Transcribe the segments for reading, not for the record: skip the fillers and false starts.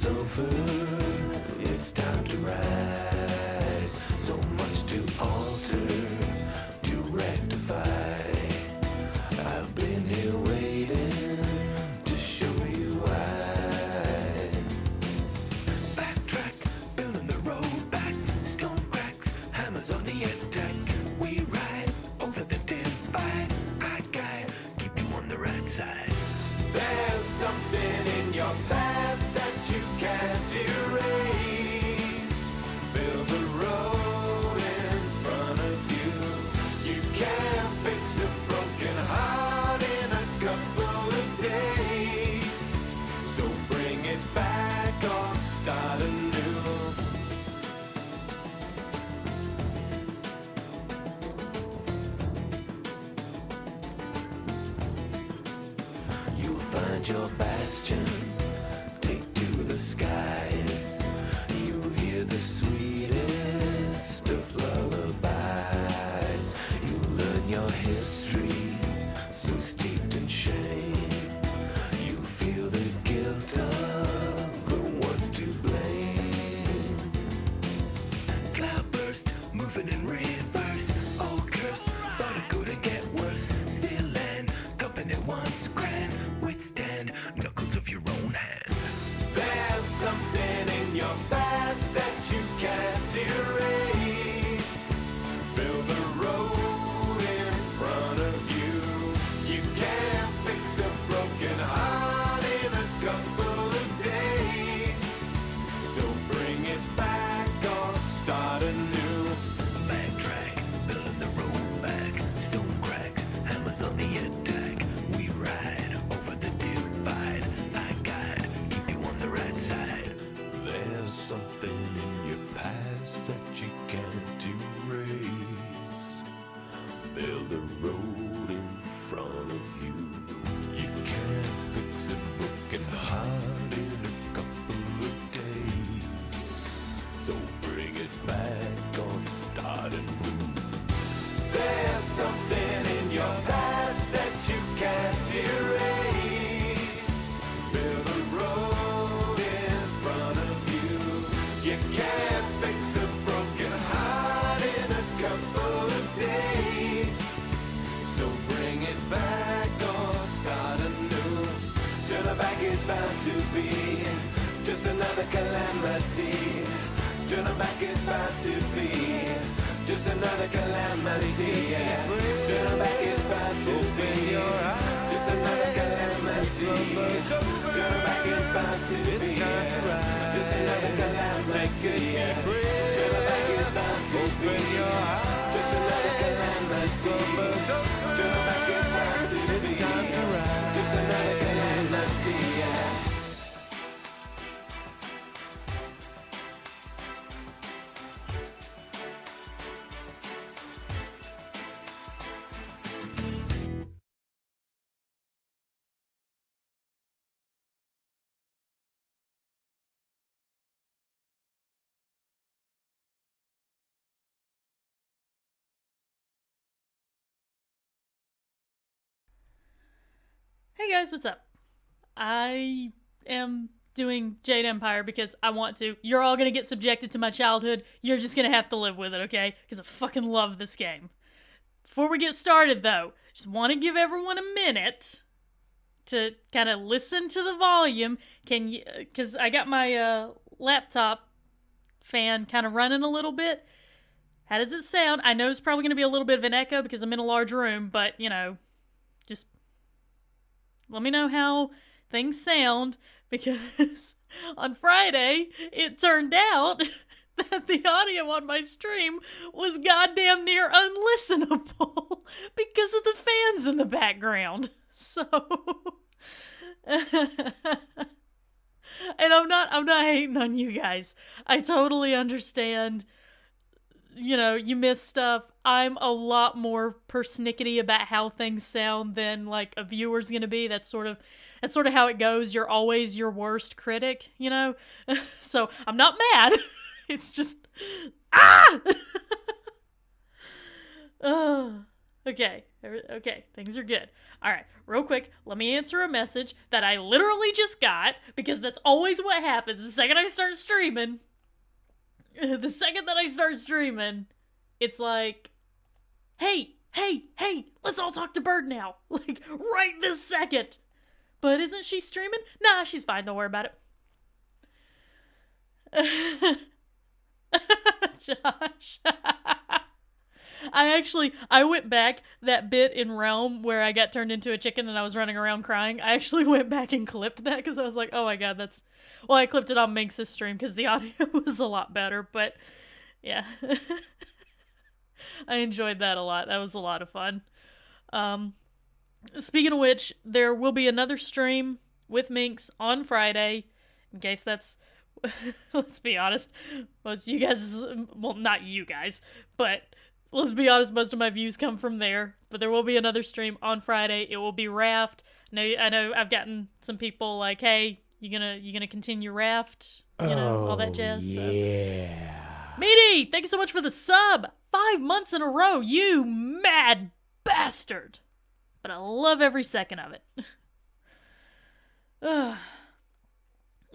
is over, it's time to rise. So much to alter, to rectify. I've been here waiting to show you why. Backtrack, building the road back. Stone cracks, hammers on the attack. We ride over the divide. I guide, keep you on the right side. There's something in your past that you can't erase. Build a road in front of you. You can't fix a broken heart in a couple of days. So bring it back or start anew. You'll find your bastion, take to the skies. You'll hear the sweetest of lullabies. You'll learn your history, so steeped in shame. You'll feel the guilt of the ones to blame. Cloudburst, moving in reverse. Old curse, thought it couldn't get worse. Still land, company once grand. Withstand knuckles of your own hand. There's something in your past that you can't erase. Build a road in front of you. You can't fix a broken heart in a couple of days. So bring it back or start anew. Backtrack, building the road back. Stone cracks, hammers on the attack. We ride over the divide. I guide, keep you on the right side. There's something in your past that you can't erase. Build a road in front of you. You can't fix a broken heart in a couple of days. So bring it back or start anew. There's something in your past that you can't erase. Build a road in front of you. You can't fix a broken heart in a couple of days. So bring it back or start anew. Turn back is bound to be just another calamity. Turn back is bound to be just another calamity. Yeah. Turn back is bound to be just another calamity. Turn back is bound to be just another calamity. Yeah. Turn back is bound to be just another calamity. Turn back is bound to be just another calamity. Yeah. Hey guys, what's up? I am doing Jade Empire because I want to. You're all gonna get subjected to my childhood. You're just gonna have to live with it, okay? Because I fucking love this game. Before we get started, though, just want to give everyone a minute to kind of listen to the volume. Can you? Because I got my laptop fan kind of running a little bit. How does it sound? I know it's probably gonna be a little bit of an echo because I'm in a large room, but you know, just let me know how things sound, because on Friday, it turned out that the audio on my stream was goddamn near unlistenable because of the fans in the background. So, and I'm not hating on you guys. I totally understand. You know, you miss stuff. I'm a lot more persnickety about how things sound than like a viewer's gonna be. That's sort of how it goes. You're always your worst critic, you know? So I'm not mad. It's just okay. Okay, things are good. All right, real quick, let me answer a message that I literally just got, because that's always what happens. The second I start streaming, it's like, hey, let's all talk to Bird now. Like, right this second. But isn't she streaming? Nah, she's fine, don't worry about it. Josh. I went back that bit in Realm where I got turned into a chicken and I was running around crying. I actually went back and clipped that because I was like, oh my god, well, I clipped it on Minx's stream because the audio was a lot better, but yeah. I enjoyed that a lot. That was a lot of fun. Speaking of which, there will be another stream with Minx on Friday, in case that's, let's be honest, most of you guys, well, not you guys, but let's be honest, most of my views come from there. But there will be another stream on Friday. It will be Raft. I know I've gotten some people like, hey, you gonna continue Raft? All that jazz. Yeah. So. Meaty, thank you so much for the sub. 5 months in a row, you mad bastard. But I love every second of it.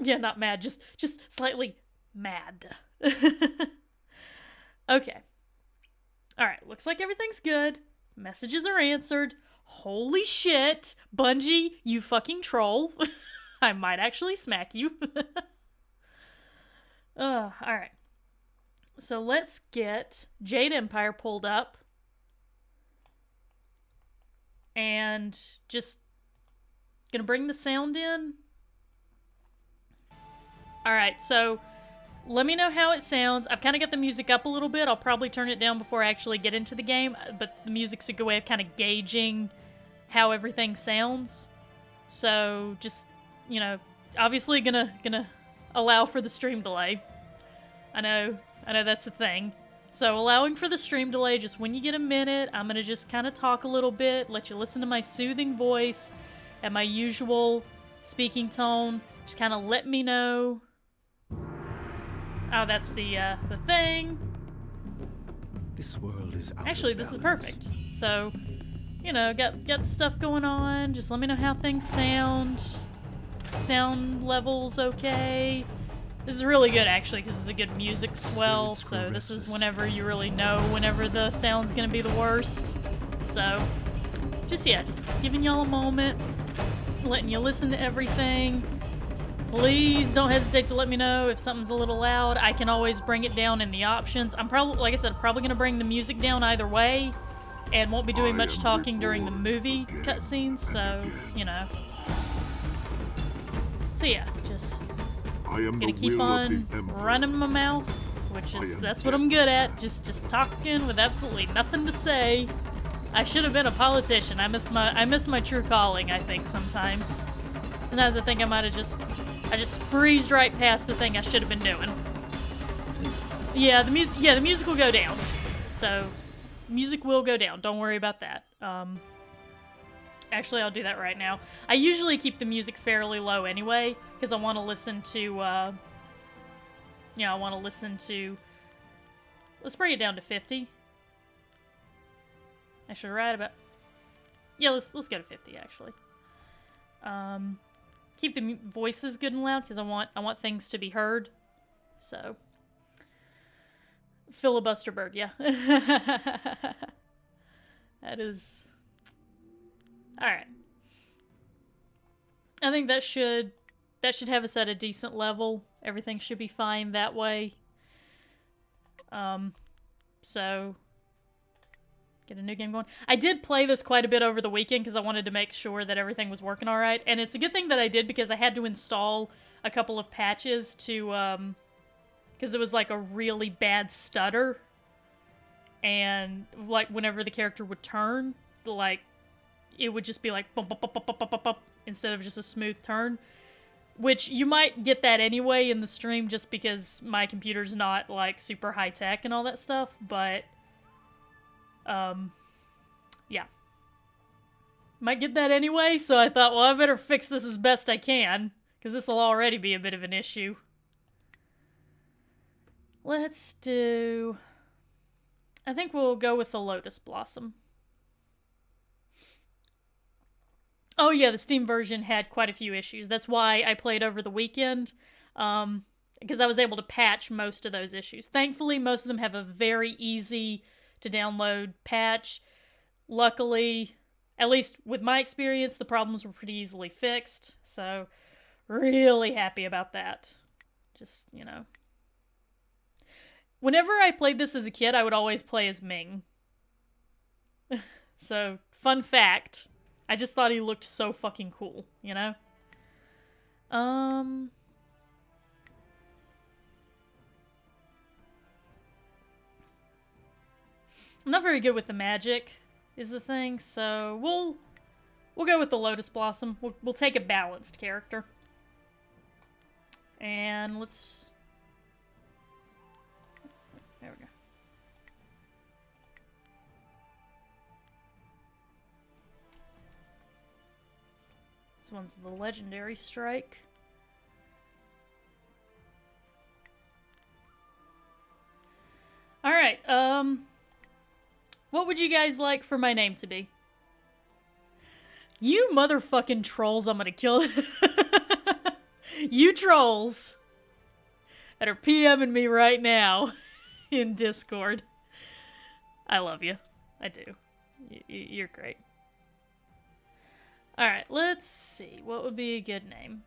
Yeah, not mad, just slightly mad. Okay. Alright, looks like everything's good. Messages are answered. Holy shit. Bungie, you fucking troll. I might actually smack you. Alright. So let's get Jade Empire pulled up. And just gonna bring the sound in. Alright, so let me know how it sounds. I've kind of got the music up a little bit. I'll probably turn it down before I actually get into the game, but the music's a good way of kind of gauging how everything sounds. So just, obviously gonna allow for the stream delay. I know that's a thing. So allowing for the stream delay, just when you get a minute, I'm gonna just kind of talk a little bit, let you listen to my soothing voice at my usual speaking tone. Just kind of let me know. Oh, that's the thing. This world is out Actually, of this is balance. perfect. So, got stuff going on. Just let me know how things sound. Sound levels okay. This is really good, actually, because it's a good music swell. So this is whenever you really know whenever the sound's gonna be the worst. So, just giving y'all a moment, letting you listen to everything. Please don't hesitate to let me know if something's a little loud. I can always bring it down in the options. I'm probably, like I said, probably going to bring the music down either way, and won't be doing much talking during the movie cutscenes, so, So yeah, just gonna keep on running my mouth, that's what I'm good at. Just talking with absolutely nothing to say. I should have been a politician. I miss my true calling, I think, sometimes. Sometimes I think I just breezed right past the thing I should have been doing. Yeah, the music will go down. So, music will go down. Don't worry about that. Actually, I'll do that right now. I usually keep the music fairly low anyway, because I want to listen to, let's bring it down to 50. Actually, right about, yeah, let's go to 50, actually. Keep the voices good and loud because I want things to be heard. So, filibuster bird, yeah. That is all right. I think that should have us at a decent level. Everything should be fine that way. So get a new game going. I did play this quite a bit over the weekend because I wanted to make sure that everything was working all right. And it's a good thing that I did because I had to install a couple of patches to, because it was like a really bad stutter. And like whenever the character would turn, like it would just be like bump, bump, bump, bump, bump, bump, bump, instead of just a smooth turn. Which you might get that anyway in the stream just because my computer's not like super high tech and all that stuff, but yeah. Might get that anyway, so I thought, well, I better fix this as best I can, because this will already be a bit of an issue. Let's do... I think we'll go with the Lotus Blossom. Oh yeah, the Steam version had quite a few issues. That's why I played over the weekend, because I was able to patch most of those issues. Thankfully, most of them have a very easy to download patch. Luckily, at least with my experience, the problems were pretty easily fixed. So, really happy about that. Just, you know. Whenever I played this as a kid, I would always play as Ming. So, fun fact, I just thought he looked so fucking cool, you know? I'm not very good with the magic, is the thing, so we'll go with the Lotus Blossom. We'll take a balanced character. And let's... There we go. This one's the Legendary Strike. Alright, what would you guys like for my name to be? You motherfucking trolls, I'm gonna kill you trolls that are PMing me right now in Discord. I love you. I do. You're great. Alright, let's see. What would be a good name?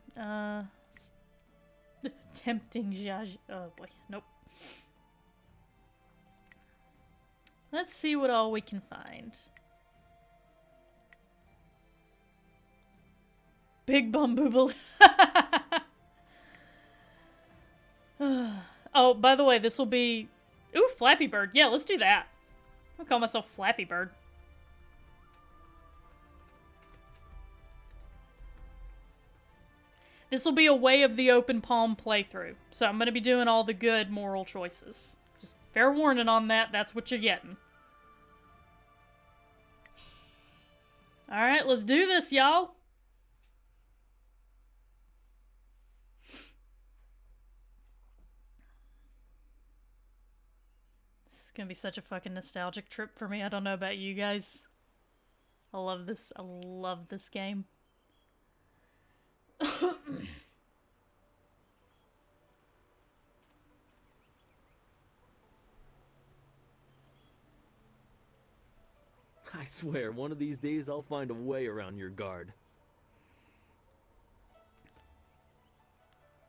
Tempting Zhaj... Oh boy, nope. Let's see what all we can find. Big Bum Booble. Oh, by the way, this will be... Ooh, Flappy Bird. Yeah, let's do that. I'll call myself Flappy Bird. This will be a Way of the Open Palm playthrough. So I'm going to be doing all the good moral choices. Just fair warning on that. That's what you're getting. Alright, let's do this, y'all. This is gonna be such a fucking nostalgic trip for me. I don't know about you guys. I love this. I love this game. I swear, one of these days I'll find a way around your guard.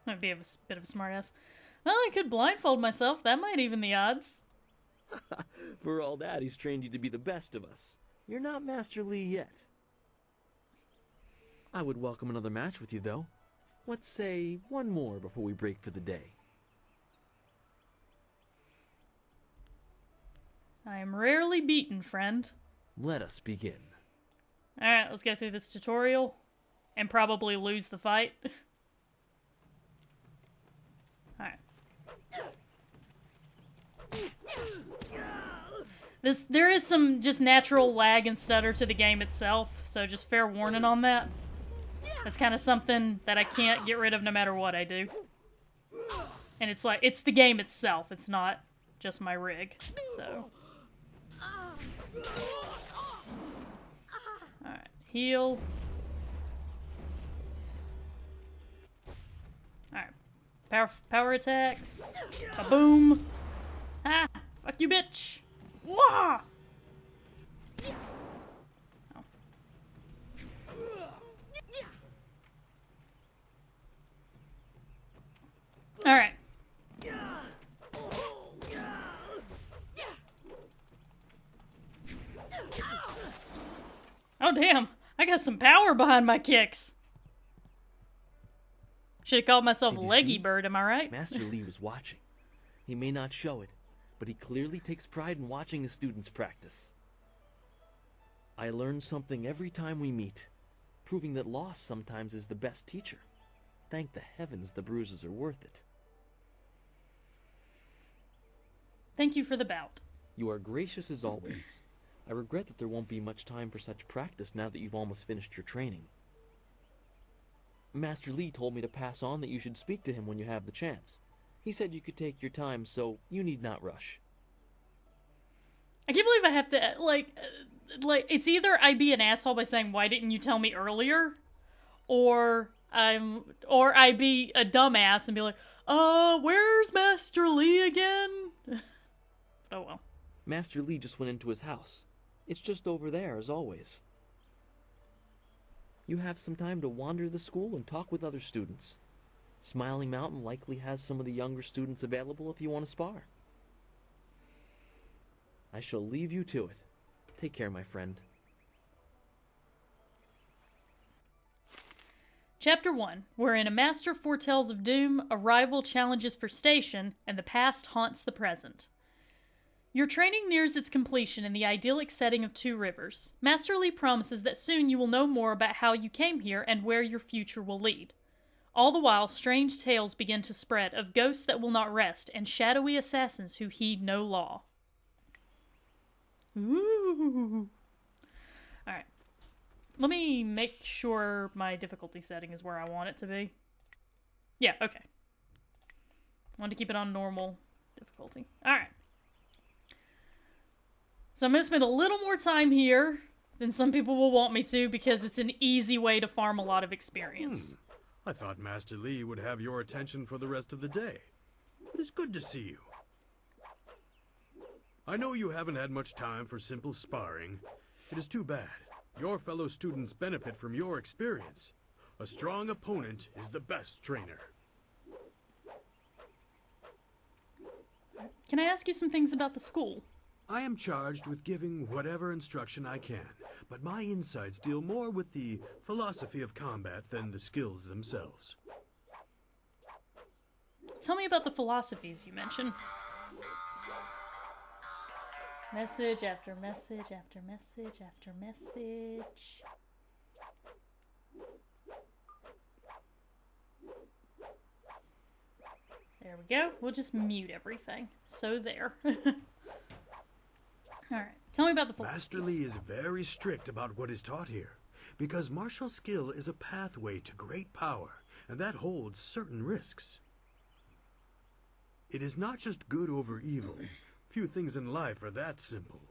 Might be a bit of a smartass. Well, I could blindfold myself. That might even the odds. For all that, he's trained you to be the best of us. You're not Master Lee yet. I would welcome another match with you, though. Let's say one more before we break for the day. I am rarely beaten, friend. Let us begin. Alright, let's go through this tutorial. And probably lose the fight. Alright. There is some just natural lag and stutter to the game itself, so just fair warning on that. That's kind of something that I can't get rid of no matter what I do. And it's like, it's the game itself, it's not just my rig, so. Alright, heal. Alright, power attacks. Ba-boom. Ah, fuck you, bitch. Wah! Oh. Alright. Oh damn, I got some power behind my kicks. Should have called myself Leggy Bird, am I right? Master Lee was watching. He may not show it, but he clearly takes pride in watching his students practice. I learn something every time we meet, proving that loss sometimes is the best teacher. Thank the heavens the bruises are worth it. Thank you for the bout. You are gracious as always. I regret that there won't be much time for such practice now that you've almost finished your training. Master Lee told me to pass on that you should speak to him when you have the chance. He said you could take your time, so you need not rush. I can't believe I have to, like, it's either I be an asshole by saying, why didn't you tell me earlier? Or I be a dumbass and be like, where's Master Lee again? Oh well. Master Lee just went into his house. It's just over there, as always. You have some time to wander the school and talk with other students. Smiling Mountain likely has some of the younger students available if you want to spar. I shall leave you to it. Take care, my friend. Chapter 1, wherein a master foretells of doom, a rival challenges for station, and the past haunts the present. Your training nears its completion in the idyllic setting of Two Rivers. Master Lee promises that soon you will know more about how you came here and where your future will lead. All the while, strange tales begin to spread of ghosts that will not rest and shadowy assassins who heed no law. Ooh. Alright. Let me make sure my difficulty setting is where I want it to be. Yeah, okay. I want to keep it on normal difficulty. Alright. So I'm going to spend a little more time here than some people will want me to because it's an easy way to farm a lot of experience. I thought Master Lee would have your attention for the rest of the day. It is good to see you. I know you haven't had much time for simple sparring. It is too bad. Your fellow students benefit from your experience. A strong opponent is the best trainer. Can I ask you some things about the school? I am charged with giving whatever instruction I can, but my insights deal more with the philosophy of combat than the skills themselves. Tell me about the philosophies you mentioned. Message after message after message after message. There we go. We'll just mute everything. So there. Alright. Tell me about the philosophies. Master Lee is very strict about what is taught here, because martial skill is a pathway to great power, and that holds certain risks. It is not just good over evil. Few things in life are that simple.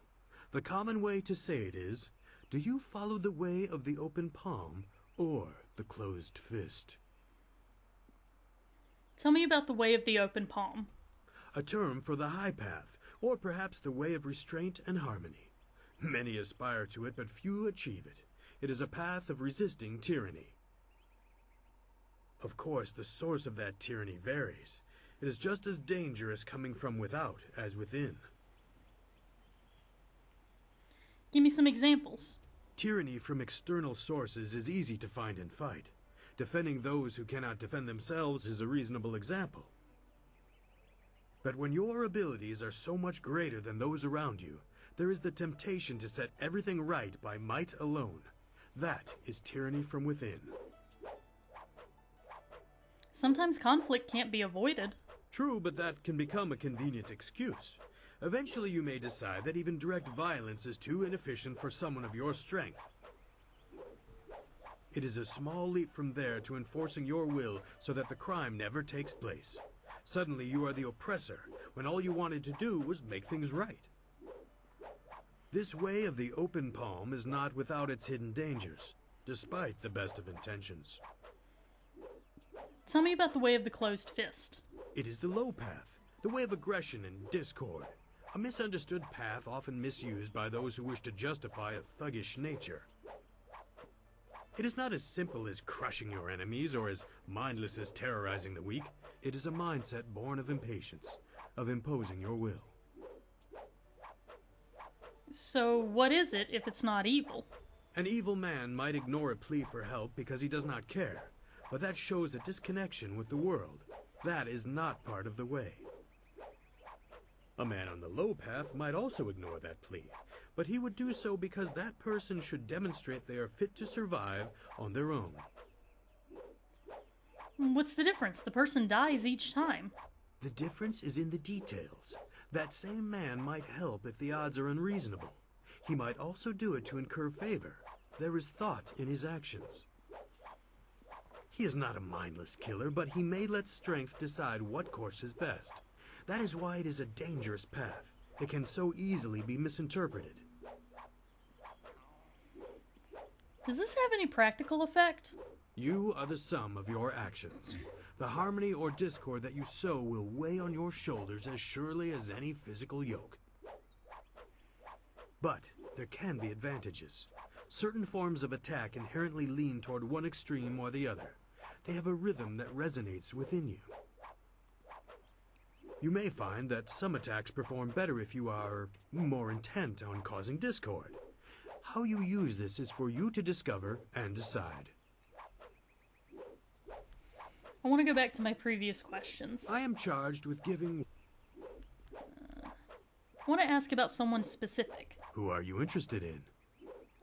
The common way to say it is, do you follow the way of the open palm or the closed fist? Tell me about the way of the open palm. A term for the high path, or perhaps the way of restraint and harmony. Many aspire to it, but few achieve it. It is a path of resisting tyranny. Of course, the source of that tyranny varies. It is just as dangerous coming from without as within. Give me some examples. Tyranny from external sources is easy to find and fight. Defending those who cannot defend themselves is a reasonable example. But when your abilities are so much greater than those around you, there is the temptation to set everything right by might alone. That is tyranny from within. Sometimes conflict can't be avoided. True, but that can become a convenient excuse. Eventually you may decide that even direct violence is too inefficient for someone of your strength. It is a small leap from there to enforcing your will so that the crime never takes place. Suddenly you are the oppressor, when all you wanted to do was make things right. This way of the open palm is not without its hidden dangers, despite the best of intentions. Tell me about the way of the closed fist. It is the low path, the way of aggression and discord. A misunderstood path often misused by those who wish to justify a thuggish nature. It is not as simple as crushing your enemies or as mindless as terrorizing the weak. It is a mindset born of impatience, of imposing your will. So what is it if it's not evil? An evil man might ignore a plea for help because he does not care, but that shows a disconnection with the world. That is not part of the way. A man on the low path might also ignore that plea, but he would do so because that person should demonstrate they are fit to survive on their own. What's the difference? The person dies each time. The difference is in the details. That same man might help if the odds are unreasonable. He might also do it to incur favor. There is thought in his actions. He is not a mindless killer, but he may let strength decide what course is best. That is why it is a dangerous path. It can so easily be misinterpreted. Does this have any practical effect? You are the sum of your actions. The harmony or discord that you sow will weigh on your shoulders as surely as any physical yoke. But there can be advantages. Certain forms of attack inherently lean toward one extreme or the other. They have a rhythm that resonates within you. You may find that some attacks perform better if you are more intent on causing discord. How you use this is for you to discover and decide. I want to go back to my previous questions. I am charged with giving... I want to ask about someone specific. Who are you interested in?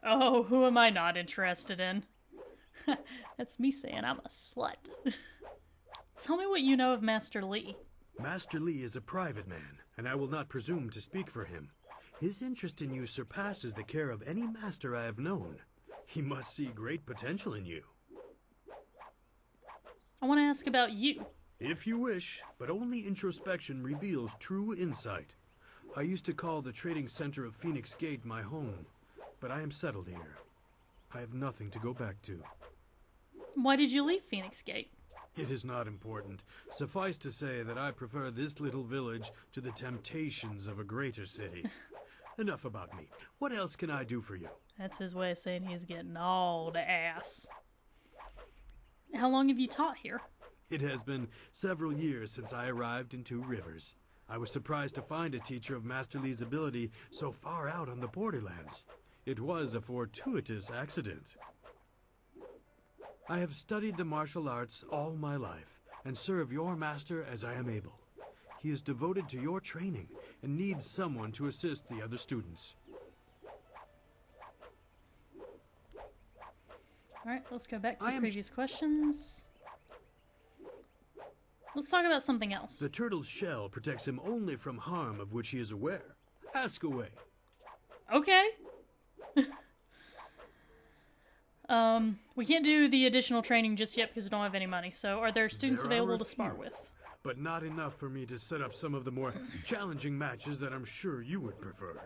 Oh, who am I not interested in? That's me saying I'm a slut. Tell me what you know of Master Lee. Master Lee is a private man, and I will not presume to speak for him. His interest in you surpasses the care of any master I have known. He must see great potential in you. I want to ask about you. If you wish, but only introspection reveals true insight. I used to call the trading center of Phoenix Gate my home, but I am settled here. I have nothing to go back to. Why did you leave Phoenix Gate? It is not important. Suffice to say that I prefer this little village to the temptations of a greater city. Enough about me. What else can I do for you? That's his way of saying he's getting all the ass. How long have you taught here? It has been several years since I arrived in Two Rivers. I was surprised to find a teacher of Master Lee's ability so far out on the borderlands. It was a fortuitous accident. I have studied the martial arts all my life and serve your master as I am able. He is devoted to your training and needs someone to assist the other students. Alright, let's go back to the previous questions. Let's talk about something else. The turtle's shell protects him only from harm of which he is aware. Ask away. Okay. We can't do the additional training just yet because we don't have any money. So are there students There are available a to spar few, with? but not enough for me to set up some of the more challenging matches that I'm sure you would prefer.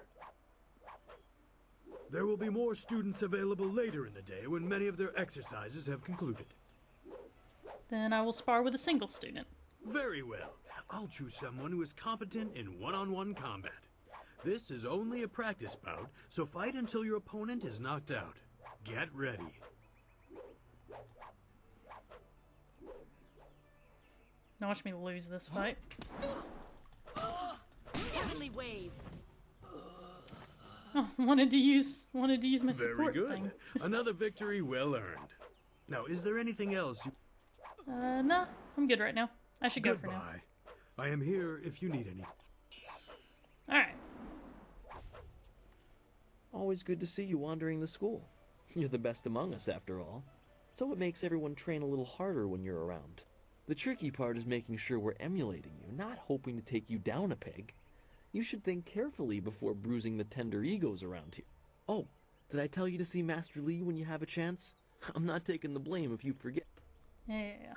There will be more students available later in the day when many of their exercises have concluded. Then I will spar with a single student. Very well. I'll choose someone who is competent in one-on-one combat. This is only a practice bout, so fight until your opponent is knocked out. Get ready. Now watch me lose this fight. Heavenly wave. Oh, wanted to use my Very support good. thing. Another victory well earned. Now, is there anything else you... Nah, I'm good right now. I should go for now. Goodbye. I am here if you need anything. Alright. Always good to see you wandering the school. You're the best among us, after all. So it makes everyone train a little harder when you're around. The tricky part is making sure we're emulating you, not hoping to take you down a peg. You should think carefully before bruising the tender egos around here. Oh, did I tell you to see Master Lee when you have a chance? I'm not taking the blame if you forget. Yeah.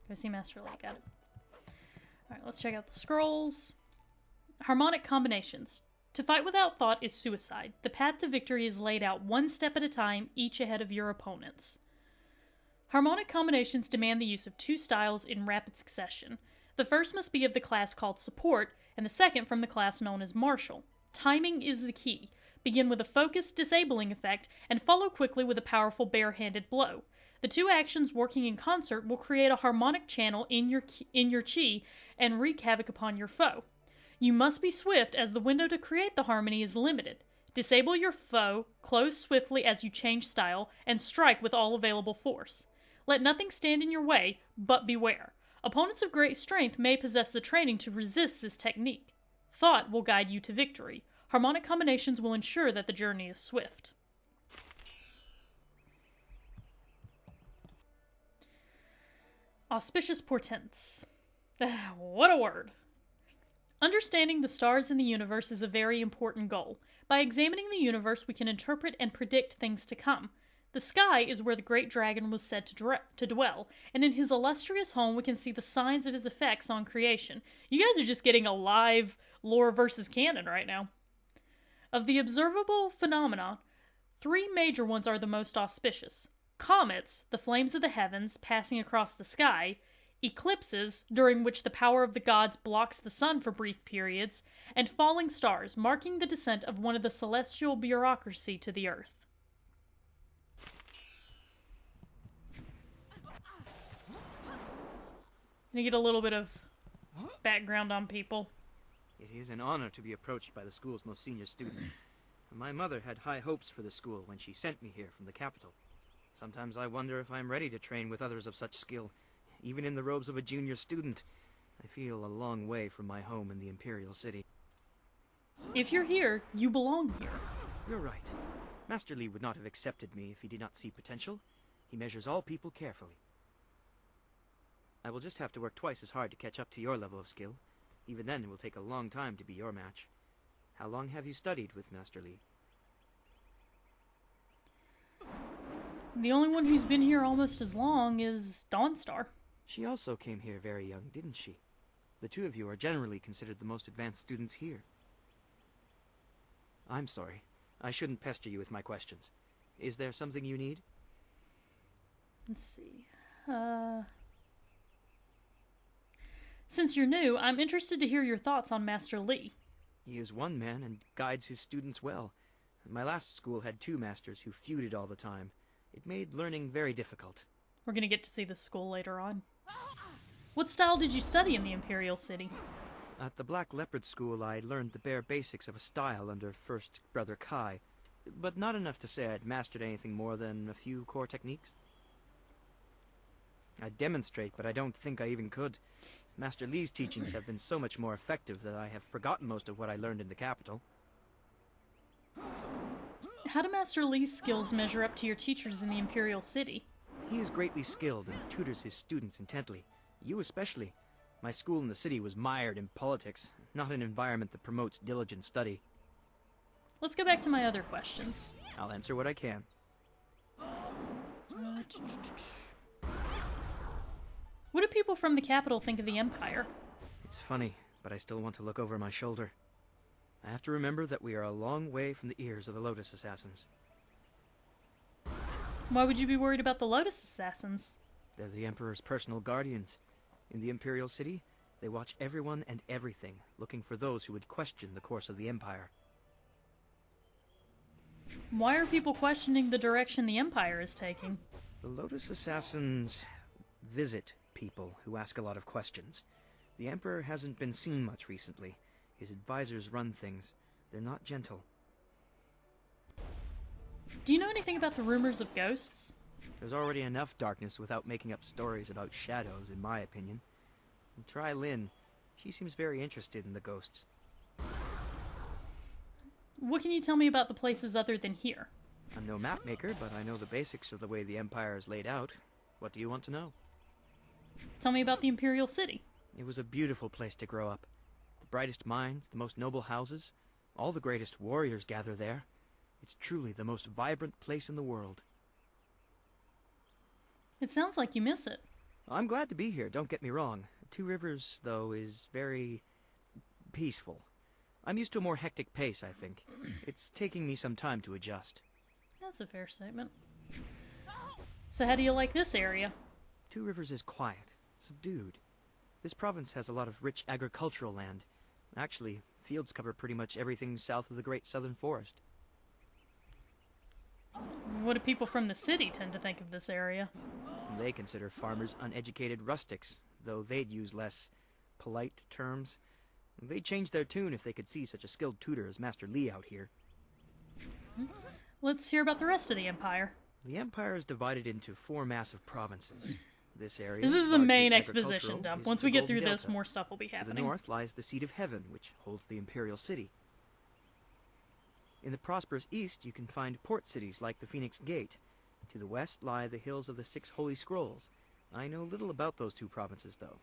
Go see Master Lee. Got it. Alright, let's check out the scrolls. Harmonic combinations. To fight without thought is suicide. The path to victory is laid out one step at a time, each ahead of your opponents. Harmonic combinations demand the use of two styles in rapid succession. The first must be of the class called Support, and the second from the class known as Martial. Timing is the key. Begin with a focused, disabling effect, and follow quickly with a powerful bare-handed blow. The two actions working in concert will create a harmonic channel in your chi and wreak havoc upon your foe. You must be swift as the window to create the harmony is limited. Disable your foe, close swiftly as you change style, and strike with all available force. Let nothing stand in your way, but beware. Opponents of great strength may possess the training to resist this technique. Thought will guide you to victory. Harmonic combinations will ensure that the journey is swift. Auspicious portents. What a word. Understanding the stars in the universe is a very important goal. By examining the universe, we can interpret and predict things to come. The sky is where the great dragon was said to dwell, and in his illustrious home we can see the signs of his effects on creation. You guys are just getting a live lore versus canon right now. Of the observable phenomena, 3 major ones are the most auspicious. Comets, the flames of the heavens passing across the sky, eclipses, during which the power of the gods blocks the sun for brief periods, and falling stars, marking the descent of one of the celestial bureaucracy to the earth. Gonna get a little bit of background on people. It is an honor to be approached by the school's most senior student. My mother had high hopes for the school when she sent me here from the capital. Sometimes I wonder if I'm ready to train with others of such skill. Even in the robes of a junior student, I feel a long way from my home in the Imperial City. If you're here, you belong here. You're right. Master Li would not have accepted me if he did not see potential. He measures all people carefully. I will just have to work twice as hard to catch up to your level of skill. Even then, it will take a long time to be your match. How long have you studied with Master Li? The only one who's been here almost as long is Dawnstar. She also came here very young, didn't she? The two of you are generally considered the most advanced students here. I'm sorry. I shouldn't pester you with my questions. Is there something you need? Let's see. Since you're new, I'm interested to hear your thoughts on Master Li. He is one man and guides his students well. My last school had 2 masters who feuded all the time. It made learning very difficult. We're gonna get to see the school later on. What style did you study in the Imperial City? At the Black Leopard School, I learned the bare basics of a style under First Brother Kai, but not enough to say I'd mastered anything more than a few core techniques. I'd demonstrate, but I don't think I even could. Master Li's teachings have been so much more effective that I have forgotten most of what I learned in the capital. How do Master Li's skills measure up to your teachers in the Imperial City? He is greatly skilled and tutors his students intently. You especially. My school in the city was mired in politics, not an environment that promotes diligent study. Let's go back to my other questions. I'll answer what I can. What do people from the capital think of the Empire? It's funny, but I still want to look over my shoulder. I have to remember that we are a long way from the ears of the Lotus Assassins. Why would you be worried about the Lotus Assassins? They're the Emperor's personal guardians. In the Imperial City, they watch everyone and everything, looking for those who would question the course of the Empire. Why are people questioning the direction the Empire is taking? The Lotus Assassins visit people who ask a lot of questions. The Emperor hasn't been seen much recently. His advisors run things. They're not gentle. Do you know anything about the rumors of ghosts? There's already enough darkness without making up stories about shadows, in my opinion. And try Lynn. She seems very interested in the ghosts. What can you tell me about the places other than here? I'm no map maker, but I know the basics of the way the Empire is laid out. What do you want to know? Tell me about the Imperial City. It was a beautiful place to grow up. The brightest minds, the most noble houses, all the greatest warriors gather there. It's truly the most vibrant place in the world. It sounds like you miss it. I'm glad to be here, don't get me wrong. Two Rivers, though, is very peaceful. I'm used to a more hectic pace, I think. It's taking me some time to adjust. That's a fair statement. So how do you like this area? Two Rivers is quiet, subdued. This province has a lot of rich agricultural land. Actually, fields cover pretty much everything south of the Great Southern Forest. What do people from the city tend to think of this area? They consider farmers uneducated rustics, though they'd use less polite terms. They'd change their tune if they could see such a skilled tutor as Master Li out here. Let's hear about the rest of the Empire. The Empire is divided into 4 massive provinces. This area, This is the largely main agricultural, exposition dump. is Once the we get Golden through this, Delta. more stuff will be To the happening. north lies the Seat of Heaven, which holds the Imperial City. In the prosperous east, you can find port cities like the Phoenix Gate. To the west lie the hills of the 6 Holy Scrolls. I know little about those 2 provinces, though.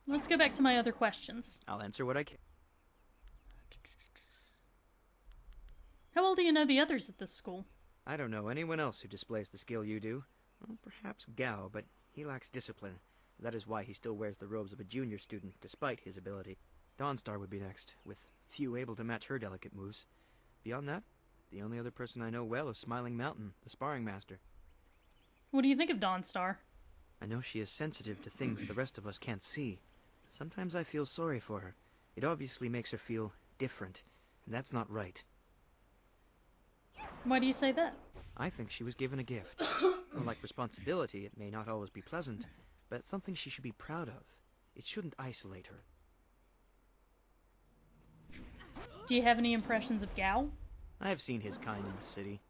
Let's go back to my other questions. I'll answer what I can. How well do you know the others at this school? I don't know anyone else who displays the skill you do. Well, perhaps Gao, but he lacks discipline. That is why he still wears the robes of a junior student, despite his ability. Dawnstar would be next, with few able to match her delicate moves. Beyond that, the only other person I know well is Smiling Mountain, the sparring master. What do you think of Dawnstar? I know she is sensitive to things the rest of us can't see. Sometimes I feel sorry for her. It obviously makes her feel different, and that's not right. Why do you say that? I think she was given a gift. Unlike responsibility, it may not always be pleasant, but it's something she should be proud of. It shouldn't isolate her. Do you have any impressions of Gao? I have seen his kind in the city.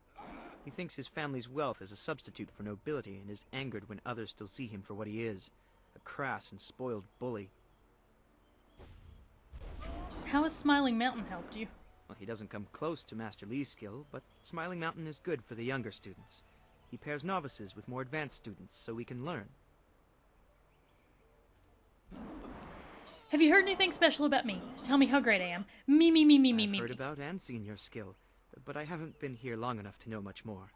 He thinks his family's wealth is a substitute for nobility and is angered when others still see him for what he is, a crass and spoiled bully. How has Smiling Mountain helped you? Well, he doesn't come close to Master Li's skill, but Smiling Mountain is good for the younger students. He pairs novices with more advanced students so we can learn. Have you heard anything special about me? Tell me how great I am. Me. I've heard about and seen your skill, but I haven't been here long enough to know much more.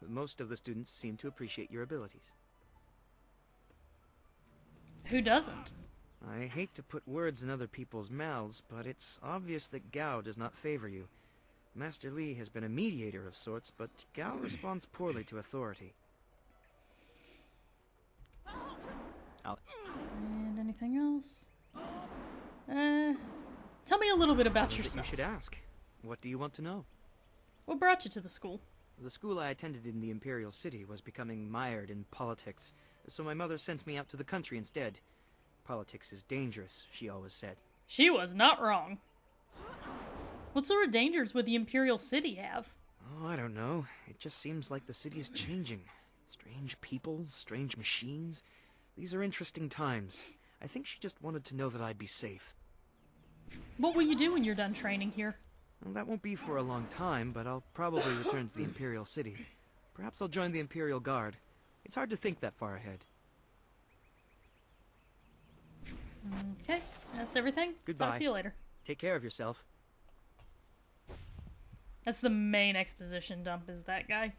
Most of the students seem to appreciate your abilities. Who doesn't? I hate to put words in other people's mouths, but it's obvious that Gao does not favor you. Master Li has been a mediator of sorts, but Gao responds poorly to authority. And anything else? Tell me a little bit about You yourself. should ask. What do you want to know? What brought you to the school? The school I attended in the Imperial City was becoming mired in politics, so my mother sent me out to the country instead. Politics is dangerous, she always said. She was not wrong. What sort of dangers would the Imperial City have? Oh, I don't know. It just seems like the city is changing. Strange people, strange machines. These are interesting times. I think she just wanted to know that I'd be safe. What will you do when you're done training here? Well, that won't be for a long time, but I'll probably return to the Imperial City. Perhaps I'll join the Imperial Guard. It's hard to think that far ahead. Okay, that's everything. Goodbye. Talk to you later. Take care of yourself. That's the main exposition dump, is that guy.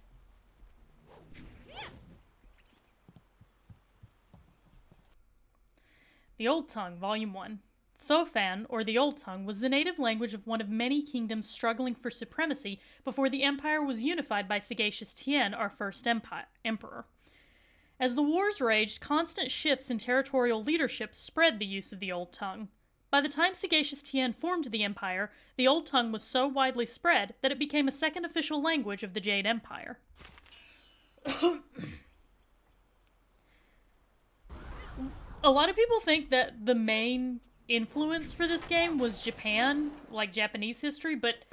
The Old Tongue, Volume 1. Thofan, or the Old Tongue, was the native language of one of many kingdoms struggling for supremacy before the empire was unified by Sagacious Tien, our first emperor. As the wars raged, constant shifts in territorial leadership spread the use of the Old Tongue. By the time Sagacious Tien formed the empire, the Old Tongue was so widely spread that it became a second official language of the Jade Empire. A lot of people think that the main influence for this game was Japan, like Japanese history, but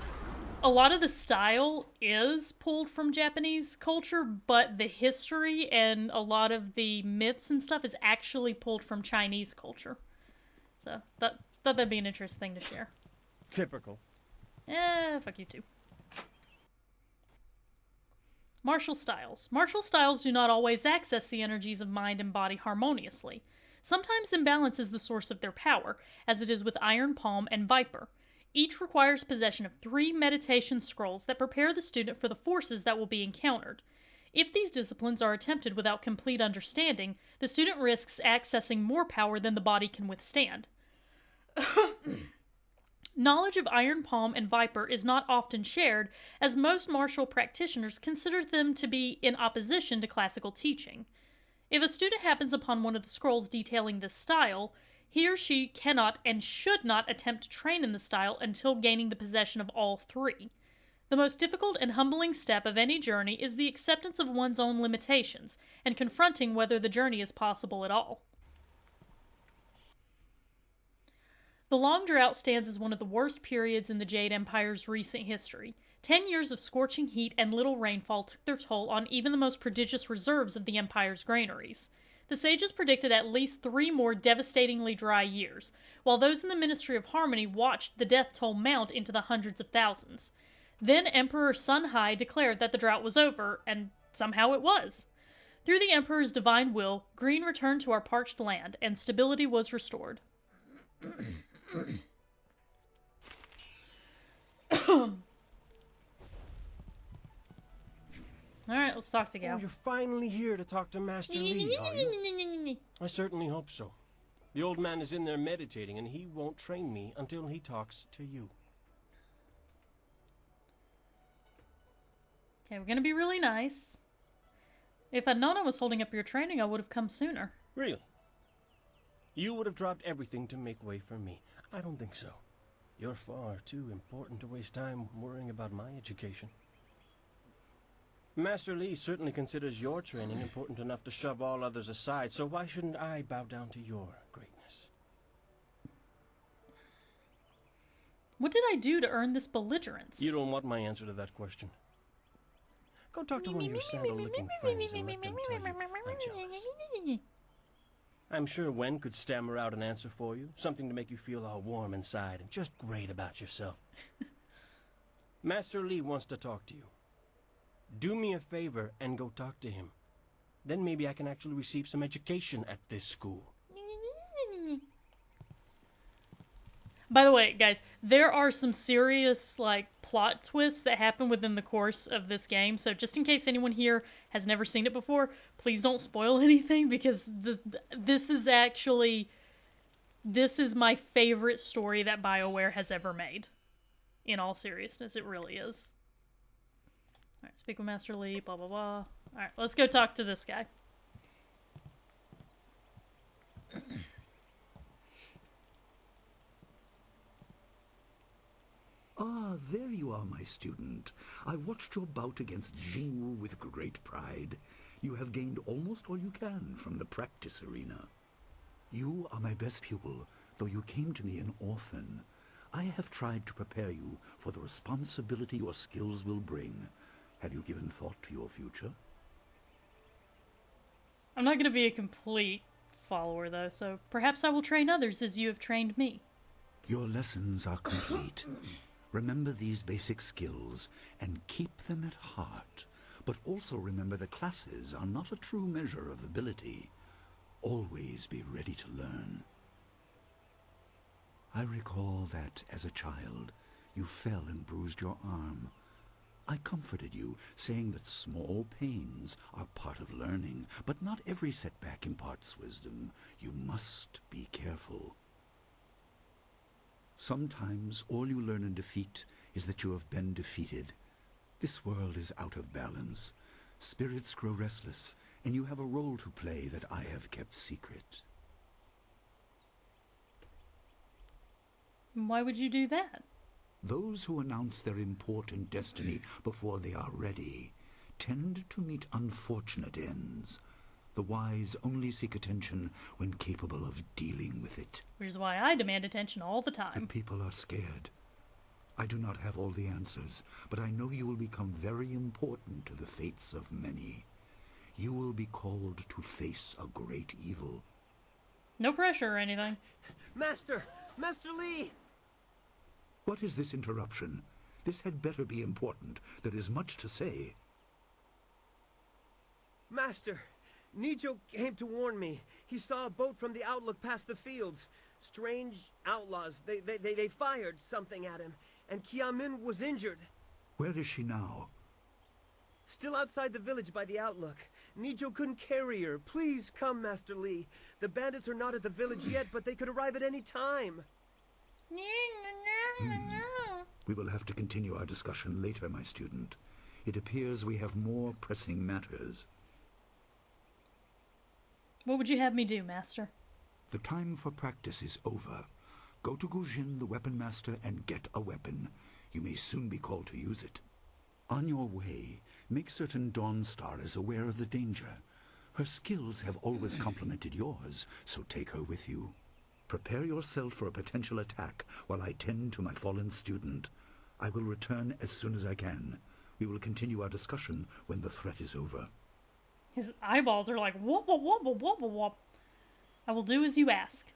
a lot of the style is pulled from Japanese culture, but the history and a lot of the myths and stuff is actually pulled from Chinese culture. So, thought that'd be an interesting thing to share. Typical. Fuck you too. Martial styles. Martial styles do not always access the energies of mind and body harmoniously. Sometimes imbalance is the source of their power, as it is with Iron Palm and Viper. Each requires possession of 3 meditation scrolls that prepare the student for the forces that will be encountered. If these disciplines are attempted without complete understanding, the student risks accessing more power than the body can withstand. Knowledge of Iron Palm and Viper is not often shared, as most martial practitioners consider them to be in opposition to classical teaching. If a student happens upon one of the scrolls detailing this style, he or she cannot and should not attempt to train in the style until gaining the possession of all 3. The most difficult and humbling step of any journey is the acceptance of one's own limitations, and confronting whether the journey is possible at all. The Long Drought stands as one of the worst periods in the Jade Empire's recent history. 10 years of scorching heat and little rainfall took their toll on even the most prodigious reserves of the Empire's granaries. The sages predicted at least 3 more devastatingly dry years, while those in the Ministry of Harmony watched the death toll mount into the hundreds of thousands. Then Emperor Sun Hai declared that the drought was over, and somehow it was. Through the Emperor's divine will, green returned to our parched land, and stability was restored. Alright, let's talk to Oh, Gal. you're finally here to talk to Master Lee, are you? I certainly hope so. The old man is in there meditating, and he won't train me until he talks to you. Okay, we're gonna be really nice. If I'd known I was holding up your training, I would have come sooner. Really? You would have dropped everything to make way for me. I don't think so. You're far too important to waste time worrying about my education. Master Lee certainly considers your training important enough to shove all others aside, so why shouldn't I bow down to your greatness? What did I do to earn this belligerence? You don't want my answer to that question. Go talk to one of your sandal-licking friends and let them tell you I'm jealous. I'm sure Wen could stammer out an answer for you, something to make you feel all warm inside and just great about yourself. Master Lee wants to talk to you. Do me a favor and go talk to him. Then maybe I can actually receive some education at this school. By the way, guys, there are some serious, like, plot twists that happen within the course of this game, so just in case anyone here has never seen it before, please don't spoil anything, because this is my favorite story that BioWare has ever made. In all seriousness, it really is. Alright, speak with Master Lee, blah blah blah. Alright, let's go talk to this guy. Ah, there you are, my student. I watched your bout against Jingwu with great pride. You have gained almost all you can from the practice arena. You are my best pupil, though you came to me an orphan. I have tried to prepare you for the responsibility your skills will bring. Have you given thought to your future? I'm not going to be a complete follower, though, so perhaps I will train others as you have trained me. Your lessons are complete. Remember these basic skills and keep them at heart. But also remember that classes are not a true measure of ability. Always be ready to learn. I recall that, as a child, you fell and bruised your arm. I comforted you, saying that small pains are part of learning, but not every setback imparts wisdom. You must be careful. Sometimes all you learn in defeat is that you have been defeated. This world is out of balance. Spirits grow restless, and you have a role to play that I have kept secret. Why would you do that? Those who announce their important destiny before they are ready tend to meet unfortunate ends. The wise only seek attention when capable of dealing with it. Which is why I demand attention all the The time. people are scared. I do not have all the answers, but I know you will become very important to the fates of many. You will be called to face a great evil. No pressure or anything. Master! Master Lee! What is this interruption? This had better be important. There is much to say. Master! Nijo came to warn me. He saw a boat from the Outlook past the fields. Strange outlaws. They fired something at him, and Kiamin was injured. Where is she now? Still outside the village by the Outlook. Nijo couldn't carry her. Please come, Master Lee. The bandits are not at the village yet, but they could arrive at any time. We will have to continue our discussion later, my student. It appears we have more pressing matters. What would you have me do, Master? The time for practice is over. Go to Gujin, the weapon master, and get a weapon. You may soon be called to use it. On your way, make certain Dawnstar is aware of the danger. Her skills have always complemented yours, so take her with you. Prepare yourself for a potential attack while I tend to my fallen student. I will return as soon as I can. We will continue our discussion when the threat is over. His eyeballs are like, whoop, whoop, whoop, whoop, whoop, whoop. I will do as you ask.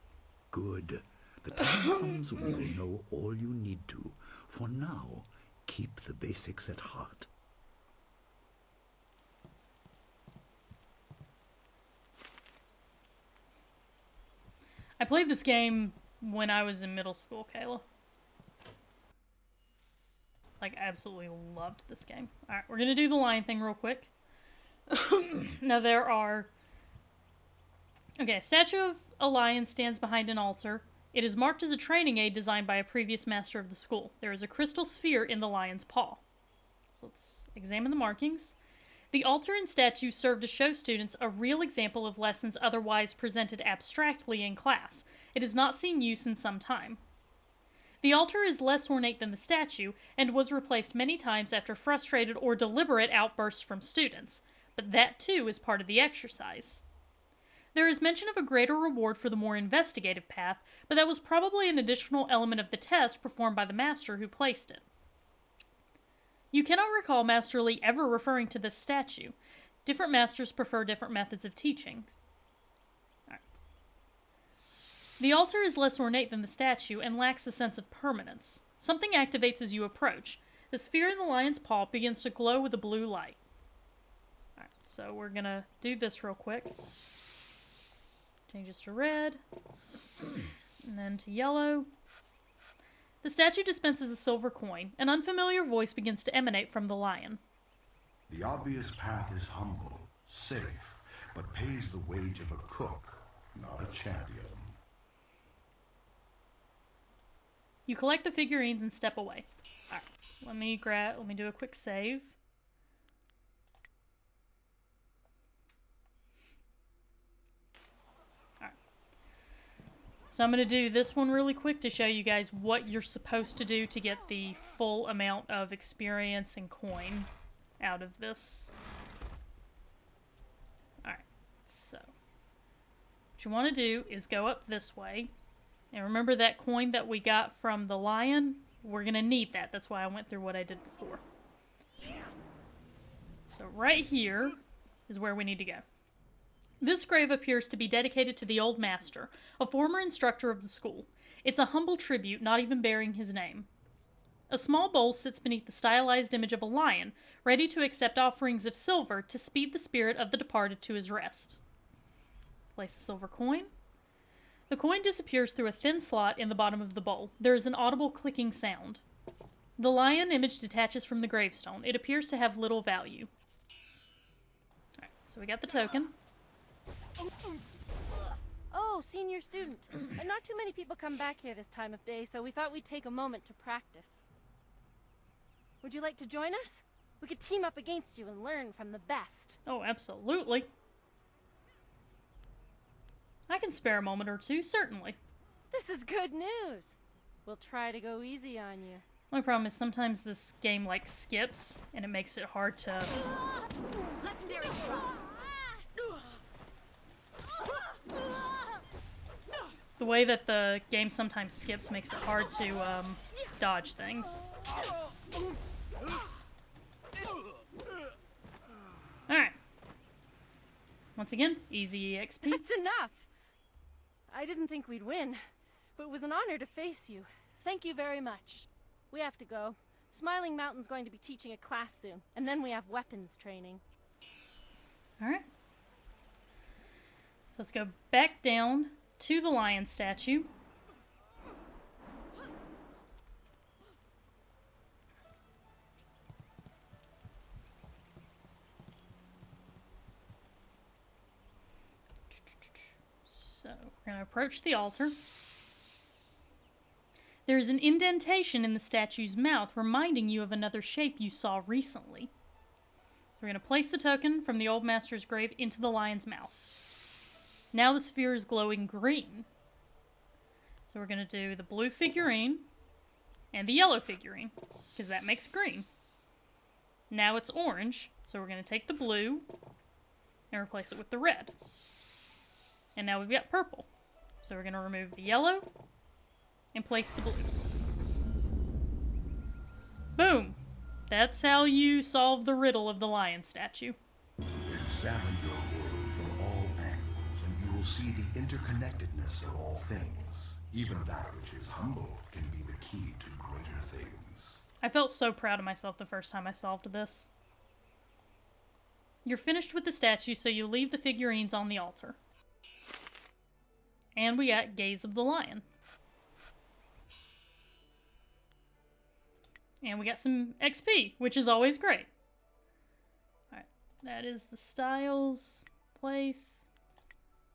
Good. The time comes when you will know all you need to. For now, keep the basics at heart. I played this game when I was in middle school, Kayla. Like, absolutely loved this game. Alright, we're gonna do the lion thing real quick. Now there are... Okay, a statue of a lion stands behind an altar. It is marked as a training aid designed by a previous master of the school. There is a crystal sphere in the lion's paw. So let's examine the markings. The altar and statue serve to show students a real example of lessons otherwise presented abstractly in class. It has not seen use in some time. The altar is less ornate than the statue, and was replaced many times after frustrated or deliberate outbursts from students, but that too is part of the exercise. There is mention of a greater reward for the more investigative path, but that was probably an additional element of the test performed by the master who placed it. You cannot recall Master Lee ever referring to this statue. Different masters prefer different methods of teaching. Right. The altar is less ornate than the statue and lacks a sense of permanence. Something activates as you approach. The sphere in the lion's paw begins to glow with a blue light. Alright, so we're gonna do this real quick. Changes to red, and then to yellow. The statue dispenses a silver coin. An unfamiliar voice begins to emanate from the lion. The obvious path is humble, safe, but pays the wage of a cook, not a champion. You collect the figurines and step away. Alright, let me do a quick save. So I'm going to do this one really quick to show you guys what you're supposed to do to get the full amount of experience and coin out of this. Alright, so what you want to do is go up this way. And remember that coin that we got from the lion? We're going to need that. That's why I went through what I did before. So right here is where we need to go. This grave appears to be dedicated to the old master, a former instructor of the school. It's a humble tribute, not even bearing his name. A small bowl sits beneath the stylized image of a lion, ready to accept offerings of silver to speed the spirit of the departed to his rest. Place a silver coin. The coin disappears through a thin slot in the bottom of the bowl. There is an audible clicking sound. The lion image detaches from the gravestone. It appears to have little value. Alright, so we got the token. Oh, senior student. Not too many people come back here this time of day, so we thought we'd take a moment to practice. Would you like to join us? We could team up against you and learn from the best. Oh, absolutely. I can spare a moment or two, certainly. This is good news. We'll try to go easy on you. My problem is sometimes this game, like, skips, and it makes it hard to... Legendary. The way that the game sometimes skips makes it hard to, dodge things. Alright. Once again, easy EXP. That's enough. I didn't think we'd win, but it was an honor to face you. Thank you very much. We have to go. Smiling Mountain's going to be teaching a class soon, and then we have weapons training. Alright. So let's go back down to the lion statue. So we're going to approach the altar. There is an indentation in the statue's mouth reminding you of another shape you saw recently. So we're going to place the token from the old master's grave into the lion's mouth. Now the sphere is glowing green. So we're going to do the blue figurine and the yellow figurine, because that makes green. Now it's orange, so we're going to take the blue and replace it with the red. And now we've got purple. So we're going to remove the yellow and place the blue. Boom! That's how you solve the riddle of the lion statue. Examine your world from all angles, and you will see the interconnectedness of all things. Even that which is humble can be the key to greater things. I felt so proud of myself the first time I solved this. You're finished with the statue, so you leave the figurines on the altar. And we got Gaze of the Lion. And we got some XP, which is always great. Alright, That is the styles place.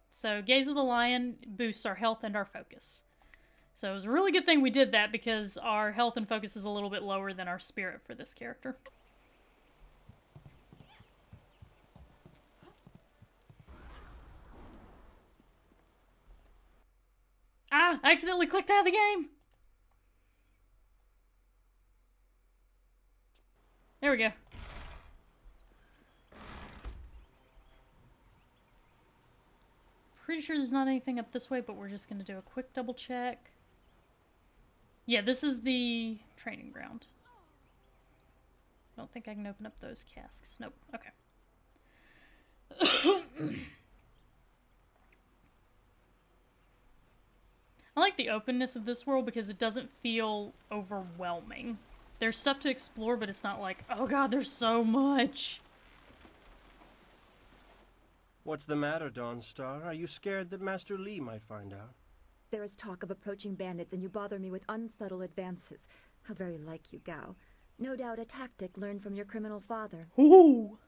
So Gaze of the Lion boosts our health and our focus. So it was a really good thing we did that because our health and focus is a little bit lower than our spirit for this character. Ah! I accidentally clicked out of the game! There we go. Pretty sure there's not anything up this way, but we're just going to do a quick double check. Yeah, this is the training ground. I don't think I can open up those casks. Nope. Okay. I like the openness of this world because it doesn't feel overwhelming. There's stuff to explore, but it's not like, oh god, there's so much. What's the matter, Dawnstar? Are you scared that Master Li might find out? There is talk of approaching bandits, and you bother me with unsubtle advances. How very like you, Gao. No doubt a tactic learned from your criminal father. Ooh!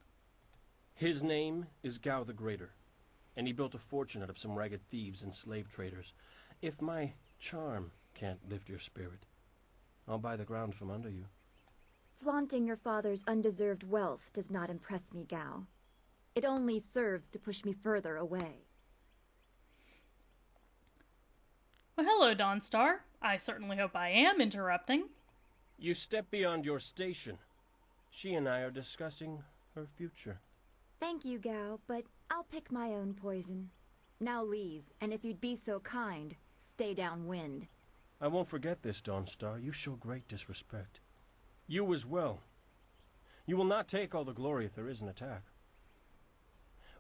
His name is Gao the Greater, and he built a fortune out of some ragged thieves and slave traders. If my charm can't lift your spirit, I'll buy the ground from under you. Flaunting your father's undeserved wealth does not impress me, Gao. It only serves to push me further away. Well, hello, Dawnstar. I certainly hope I am interrupting. You step beyond your station. She and I are discussing her future. Thank you, Gao, but I'll pick my own poison. Now leave, and if you'd be so kind, stay downwind. I won't forget this, Dawnstar. You show great disrespect. You as well. You will not take all the glory if there is an attack.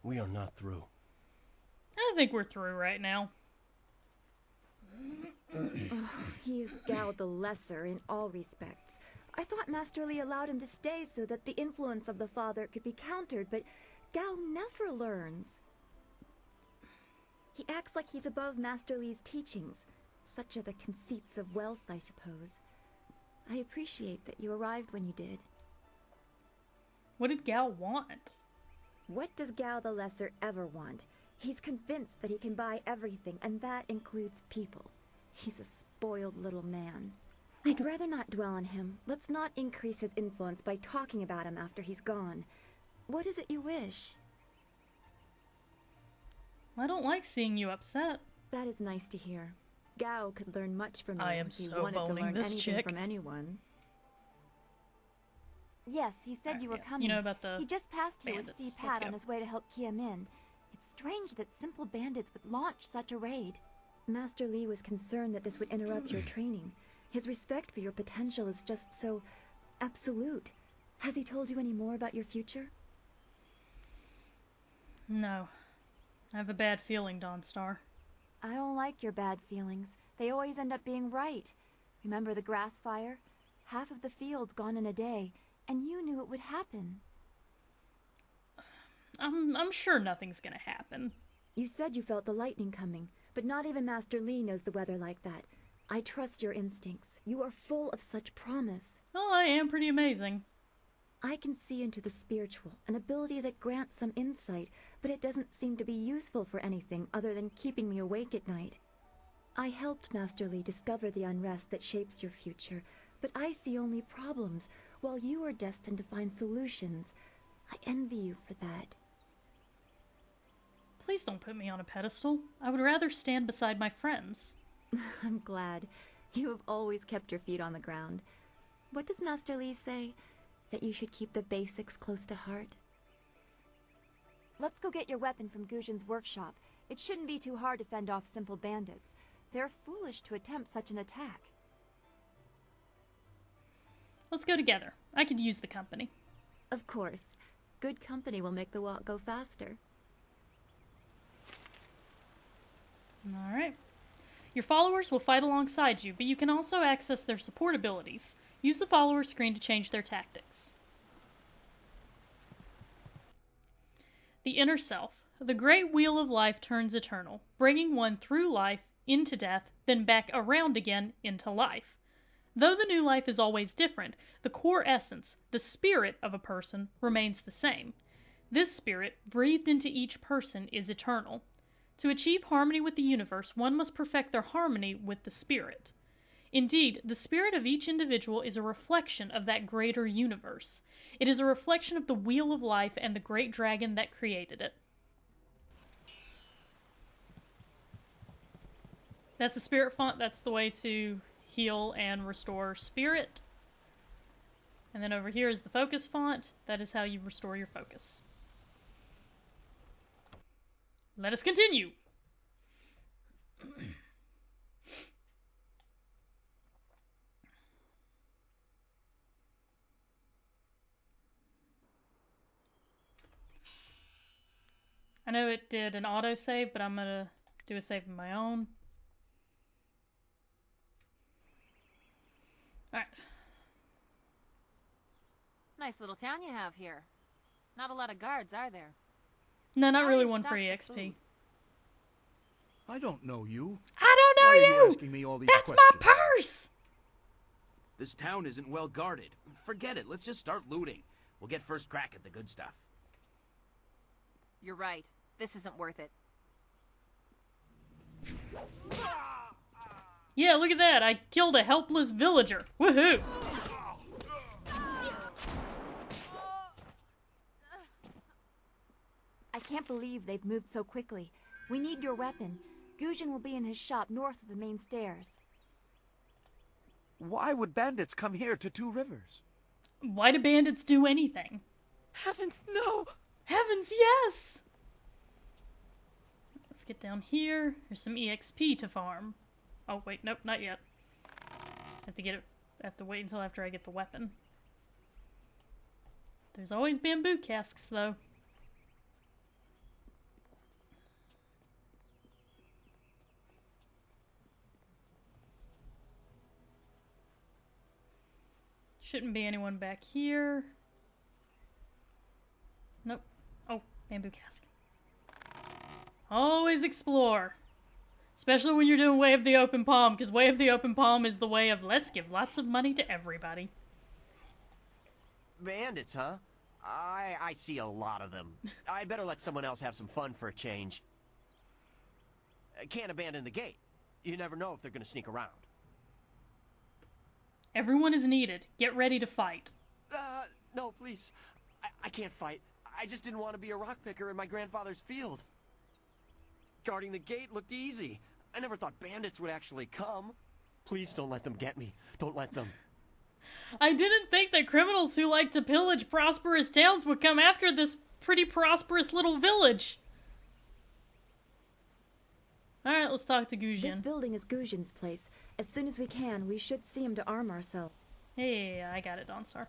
We are not through. I think we're through right now. He is Gao the Lesser in all respects. I thought Master Li allowed him to stay so that the influence of the father could be countered, but Gao never learns. He acts like he's above Master Li's teachings. Such are the conceits of wealth, I suppose. I appreciate that you arrived when you did. What did Gao want? What does Gao the Lesser ever want? He's convinced that he can buy everything, and that includes people. He's a spoiled little man. I'd rather not dwell on him. Let's not increase his influence by talking about him after he's gone. What is it you wish? I don't like seeing you upset. That is nice to hear. Gao could learn much from you I am if he so wanted to boning learn this anything chick. from anyone. Yes, he said you were yeah. coming. You know about the He just passed here with bandits. C. Let's Pat go. on his way to help Kia Min. It's strange that simple bandits would launch such a raid. Master Li was concerned that this would interrupt your training. His respect for your potential is just so absolute. Has he told you any more about your future? No. I have a bad feeling, Dawnstar. I don't like your bad feelings. They always end up being right. Remember the grass fire? Half of the field's gone in a day, and you knew it would happen. I'm sure nothing's gonna happen. You said you felt the lightning coming, but not even Master Li knows the weather like that. I trust your instincts. You are full of such promise. Oh, I am pretty amazing. I can see into the spiritual, an ability that grants some insight, but it doesn't seem to be useful for anything other than keeping me awake at night. I helped Master Li discover the unrest that shapes your future, but I see only problems, while you are destined to find solutions. I envy you for that. Please don't put me on a pedestal. I would rather stand beside my friends. I'm glad. You have always kept your feet on the ground. What does Master Li say? That you should keep the basics close to heart? Let's go get your weapon from Guzhin's workshop. It shouldn't be too hard to fend off simple bandits. They're foolish to attempt such an attack. Let's go together. I could use the company. Of course. Good company will make the walk go faster. Alright. Your followers will fight alongside you, but you can also access their support abilities. Use the follower screen to change their tactics. The inner self. The great wheel of life turns eternal, bringing one through life, into death, then back around again into life. Though the new life is always different, the core essence, the spirit of a person, remains the same. This spirit, breathed into each person, is eternal. To achieve harmony with the universe, one must perfect their harmony with the spirit. Indeed, the spirit of each individual is a reflection of that greater universe. It is a reflection of the wheel of life and the great dragon that created it. That's a spirit font. That's the way to heal and restore spirit. And then over here is the focus font. That is how you restore your focus. Let us continue. I know it did an autosave, but I'm gonna do a save of my own. Alright. Nice little town you have here. Not a lot of guards, are there? No, not How are really your one for stocks of EXP. food? I don't know you. I don't know Why are you you! asking me all these That's questions? my purse! This town isn't well guarded. Forget it. Let's just start looting. We'll get first crack at the good stuff. You're right. This isn't worth it. Yeah, look at that. I killed a helpless villager. Woohoo! I can't believe they've moved so quickly. We need your weapon. Gujin will be in his shop north of the main stairs. Why would bandits come here to Two Rivers? Why do bandits do anything? Heavens, no! Heavens, yes! Let's get down here. There's some EXP to farm. Oh, wait, nope, not yet. Have to get it. I have to wait until after I get the weapon. There's always bamboo casks, though. Shouldn't be anyone back here. Nope. Oh, bamboo cask. Always explore. Especially when you're doing Way of the Open Palm, because Way of the Open Palm is the way of let's give lots of money to everybody. Bandits, huh? I see a lot of them. I better let someone else have some fun for a change. Can't abandon the gate. You never know if they're gonna sneak around. Everyone is needed. Get ready to fight. No, please. I can't fight. I just didn't want to be a rock picker in my grandfather's field. Guarding the gate looked easy. I never thought bandits would actually come. Please don't let them get me. Don't let them. I didn't think that criminals who like to pillage prosperous towns would come after this pretty prosperous little village. Alright, let's talk to Gujin. This building is Gujin's place. As soon as we can, we should see him to arm ourselves. Hey, I got it, Dawnstar.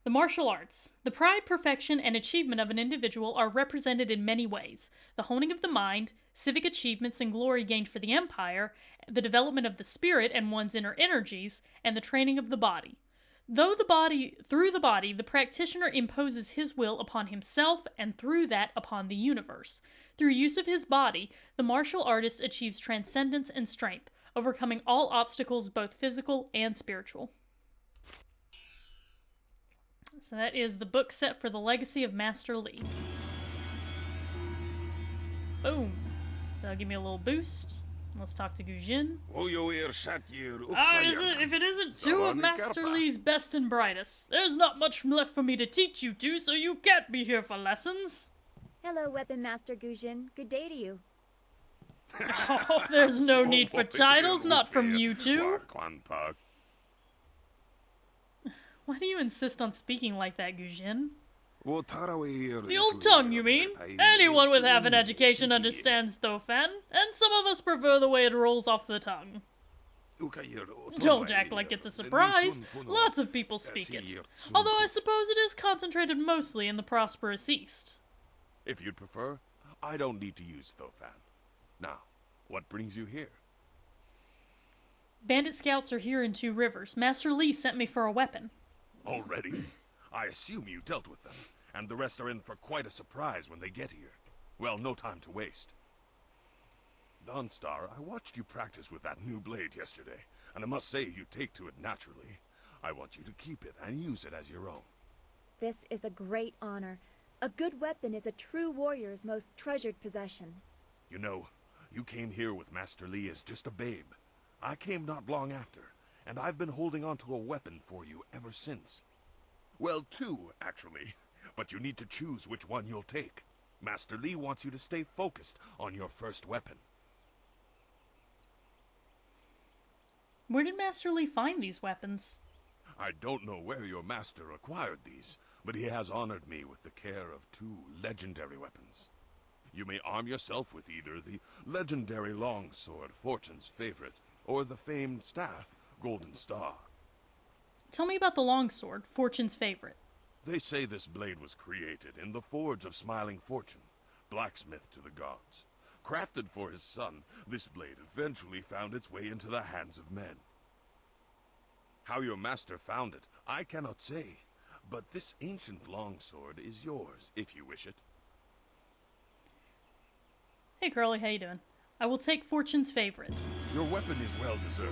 The martial arts. The pride, perfection, and achievement of an individual are represented in many ways. The honing of the mind, civic achievements and glory gained for the empire, the development of the spirit and one's inner energies, and the training of the body. Through the body, the practitioner imposes his will upon himself and through that upon the universe. Through use of his body, the martial artist achieves transcendence and strength, overcoming all obstacles, both physical and spiritual. So that is the book set for the Legacy of Master Li. Boom. That'll give me a little boost. Let's talk to Gujin. If it isn't two of Master Li's best and brightest, there's not much left for me to teach you two, so you can't be here for lessons. Hello, Weapon Master Gujin. Good day to you. Oh, there's no need for titles, not from you two. Why do you insist on speaking like that, Gujin? The old tongue, you mean? Anyone with half an education understands Thofan, and some of us prefer the way it rolls off the tongue. Don't act like it's a surprise. Lots of people speak it. Although I suppose it is concentrated mostly in the prosperous East. If you'd prefer, I don't need to use Thofan. Now, what brings you here? Bandit scouts are here in Two Rivers. Master Li sent me for a weapon. Already? I assume you dealt with them, and the rest are in for quite a surprise when they get here. Well, no time to waste. Dawnstar, I watched you practice with that new blade yesterday, and I must say you take to it naturally. I want you to keep it and use it as your own. This is a great honor. A good weapon is a true warrior's most treasured possession. You know, you came here with Master Li as just a babe. I came not long after, and I've been holding on to a weapon for you ever since. Well, two, actually. But you need to choose which one you'll take. Master Li wants you to stay focused on your first weapon. Where did Master Li find these weapons? I don't know where your master acquired these, but he has honored me with the care of two legendary weapons. You may arm yourself with either the legendary longsword, Fortune's favorite, or the famed staff, Golden Star. Tell me about the longsword, Fortune's favorite. They say this blade was created in the forge of Smiling Fortune, blacksmith to the gods. Crafted for his son, this blade eventually found its way into the hands of men. How your master found it, I cannot say, but this ancient longsword is yours, if you wish it. Hey Curly, how you doing? I will take Fortune's favorite. Your weapon is well deserved,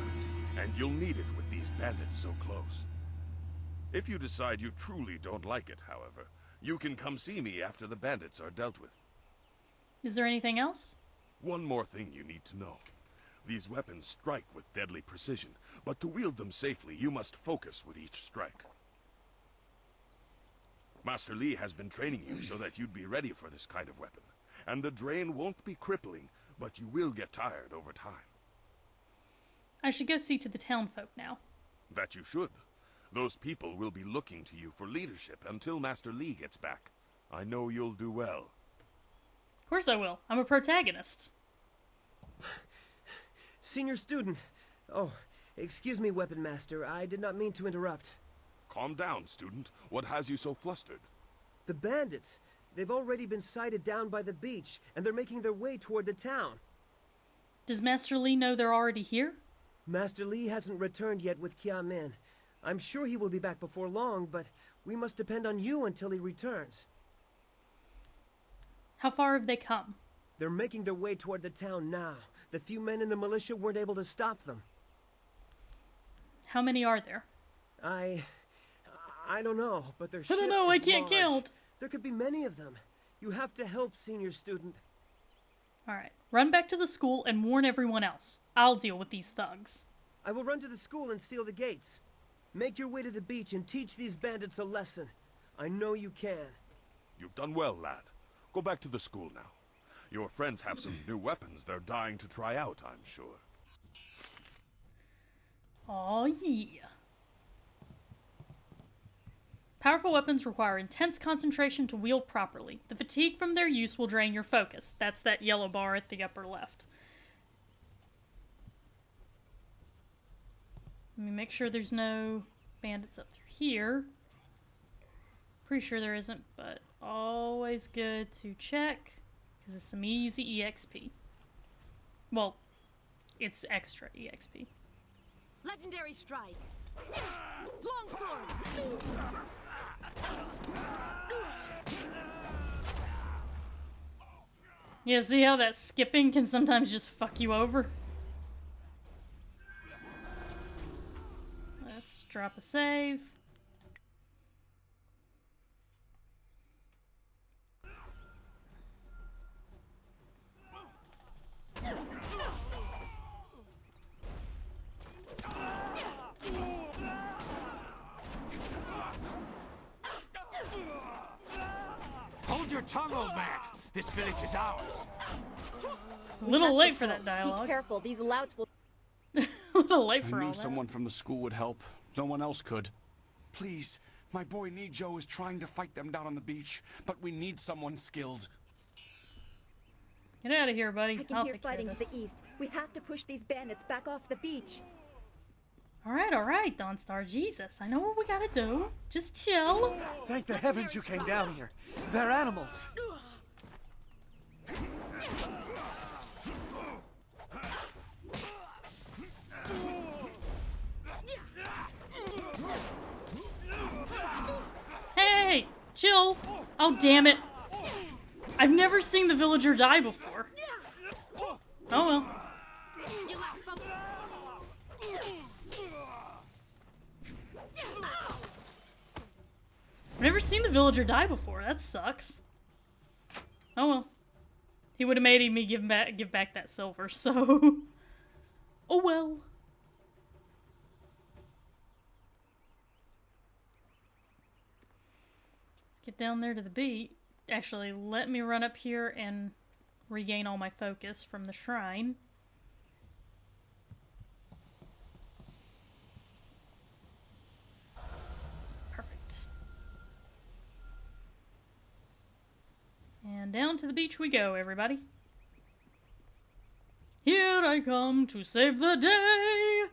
and you'll need it with these bandits so close. If you decide you truly don't like it, however, you can come see me after the bandits are dealt with. Is there anything else? One more thing you need to know. These weapons strike with deadly precision, but to wield them safely, you must focus with each strike. Master Li has been training you so that you'd be ready for this kind of weapon, and the drain won't be crippling, but you will get tired over time. I should go see to the townfolk now. That you should. Those people will be looking to you for leadership until Master Li gets back. I know you'll do well. Of course I will. I'm a protagonist. Senior student. Oh, excuse me, Weapon Master. I did not mean to interrupt. Calm down, student. What has you so flustered? The bandits. They've already been sighted down by the beach, and they're making their way toward the town. Does Master Li know they're already here? Master Li hasn't returned yet with Kia Min. I'm sure he will be back before long, but we must depend on you until he returns. How far have they come? They're making their way toward the town now. The few men in the militia weren't able to stop them. How many are there? I don't know, but their I don't know, I can't count. There could be many of them. You have to help, senior student. Alright, run back to the school and warn everyone else. I'll deal with these thugs. I will run to the school and seal the gates. Make your way to the beach and teach these bandits a lesson. I know you can. You've done well, lad. Go back to the school now. Your friends have some new weapons they're dying to try out, I'm sure. Aw, yeah. Powerful weapons require intense concentration to wield properly. The fatigue from their use will drain your focus. That's that yellow bar at the upper left. Let me make sure there's no bandits up through here. Pretty sure there isn't, but always good to check, because it's some easy EXP. Well, it's extra EXP. Legendary strike. Longsword. Yeah, see how that skipping can sometimes just fuck you over? Let's drop a save. Hold your tongue, old man. This village is ours. A little late for that dialogue. Be careful, these louts will... A little late for I all knew that. someone from the school would help. No one else could. Please, my boy Nijo is trying to fight them down on the beach, but we need someone skilled. Get out of here, buddy. I can I'll hear take care of fighting to this. the east. We have to push these bandits back off the beach. Alright, Dawnstar. Jesus, I know what we gotta do. Just chill. Thank the heavens you came down here. They're animals. Hey, chill. Oh, damn it. I've never seen the villager die before. Oh well. I've never seen the villager die before. That sucks. Oh well. He would have made me give back that silver, so... Oh well. Let's get down there to the beach. Actually, let me run up here and regain all my focus from the shrine. Perfect. And down to the beach we go, everybody. Here I come to save the day!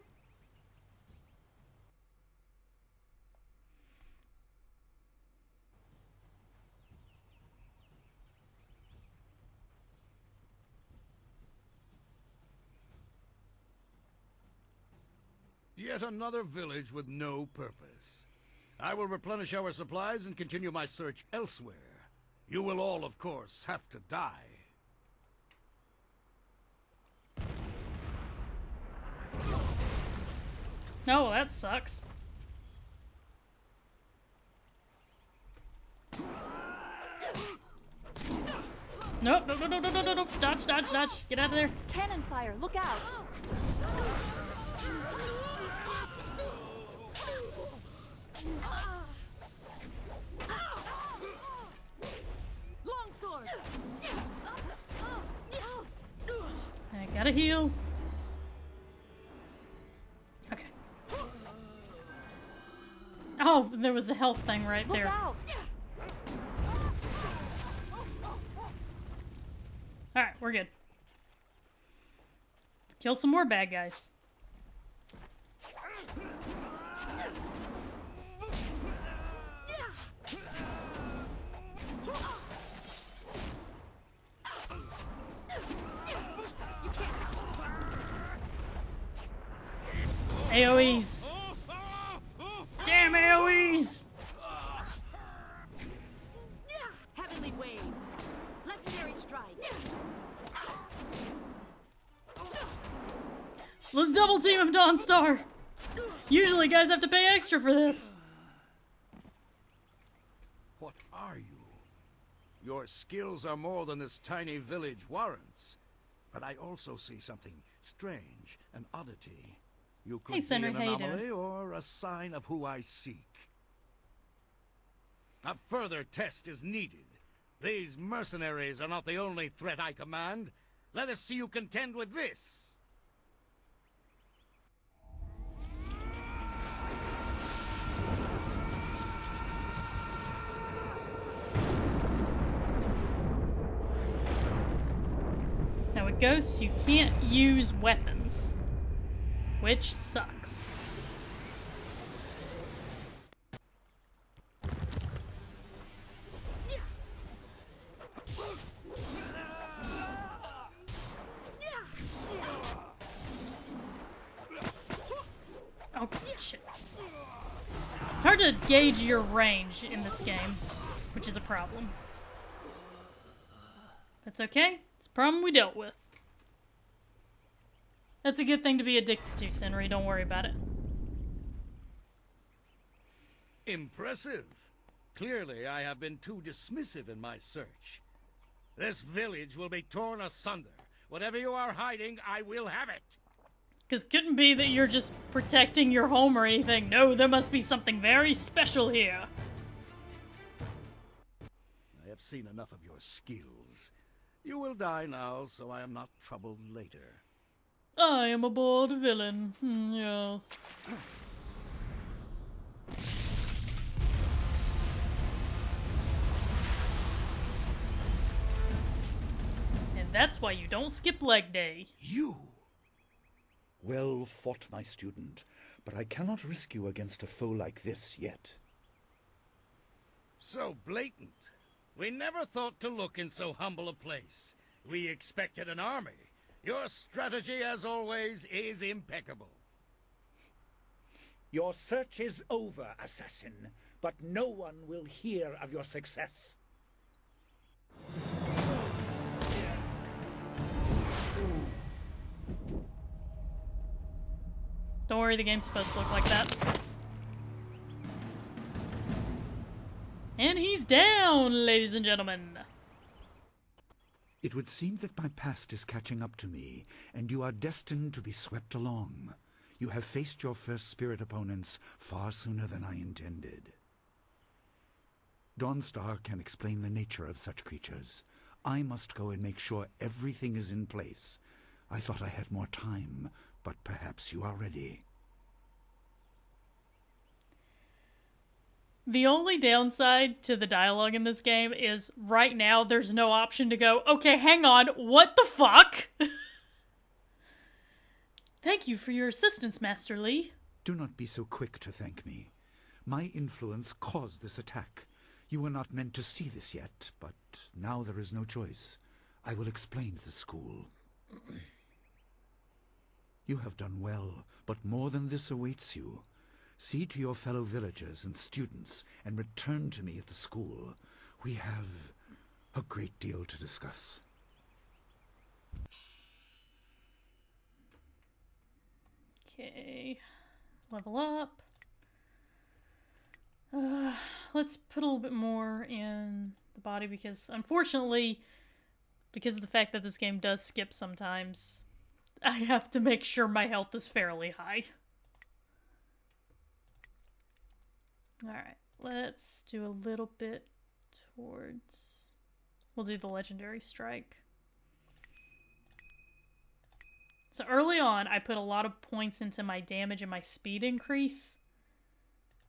Yet another village with no purpose. I will replenish our supplies and continue my search elsewhere. You will all, of course, have to die. Oh, that sucks. Nope, no, no, no, no, no, no, no. Dodge, dodge, dodge. Get out of there. Cannon fire, look out! Longsword. I gotta heal. Okay. Oh, there was a health thing right there. Look out! Alright, we're good. Let's kill some more bad guys. AoEs! Damn AoEs! Heavenly wave. Legendary strike. Let's double team him, Dawnstar! Usually guys have to pay extra for this. What are you? Your skills are more than this tiny village warrants. But I also see something strange, an oddity. You could Hey, Senri, be how an you doing? anomaly or a sign of who I seek. A further test is needed. These mercenaries are not the only threat I command. Let us see you contend with this. Now with ghosts, you can't use weapons, which sucks. Oh, shit. It's hard to gauge your range in this game, which is a problem. That's okay. It's a problem we dealt with. That's a good thing to be addicted to, Senri. Don't worry about it. Impressive. Clearly, I have been too dismissive in my search. This village will be torn asunder. Whatever you are hiding, I will have it. Because couldn't be that you're just protecting your home or anything. No, there must be something very special here. I have seen enough of your skills. You will die now, so I am not troubled later. I am a bored villain. Yes. And that's why you don't skip leg day. You! Well fought, my student, but I cannot risk you against a foe like this yet. So blatant. We never thought to look in so humble a place. We expected an army. Your strategy, as always, is impeccable. Your search is over, assassin, but no one will hear of your success. Don't worry, the game's supposed to look like that. down, ladies and gentlemen. It would seem that my past is catching up to me, and you are destined to be swept along. You have faced your first spirit opponents far sooner than I intended. Dawnstar can explain the nature of such creatures. I must go and make sure everything is in place. I thought I had more time, but perhaps you are ready. The only downside to the dialogue in this game is right now there's no option to go, okay, hang on, what the fuck? Thank you for your assistance, Master Lee. Do not be so quick to thank me. My influence caused this attack. You were not meant to see this yet, but now there is no choice. I will explain the school. You have done well, but more than this awaits you. See to your fellow villagers and students and return to me at the school. We have a great deal to discuss. Okay, level up. Let's put a little bit more in the body because, unfortunately, because of the fact that this game does skip sometimes, I have to make sure my health is fairly high. Alright, let's do a little bit towards... We'll do the Legendary Strike. So early on, I put a lot of points into my damage and my speed increase.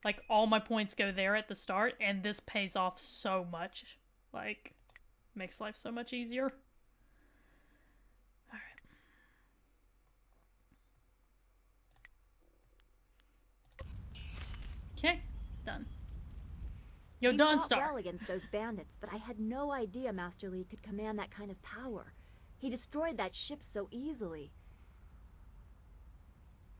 Like, all my points go there at the start, and this pays off so much. Like, makes life so much easier. Alright. Okay, done. Yo, He Dawnstar. fought well against those bandits, but I had no idea Master Lee could command that kind of power. He destroyed that ship so easily.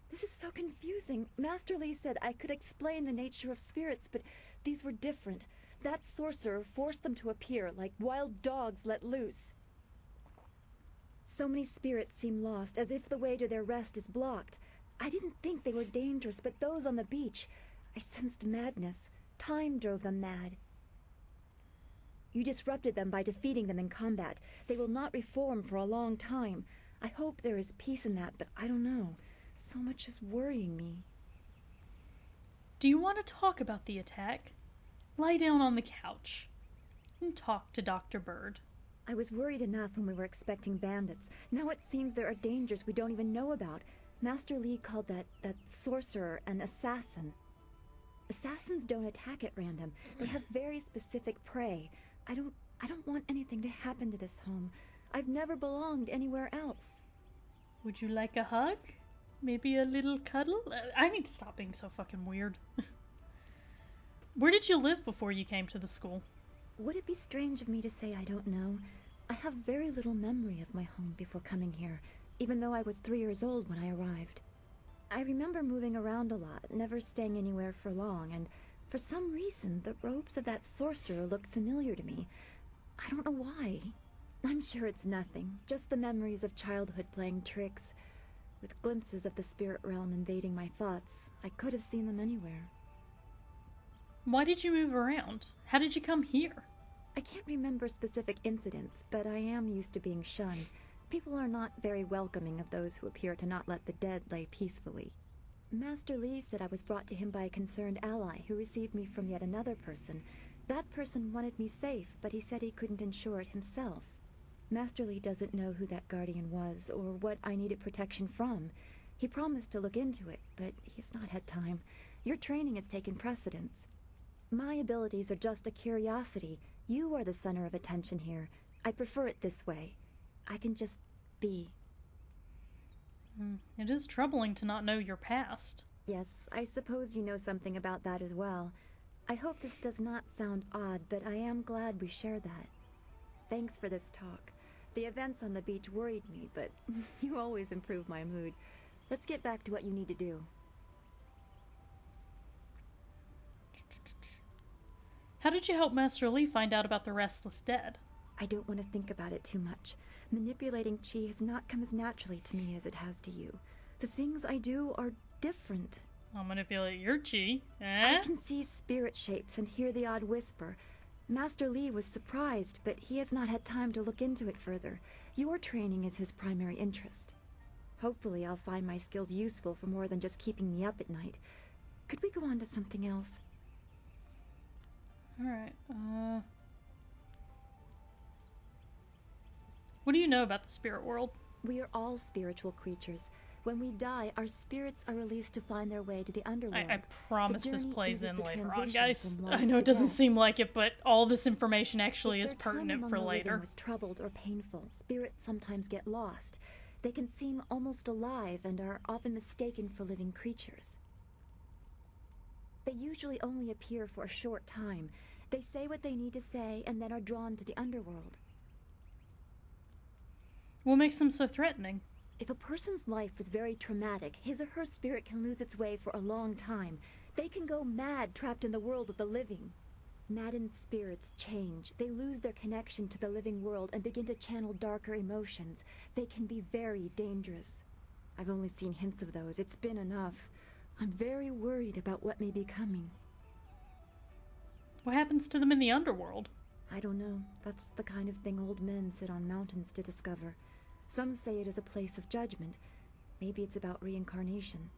This is so confusing. Master Lee said I could explain the nature of spirits, but these were different. That sorcerer forced them to appear like wild dogs let loose. So many spirits seem lost, as if the way to their rest is blocked. I didn't think they were dangerous, but those on the beach, I sensed madness. Time drove them mad. You disrupted them by defeating them in combat. They will not reform for a long time. I hope there is peace in that, but I don't know. So much is worrying me. Do you want to talk about the attack? Lie down on the couch and talk to Dr. Bird. I was worried enough when we were expecting bandits. Now it seems there are dangers we don't even know about. Master Lee called that sorcerer an assassin. Assassins don't attack at random. They have very specific prey. I don't want anything to happen to this home. I've never belonged anywhere else. Would you like a hug? Maybe a little cuddle? I need to stop being so fucking weird. Where did you live before you came to the school? Would it be strange of me to say I don't know? I have very little memory of my home before coming here, even though I was 3 years old when I arrived. I remember moving around a lot, never staying anywhere for long, and for some reason, the robes of that sorcerer looked familiar to me. I don't know why. I'm sure it's nothing, just the memories of childhood playing tricks. With glimpses of the spirit realm invading my thoughts, I could have seen them anywhere. Why did you move around? How did you come here? I can't remember specific incidents, but I am used to being shunned. People are not very welcoming of those who appear to not let the dead lay peacefully. Master Lee said I was brought to him by a concerned ally who received me from yet another person. That person wanted me safe, but he said he couldn't ensure it himself. Master Lee doesn't know who that guardian was or what I needed protection from. He promised to look into it, but he's not had time. Your training has taken precedence. My abilities are just a curiosity. You are the center of attention here. I prefer it this way. I can just be. It is troubling to not know your past. Yes, I suppose you know something about that as well. I hope this does not sound odd, but I am glad we share that. Thanks for this talk. The events on the beach worried me, but you always improve my mood. Let's get back to what you need to do. How did you help Master Lee find out about the Restless Dead? I don't want to think about it too much. Manipulating chi has not come as naturally to me as it has to you. The things I do are different. I'll manipulate your chi, eh? I can see spirit shapes and hear the odd whisper. Master Li was surprised, but he has not had time to look into it further. Your training is his primary interest. Hopefully I'll find my skills useful for more than just keeping me up at night. Could we go on to something else? Alright, what do you know about the spirit world? We are all spiritual creatures. When we die, our spirits are released to find their way to the underworld. I promise The this journey plays eases in the later on, transition guys. from I life know to it doesn't death. seem like it, but all this information actually is If their time pertinent among for the living later. was troubled or painful, spirits sometimes get lost. They can seem almost alive and are often mistaken for living creatures. They usually only appear for a short time. They say what they need to say and then are drawn to the underworld. What makes them so threatening? If a person's life was very traumatic, his or her spirit can lose its way for a long time. They can go mad trapped in the world of the living. Maddened spirits change. They lose their connection to the living world and begin to channel darker emotions. They can be very dangerous. I've only seen hints of those. It's been enough. I'm very worried about what may be coming. What happens to them in the underworld? I don't know. That's the kind of thing old men sit on mountains to discover. Some say it is a place of judgment. Maybe it's about reincarnation.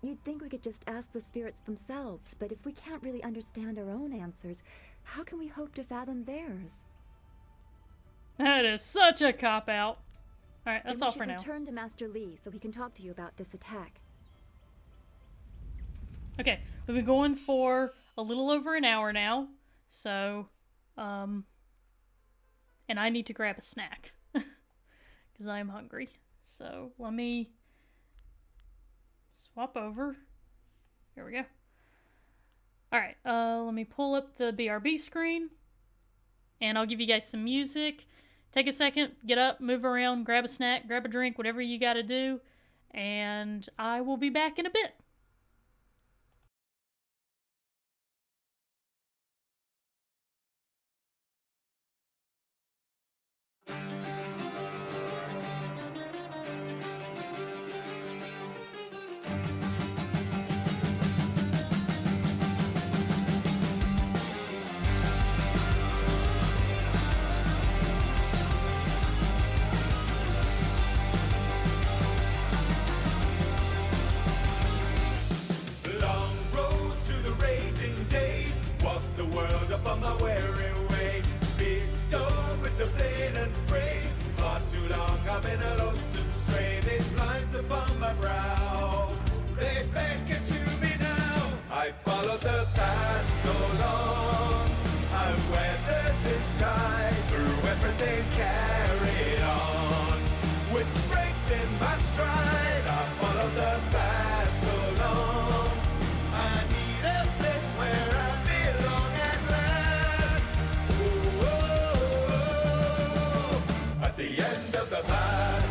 You'd think we could just ask the spirits themselves, but if we can't really understand our own answers, how can we hope to fathom theirs? That is such a cop-out. Alright, that's all for now. We should return to Master Li so he can talk to you about this attack. Okay, we've been going for a little over an hour now, so, and I need to grab a snack, because I am hungry. So, let me swap over. Here we go. Alright, let me pull up the BRB screen, and I'll give you guys some music. Take a second, get up, move around, grab a snack, grab a drink, whatever you gotta do, and I will be back in a bit. Long roads through the raging days, walk the world up on my weary way. Bestowed with the blade and phrase, far too long I've been a lonesome stray. These lines upon my brow, they beckon to me now. I followed the path so long, I've weathered this tide through everything carried on. With strength in my stride, I followed the path so long. I need a place where I belong at last. Ooh, oh, oh. At the end of the path,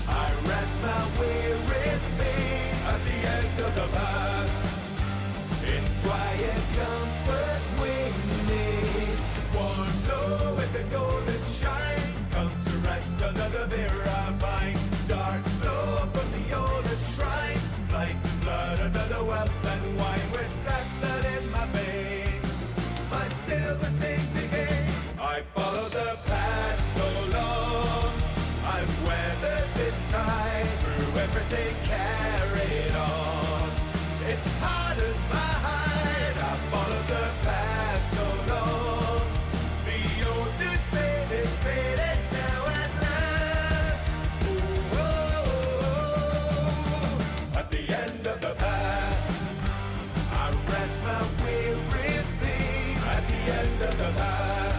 I rest my weary feet. At the end of the path, in quiet comfort we meet. One glow with the golden shine, come to rest under the Virabine. Dark flow from the oldest shrines, like blood under the wealth and wine. With black blood in my veins, my silver sings again. I follow the path so long, I've weathered this tide through everything carried on. It's hard as my hide, I follow the path so long. The oldest fate is faded now at last. Ooh, oh, oh. At the end of the path, I rest my weary feet. At the end of the path,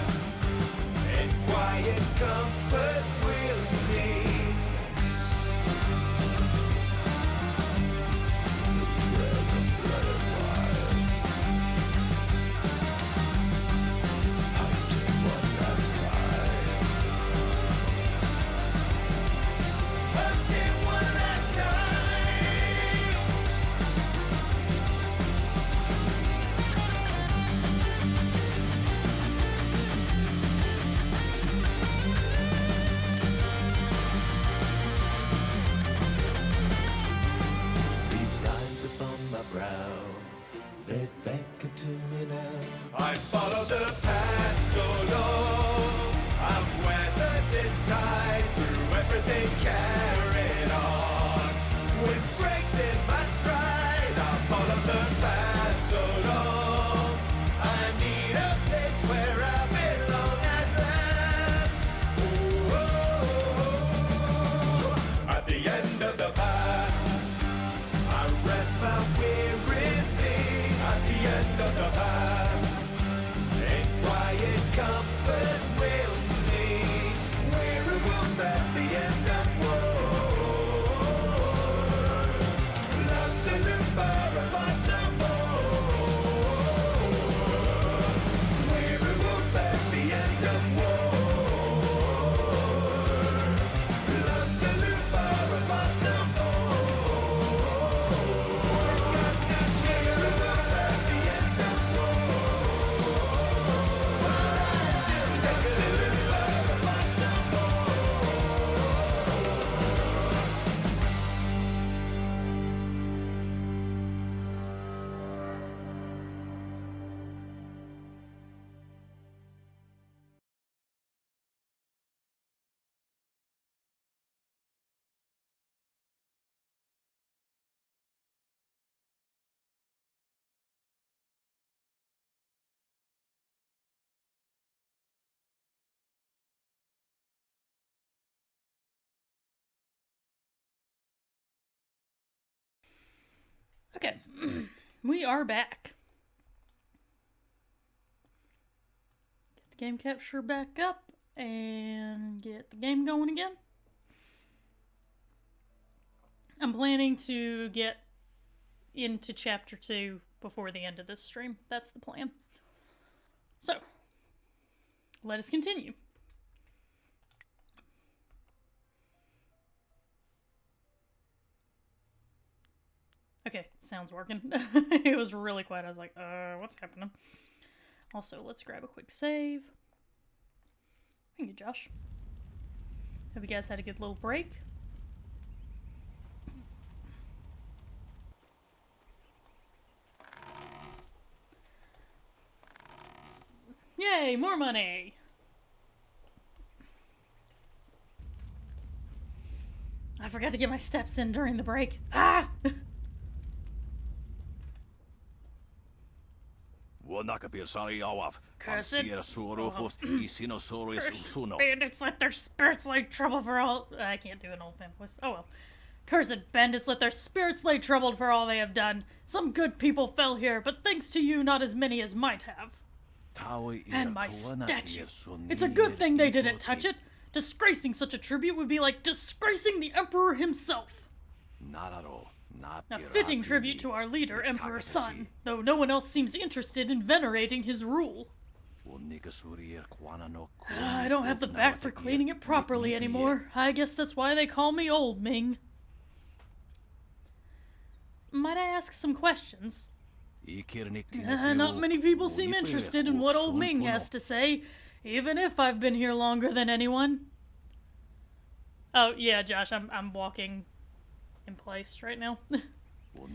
in quiet comfort we'll meet. carried on. With strength in my stride, I follow the path so long. I need a place where I belong at last. Ooh, at the end of the path, I rest my weary feet. At the end of the path, in quiet comfort will meet. Weary wolf at the end of war. Love's the loop about the more. Weary wolf at the end of war. Love's the loop about the Okay, we are back. Get the game capture back up and get the game going again. I'm planning to get into chapter 2 before the end of this stream. That's the plan. So, let us continue. Okay, sound's working. It was really quiet. I was like, what's happening? Also, let's grab a quick save. Thank you, Josh. Hope you guys had a good little break. Yay, more money! I forgot to get my steps in during the break. Ah! Cursed bandits let their spirits lay trouble for all... I can't do an old man voice. Oh well. Cursed bandits let their spirits lay troubled for all they have done. Some good people fell here, but thanks to you, not as many as might have. And my statue. It's a good thing they didn't touch it. Disgracing such a tribute would be like disgracing the Emperor himself. A fitting tribute to our leader, Emperor Sun, though no one else seems interested in venerating his rule. I don't have the back for cleaning it properly anymore. I guess that's why they call me Old Ming. Might I ask some questions? Not many people seem interested in what Old Ming has to say, even if I've been here longer than anyone. Oh, yeah, Josh, I'm walking in place right now. What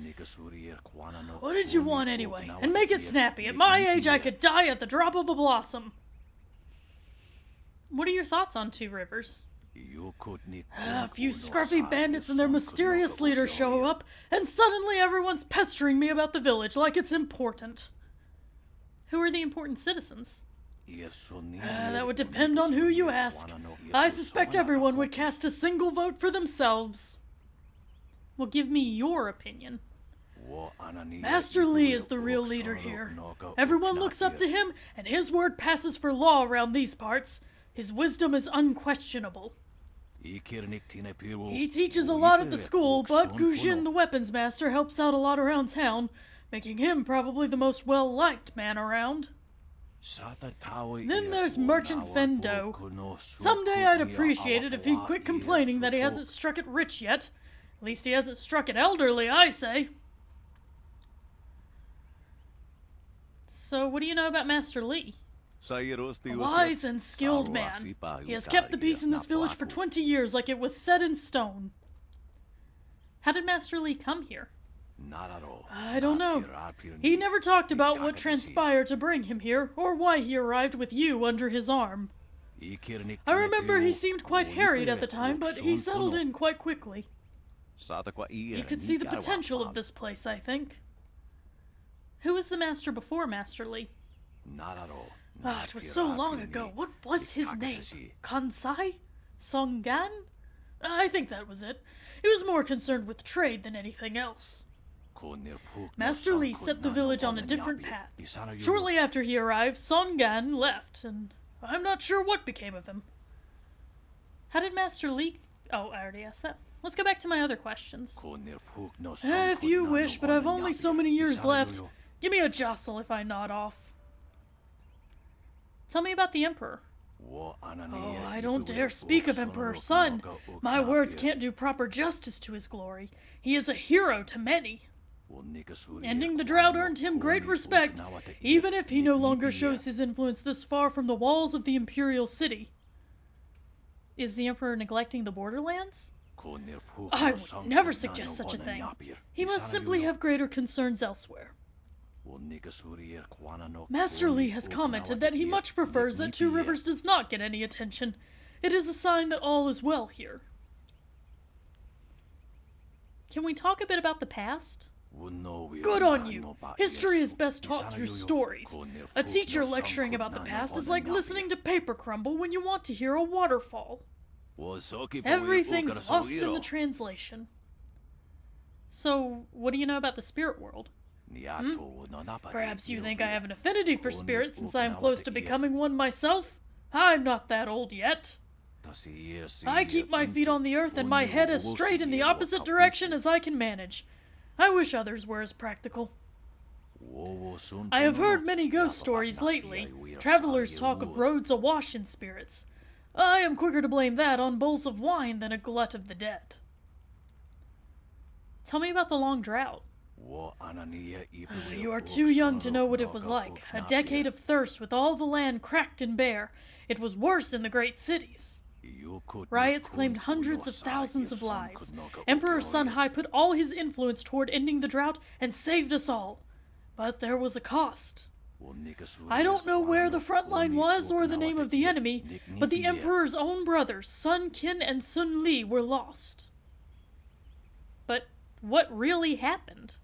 did you want anyway? And make it snappy. At my age, I could die at the drop of a blossom. What are your thoughts on Two Rivers? A few scruffy bandits and their mysterious leader show up, and suddenly everyone's pestering me about the village like it's important. Who are the important citizens? That would depend on who you ask. I suspect everyone would cast a single vote for themselves. Well, give me your opinion. Master Li is the real leader here. Everyone looks up to him, and his word passes for law around these parts. His wisdom is unquestionable. He teaches a lot at the school, but Gujin the weapons master helps out a lot around town, making him probably the most well-liked man around. Then there's Merchant Fendo. Someday I'd appreciate it if he'd quit complaining that he hasn't struck it rich yet. At least he hasn't struck it elderly, I say. So what do you know about Master Li? A wise and skilled man. He has kept the peace in this village for 20 years like it was set in stone. How did Master Li come here? I don't know. He never talked about what transpired to bring him here, or why he arrived with you under his arm. I remember he seemed quite harried at the time, but he settled in quite quickly. You could see the potential of this place, I think. Who was the master before Master Lee? Ah, it was so long ago. What was his name? Kansai? Songan? I think that was it. He was more concerned with trade than anything else. Master Lee set the village on a different path. Shortly after he arrived, Songan left, and I'm not sure what became of him. How did Master Lee... Oh, I already asked that. Let's go back to my other questions. If you wish, but I've only so many years left. Give me a jostle if I nod off. Tell me about the Emperor. Oh, I don't dare speak of Emperor Sun. My words can't do proper justice to his glory. He is a hero to many. Ending the drought earned him great respect, even if he no longer shows his influence this far from the walls of the Imperial City. Is the Emperor neglecting the borderlands? I would never suggest such a thing. He must simply have greater concerns elsewhere. Master Lee has commented that he much prefers that Two Rivers does not get any attention. It is a sign that all is well here. Can we talk a bit about the past? Good on you! History is best taught through stories. A teacher lecturing about the past is like listening to paper crumble when you want to hear a waterfall. Everything's lost in the translation. So, what do you know about the spirit world? Perhaps you think I have an affinity for spirits since I am close to becoming one myself? I'm not that old yet. I keep my feet on the earth and my head as straight in the opposite direction as I can manage. I wish others were as practical. I have heard many ghost stories lately. Travelers talk of roads awash in spirits. I am quicker to blame that on bowls of wine than a glut of the dead. Tell me about the long drought. You are too young to know what it was like. A decade of thirst with all the land cracked and bare. It was worse in the great cities. Riots claimed hundreds of thousands of lives. Emperor Sunhai put all his influence toward ending the drought and saved us all. But there was a cost. I don't know where the front line was or the name of the enemy, but the Emperor's own brothers, Sun Qin and Sun Li, were lost. But what really happened?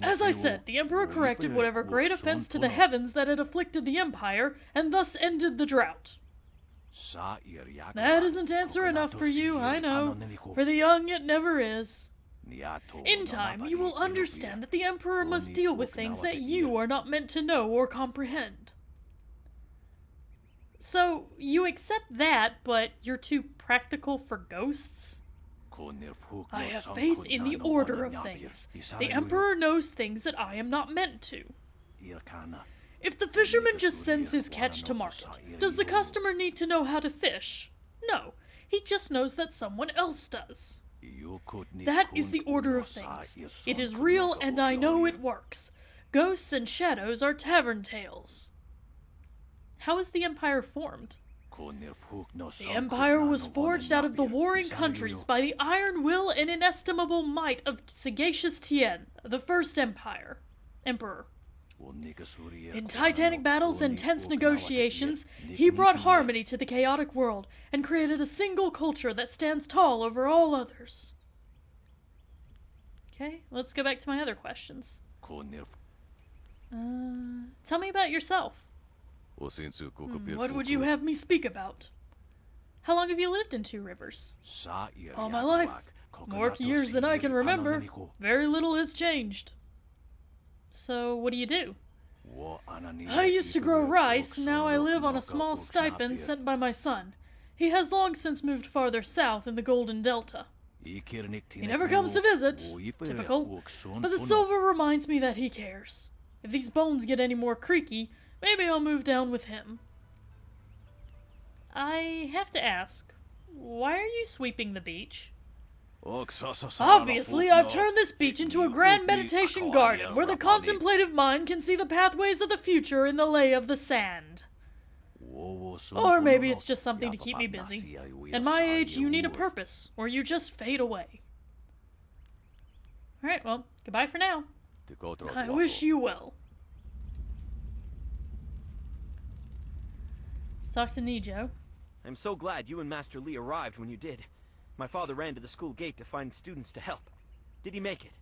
As I said, the Emperor corrected whatever great offense to the heavens that had afflicted the Empire, and thus ended the drought. That isn't answer enough for you, I know. For the young, it never is. In time, you will understand that the Emperor must deal with things that you are not meant to know or comprehend. So, you accept that, but you're too practical for ghosts? I have faith in the order of things. The Emperor knows things that I am not meant to. If the fisherman just sends his catch to market, does the customer need to know how to fish? No, he just knows that someone else does. That is the order of things. It is real and I know it works. Ghosts and shadows are tavern tales. How is the Empire formed? The Empire was forged out of the warring countries by the iron will and inestimable might of sagacious Tien, the first Emperor. In titanic battles and tense negotiations, he brought harmony to the chaotic world and created a single culture that stands tall over all others. Okay, let's go back to my other questions. Tell me about yourself. What would you have me speak about? How long have you lived in Two Rivers? All my life. More years than I can remember. Very little has changed. So, what do you do? I used to grow rice, now I live on a small stipend sent by my son. He has long since moved farther south in the Golden Delta. He never comes to visit, typical, but the silver reminds me that he cares. If these bones get any more creaky, maybe I'll move down with him. I have to ask, why are you sweeping the beach? Obviously, I've turned this beach into a grand meditation garden where the contemplative mind can see the pathways of the future in the lay of the sand. Or maybe it's just something to keep me busy. At my age, you need a purpose, or you just fade away. Alright, well, goodbye for now. I wish you well. Let's talk to Nijo. I'm so glad you and Master Lee arrived when you did. My father ran to the school gate to find students to help. Did he make it?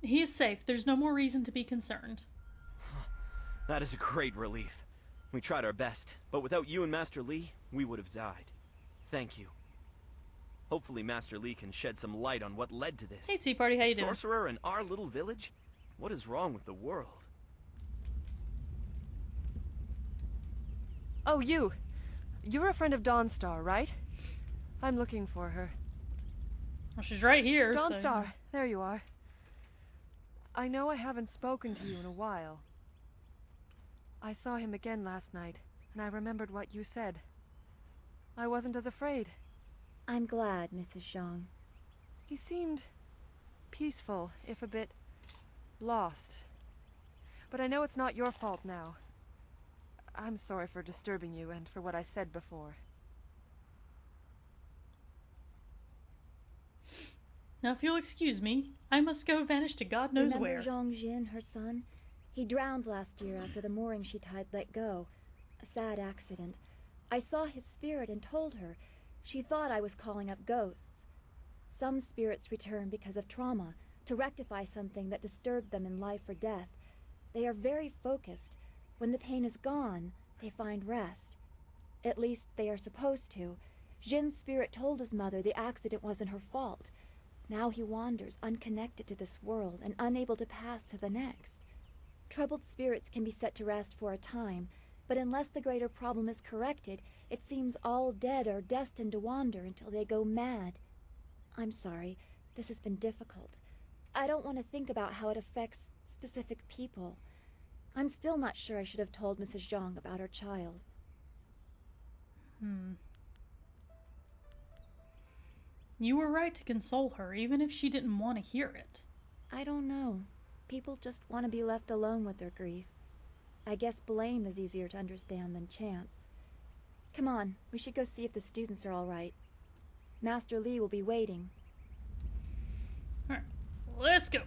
He is safe. There's no more reason to be concerned. That is a great relief. We tried our best, but without you and Master Lee, we would have died. Thank you. Hopefully Master Lee can shed some light on what led to this. Hey, Tea Party, how you doing? Sorcerer in our little village? What is wrong with the world? Oh, you. You're a friend of Dawnstar, right? I'm looking for her. Well, she's right here, Dawnstar, so... there you are. I know I haven't spoken to you in a while. I saw him again last night, and I remembered what you said. I wasn't as afraid. I'm glad, Mrs. Zhang. He seemed peaceful, if a bit lost. But I know it's not your fault now. I'm sorry for disturbing you and for what I said before. Now, if you'll excuse me, I must go vanish to God knows where. Remember Zhang Jin, her son? He drowned last year after the mooring she tied let go. A sad accident. I saw his spirit and told her. She thought I was calling up ghosts. Some spirits return because of trauma, to rectify something that disturbed them in life or death. They are very focused. When the pain is gone, they find rest. At least they are supposed to. Jin's spirit told his mother the accident wasn't her fault. Now he wanders, unconnected to this world and unable to pass to the next. Troubled spirits can be set to rest for a time, but unless the greater problem is corrected, it seems all dead are destined to wander until they go mad. I'm sorry, this has been difficult. I don't want to think about how it affects specific people. I'm still not sure I should have told Mrs. Zhang about her child. You were right to console her, even if she didn't want to hear it. I don't know. People just want to be left alone with their grief. I guess blame is easier to understand than chance. Come on, we should go see if the students are all right. Master Lee will be waiting. Alright, let's go.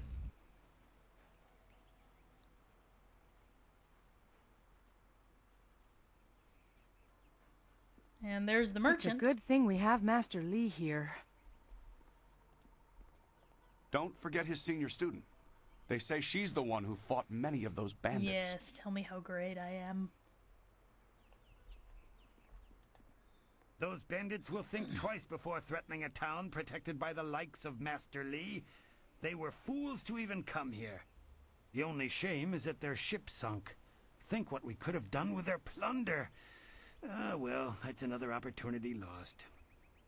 And there's the merchant. It's a good thing we have Master Lee here. Don't forget his senior student. They say she's the one who fought many of those bandits. Yes, tell me how great I am. Those bandits will think twice before threatening a town protected by the likes of Master Lee. They were fools to even come here. The only shame is that their ship sunk. Think what we could have done with their plunder. Well, that's another opportunity lost.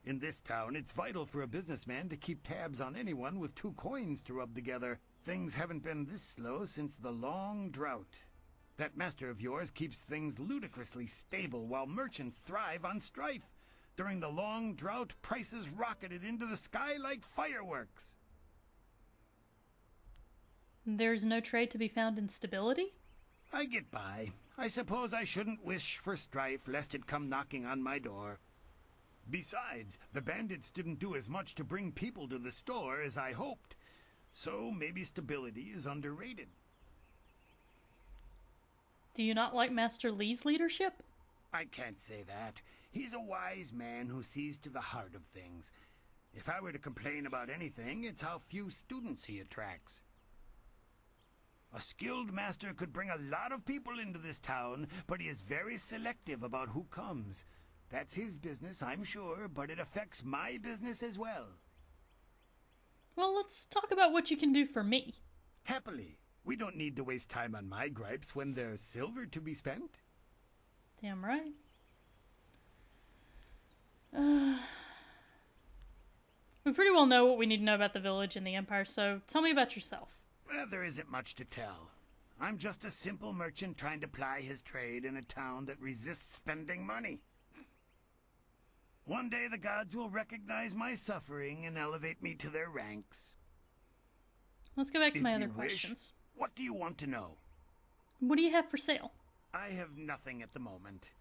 In this town, it's vital for a businessman to keep tabs on anyone with 2 coins to rub together. Things haven't been this slow since the long drought. That master of yours keeps things ludicrously stable while merchants thrive on strife. During the long drought, prices rocketed into the sky like fireworks. There's no trade to be found in stability? I get by. I suppose I shouldn't wish for strife lest it come knocking on my door. Besides, the bandits didn't do as much to bring people to the store as I hoped. So maybe stability is underrated. Do you not like Master Lee's leadership? I can't say that. He's a wise man who sees to the heart of things. If I were to complain about anything, it's how few students he attracts. A skilled master could bring a lot of people into this town, but he is very selective about who comes. That's his business, I'm sure, but it affects my business as well. Well, let's talk about what you can do for me. Happily. We don't need to waste time on my gripes when there's silver to be spent. Damn right. We pretty well know what we need to know about the village and the Empire, so tell me about yourself. Well, there isn't much to tell. I'm just a simple merchant trying to ply his trade in a town that resists spending money. One day the gods will recognize my suffering and elevate me to their ranks. Let's go back to my If other you wish, questions. What do you want to know? What do you have for sale? I have nothing at the moment.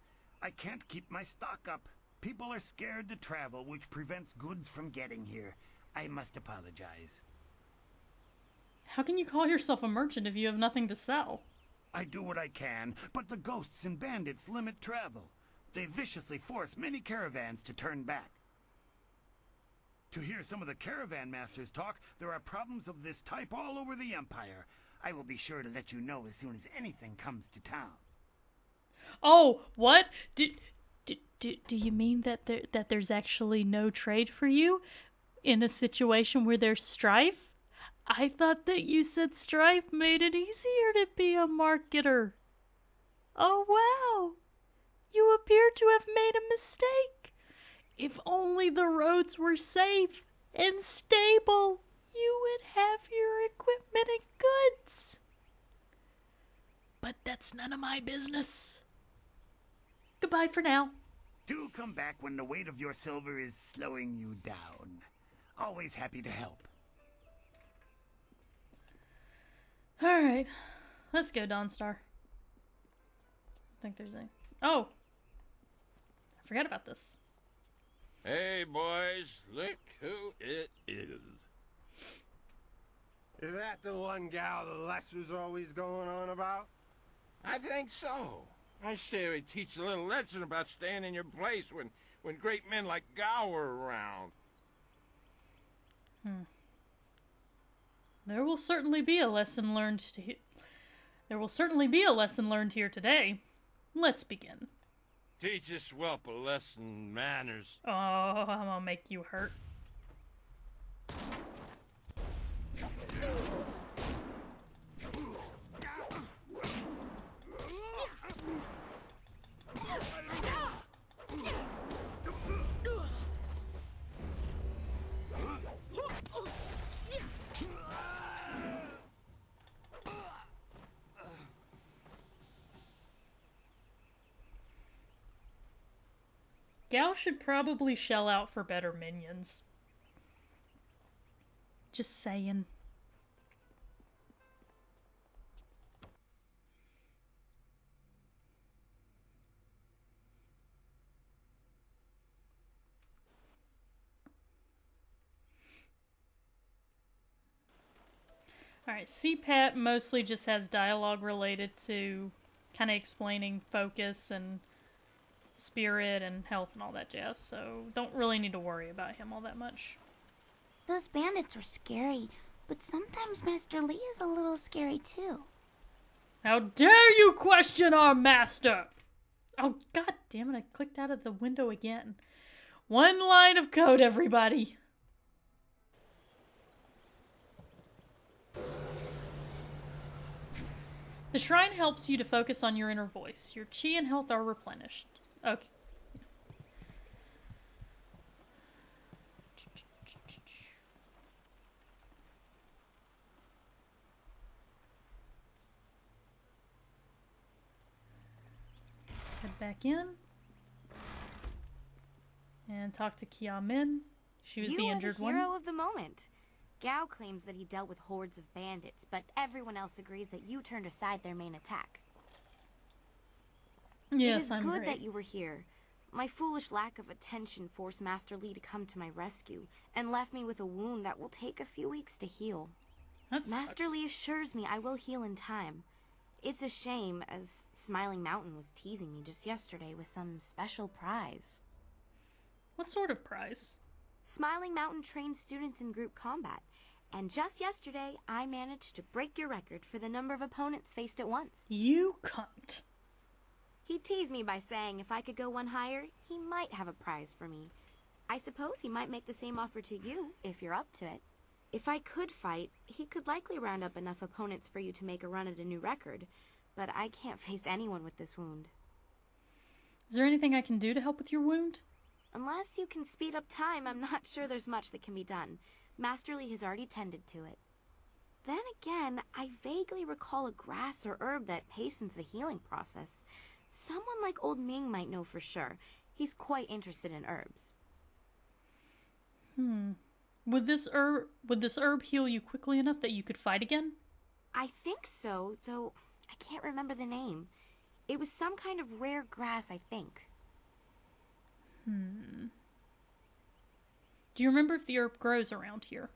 I can't keep my stock up. People are scared to travel, which prevents goods from getting here. I must apologize. How can you call yourself a merchant if you have nothing to sell? I do what I can, but the ghosts and bandits limit travel. They viciously force many caravans to turn back. To hear some of the caravan masters talk, there are problems of this type all over the Empire. I will be sure to let you know as soon as anything comes to town. Oh, what? Do you mean that there's actually no trade for you in a situation where there's strife? I thought that you said strife made it easier to be a marketer. Oh, wow. You appear to have made a mistake. If only the roads were safe and stable, you would have your equipment and goods. But that's none of my business. Goodbye for now. Do come back when the weight of your silver is slowing you down. Always happy to help. Alright. Let's go, Dawnstar. I think there's a... Oh! I forgot about this. Hey, boys, look who it is. Is that the one gal the Lesser's always going on about? I think so. I say we teach a little lesson about staying in your place when great men like Gao are around. There will certainly be a lesson learned here today. Let's begin. Teach this whelp a lesson in manners. Oh, I'm gonna make you hurt. Gao should probably shell out for better minions. Just saying. Alright, CPAT mostly just has dialogue related to kind of explaining focus and spirit and health and all that jazz, so don't really need to worry about him all that much. Those bandits are scary, but sometimes Master Li is a little scary too. How dare you question our master! Oh, god damn it, I clicked out of the window again. One line of code, everybody. The shrine helps you to focus on your inner voice. Your chi and health are replenished. Okay. Let's head back in. And talk to Kia Min. She was the injured one. You are the hero of the moment. Gao claims that he dealt with hordes of bandits, but everyone else agrees that you turned aside their main attack. Yes, I'm I'm good great. that you were here. My foolish lack of attention forced Master Li to come to my rescue, and left me with a wound that will take a few weeks to heal. Master Li assures me I will heal in time. It's a shame, as Smiling Mountain was teasing me just yesterday with some special prize. What sort of prize? Smiling Mountain trains students in group combat, and just yesterday I managed to break your record for the number of opponents faced at once. You cunt. He teased me by saying if I could go one higher, he might have a prize for me. I suppose he might make the same offer to you, if you're up to it. If I could fight, he could likely round up enough opponents for you to make a run at a new record, but I can't face anyone with this wound. Is there anything I can do to help with your wound? Unless you can speed up time, I'm not sure there's much that can be done. Master Li has already tended to it. Then again, I vaguely recall a grass or herb that hastens the healing process. Someone like Old Ming might know for sure. He's quite interested in herbs. Would this herb heal you quickly enough that you could fight again? I think so, though I can't remember the name. It was some kind of rare grass, I think. Do you remember if the herb grows around here?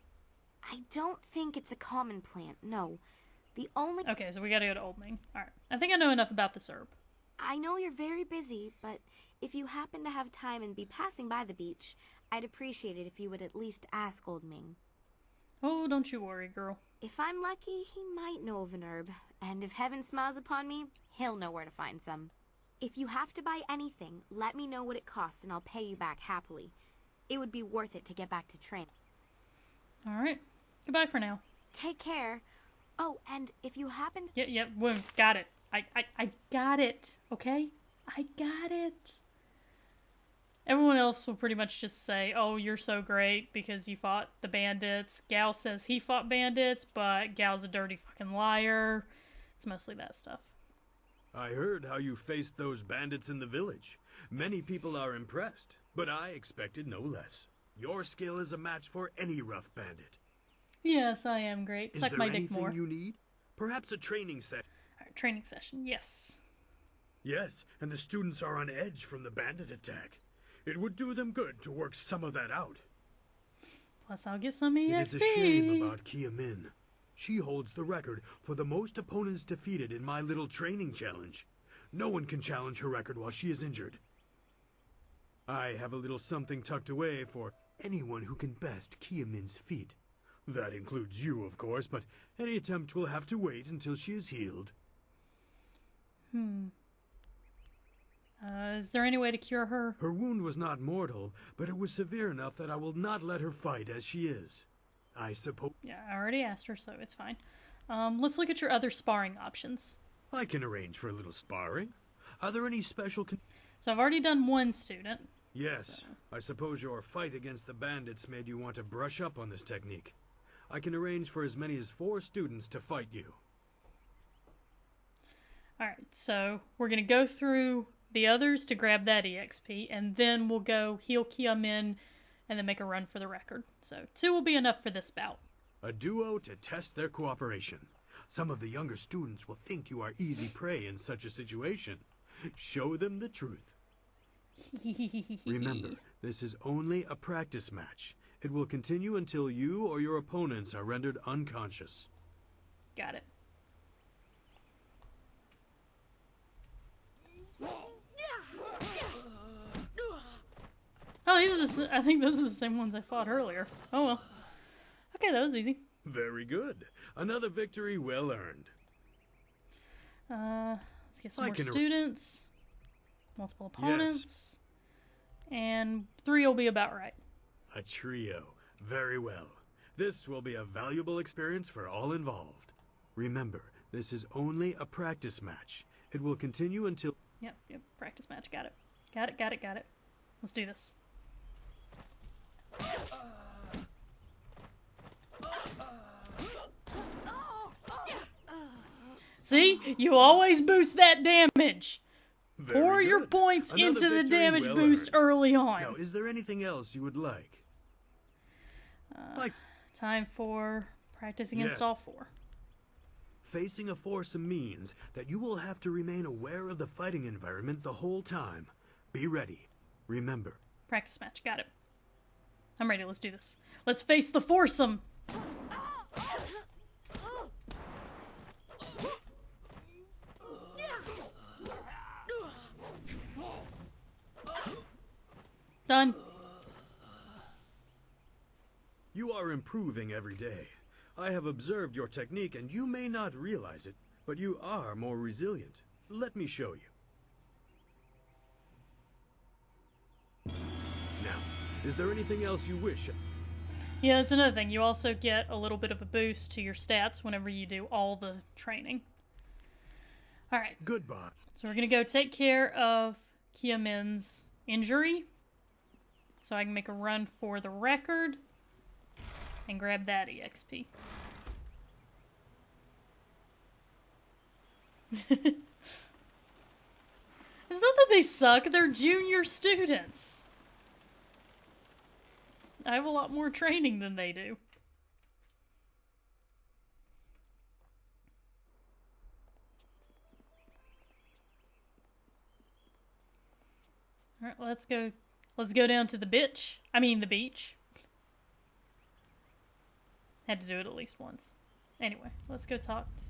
I don't think it's a common plant, no. The only... Okay, so we gotta go to Old Ming. Alright, I think I know enough about this herb. I know you're very busy, but if you happen to have time and be passing by the beach, I'd appreciate it if you would at least ask Old Ming. Oh, don't you worry, girl. If I'm lucky, he might know of an herb, and if heaven smiles upon me, he'll know where to find some. If you have to buy anything, let me know what it costs and I'll pay you back happily. It would be worth it to get back to train. Alright. Goodbye for now. Take care. Oh, and if you happen... Yep, got it. I got it, okay? I got it. Everyone else will pretty much just say, oh, you're so great because you fought the bandits. Gal says he fought bandits, but Gal's a dirty fucking liar. It's mostly that stuff. I heard how you faced those bandits in the village. Many people are impressed, but I expected no less. Your skill is a match for any rough bandit. Yes, I am great. Suck my dick more. Is there anything you need? Perhaps a training session? Alright, training session, yes. Yes, and the students are on edge from the bandit attack. It would do them good to work some of that out. Plus, I'll get some EXP. It is a shame about Kia Min. She holds the record for the most opponents defeated in my little training challenge. No one can challenge her record while she is injured. I have a little something tucked away for anyone who can best Kia Min's feat. That includes you, of course, but any attempt will have to wait until she is healed. Is there any way to cure her? Her wound was not mortal, but it was severe enough that I will not let her fight as she is. I suppose... Yeah, I already asked her, so it's fine. Let's look at your other sparring options. I can arrange for a little sparring. Are there any special... So I've already done one student. Yes, so. I suppose your fight against the bandits made you want to brush up on this technique. I can arrange for as many as 4 students to fight you. Alright, so we're going to go through the others to grab that EXP, and then we'll go heal Kia Min and then make a run for the record. So 2 will be enough for this bout. A duo to test their cooperation. Some of the younger students will think you are easy prey in such a situation. Show them the truth. Remember, this is only a practice match. It will continue until you or your opponents are rendered unconscious. Got it. Oh, I think those are the same ones I fought earlier. Oh well. Okay, that was easy. Very good. Another victory well earned. Let's get some more students. Multiple opponents. Yes. And 3 will be about right. A trio. Very well. This will be a valuable experience for all involved. Remember, this is only a practice match. It will continue until... Yep, practice match. Got it. Got it. Let's do this. See? You always boost that damage. Pour your points into the damage boost early on. Now, is there anything else you would like? Time for practice against all 4. Facing a foursome means that you will have to remain aware of the fighting environment the whole time. Be ready. Remember. Practice match. Got it. I'm ready. Let's do this. Let's face the foursome. Done. You are improving every day. I have observed your technique and you may not realize it, but you are more resilient. Let me show you. Now, is there anything else you wish? Yeah, that's another thing. You also get a little bit of a boost to your stats whenever you do all the training. Alright. Goodbye. So we're going to go take care of Kia Min's injury. So I can make a run for the record. And grab that EXP. It's not that they suck, they're junior students. I have a lot more training than they do. Alright, let's go down to the beach. Had to do it at least once. Anyway, let's go talk to...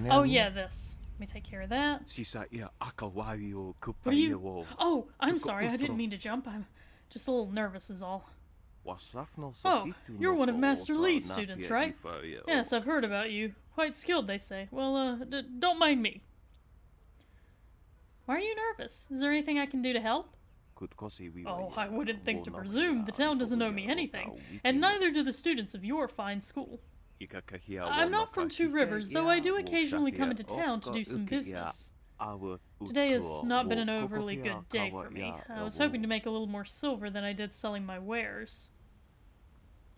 Oh yeah, this. me take care of that. What What are you? Oh, I'm sorry. I didn't mean to jump. I'm just a little nervous is all. Oh, you're one of Master Lee's students, right? Yes, I've heard about you. Quite skilled, they say. Well, don't mind me. Why are you nervous? Is there anything I can do to help? Oh, I wouldn't think to presume. The town doesn't owe me anything, and neither do the students of your fine school. I'm not from Two Rivers, though I do occasionally come into town to do some business. Today has not been an overly good day for me. I was hoping to make a little more silver than I did selling my wares.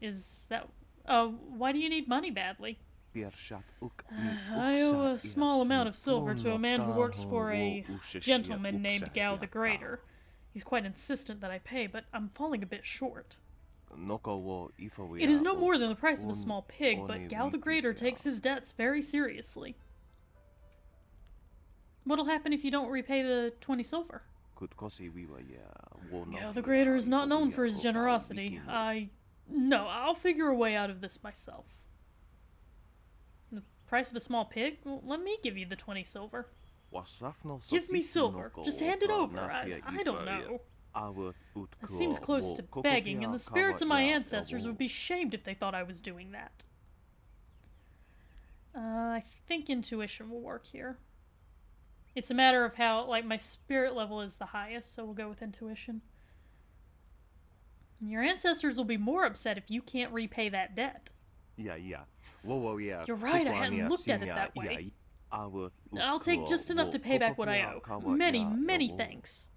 Is that... why do you need money badly? I owe a small amount of silver to a man who works for a gentleman named Gao the Greater. He's quite insistent that I pay, but I'm falling a bit short. It is no more than the price of a small pig, but Gao the Greater takes his debts very seriously. What'll happen if you don't repay the 20 silver? Gao the Greater is not known for his generosity. No, I'll figure a way out of this myself. The price of a small pig? Well, let me give you the 20 silver. Give me silver. Just hand it over. I don't know. That seems close to begging, and the spirits of my ancestors would be shamed if they thought I was doing that. I think intuition will work here. It's a matter of how, like, my spirit level is the highest, so we'll go with intuition. Your ancestors will be more upset if you can't repay that debt. You're right, I hadn't looked at it that way. I'll take just enough to pay back what I owe. Many, many thanks.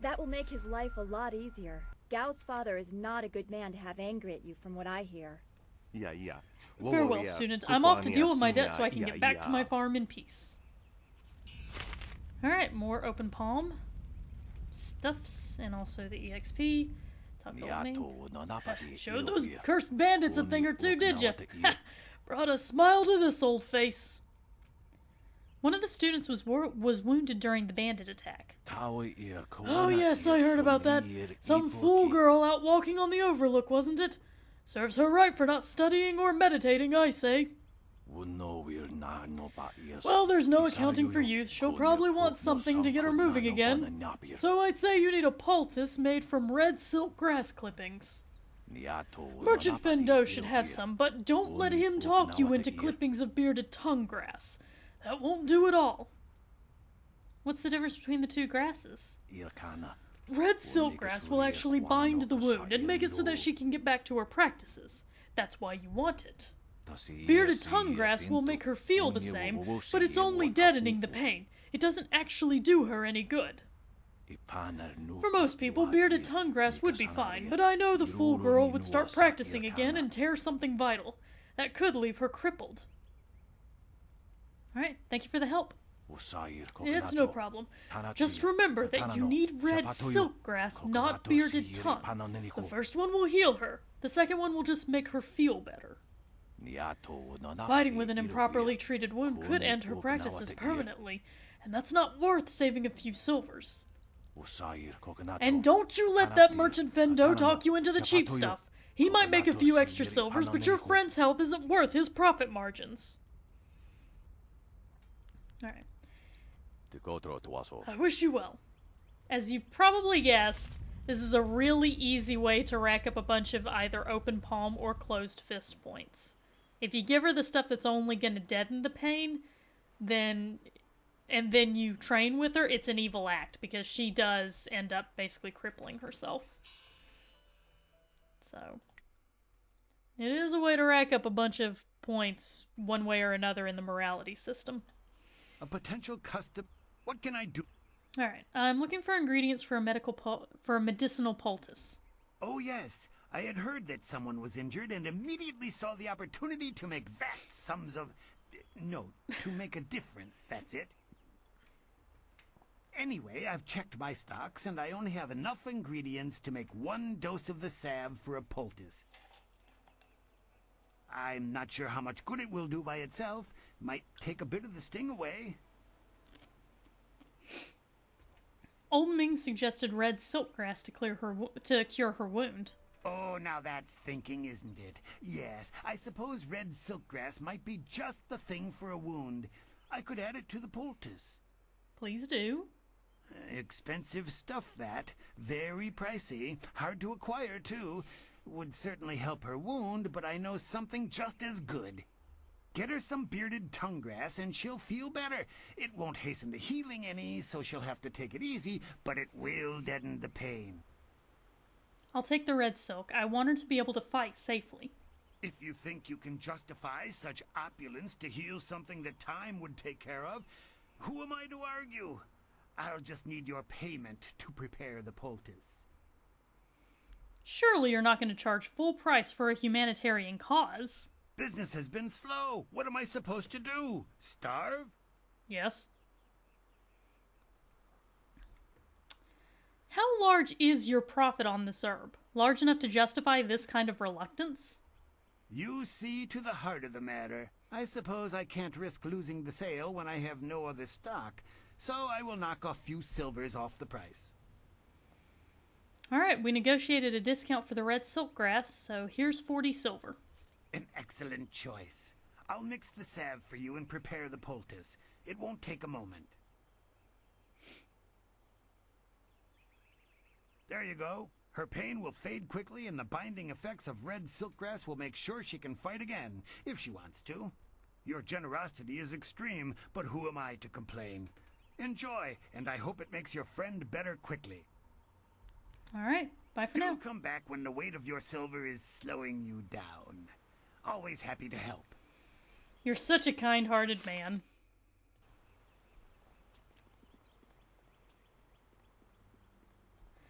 That will make his life a lot easier. Gao's father is not a good man to have angry at you, from what I hear. Farewell, student. I'm off to deal with my debt so I can get back to my farm in peace. Alright, more open palm. Stuffs, and also the EXP. Talk to me. Showed those cursed bandits a thing or two, did ya? Brought a smile to this old face. One of the students was wounded during the bandit attack. Oh yes, I heard about that. Some fool girl out walking on the Overlook, wasn't it? Serves her right for not studying or meditating, I say. Well, there's no accounting for youth. She'll probably want something to get her moving again. So I'd say you need a poultice made from red silk grass clippings. Merchant Fendo should have some, but don't let him talk you into clippings of bearded tongue grass. That won't do at all. What's the difference between the two grasses? Red silk grass will actually bind the wound and make it so that she can get back to her practices. That's why you want it. Bearded tongue grass will make her feel the same, but it's only deadening the pain. It doesn't actually do her any good. For most people, bearded tongue grass would be fine, but I know the fool girl would start practicing again and tear something vital. That could leave her crippled. Alright, thank you for the help. It's no problem. Just remember that you need red silk grass, not bearded tongue. The first one will heal her. The second one will just make her feel better. Fighting with an improperly treated wound could end her practices permanently, and that's not worth saving a few silvers. And don't you let that merchant Fendo talk you into the cheap stuff. He might make a few extra silvers, but your friend's health isn't worth his profit margins. Alright. I wish you well. As you probably guessed, this is a really easy way to rack up a bunch of either open palm or closed fist points. If you give her the stuff that's only going to deaden the pain, then you train with her, it's an evil act, because she does end up basically crippling herself. So, it is a way to rack up a bunch of points one way or another in the morality system. A potential custom... What can I do? Alright, I'm looking for ingredients for a medicinal poultice. Oh yes, I had heard that someone was injured and immediately saw the opportunity to make vast sums of... No, to make a difference, that's it. Anyway, I've checked my stocks and I only have enough ingredients to make 1 dose of the salve for a poultice. I'm not sure how much good it will do by itself. Might take a bit of the sting away. Old Ming suggested red silkgrass to cure her wound. Oh, now that's thinking, isn't it? Yes, I suppose red silkgrass might be just the thing for a wound. I could add it to the poultice. Please do. Expensive stuff, that. Very pricey. Hard to acquire, too. Would certainly help her wound, but I know something just as good. Get her some bearded tongue grass and she'll feel better. It won't hasten the healing any, so she'll have to take it easy, but it will deaden the pain. I'll take the red silk. I want her to be able to fight safely. If you think you can justify such opulence to heal something that time would take care of, who am I to argue? I'll just need your payment to prepare the poultice. Surely you're not going to charge full price for a humanitarian cause. Business has been slow. What am I supposed to do? Starve? Yes. How large is your profit on this herb? Large enough to justify this kind of reluctance? You see to the heart of the matter. I suppose I can't risk losing the sale when I have no other stock, so I will knock a few silvers off the price. Alright, we negotiated a discount for the red silk grass, so here's 40 silver. An excellent choice. I'll mix the salve for you and prepare the poultice. It won't take a moment. There you go. Her pain will fade quickly, and the binding effects of red silkgrass will make sure she can fight again, if she wants to. Your generosity is extreme, but who am I to complain? Enjoy, and I hope it makes your friend better quickly. Alright, bye for now. Do come back when the weight of your silver is slowing you down. Always happy to help. You're such a kind-hearted man.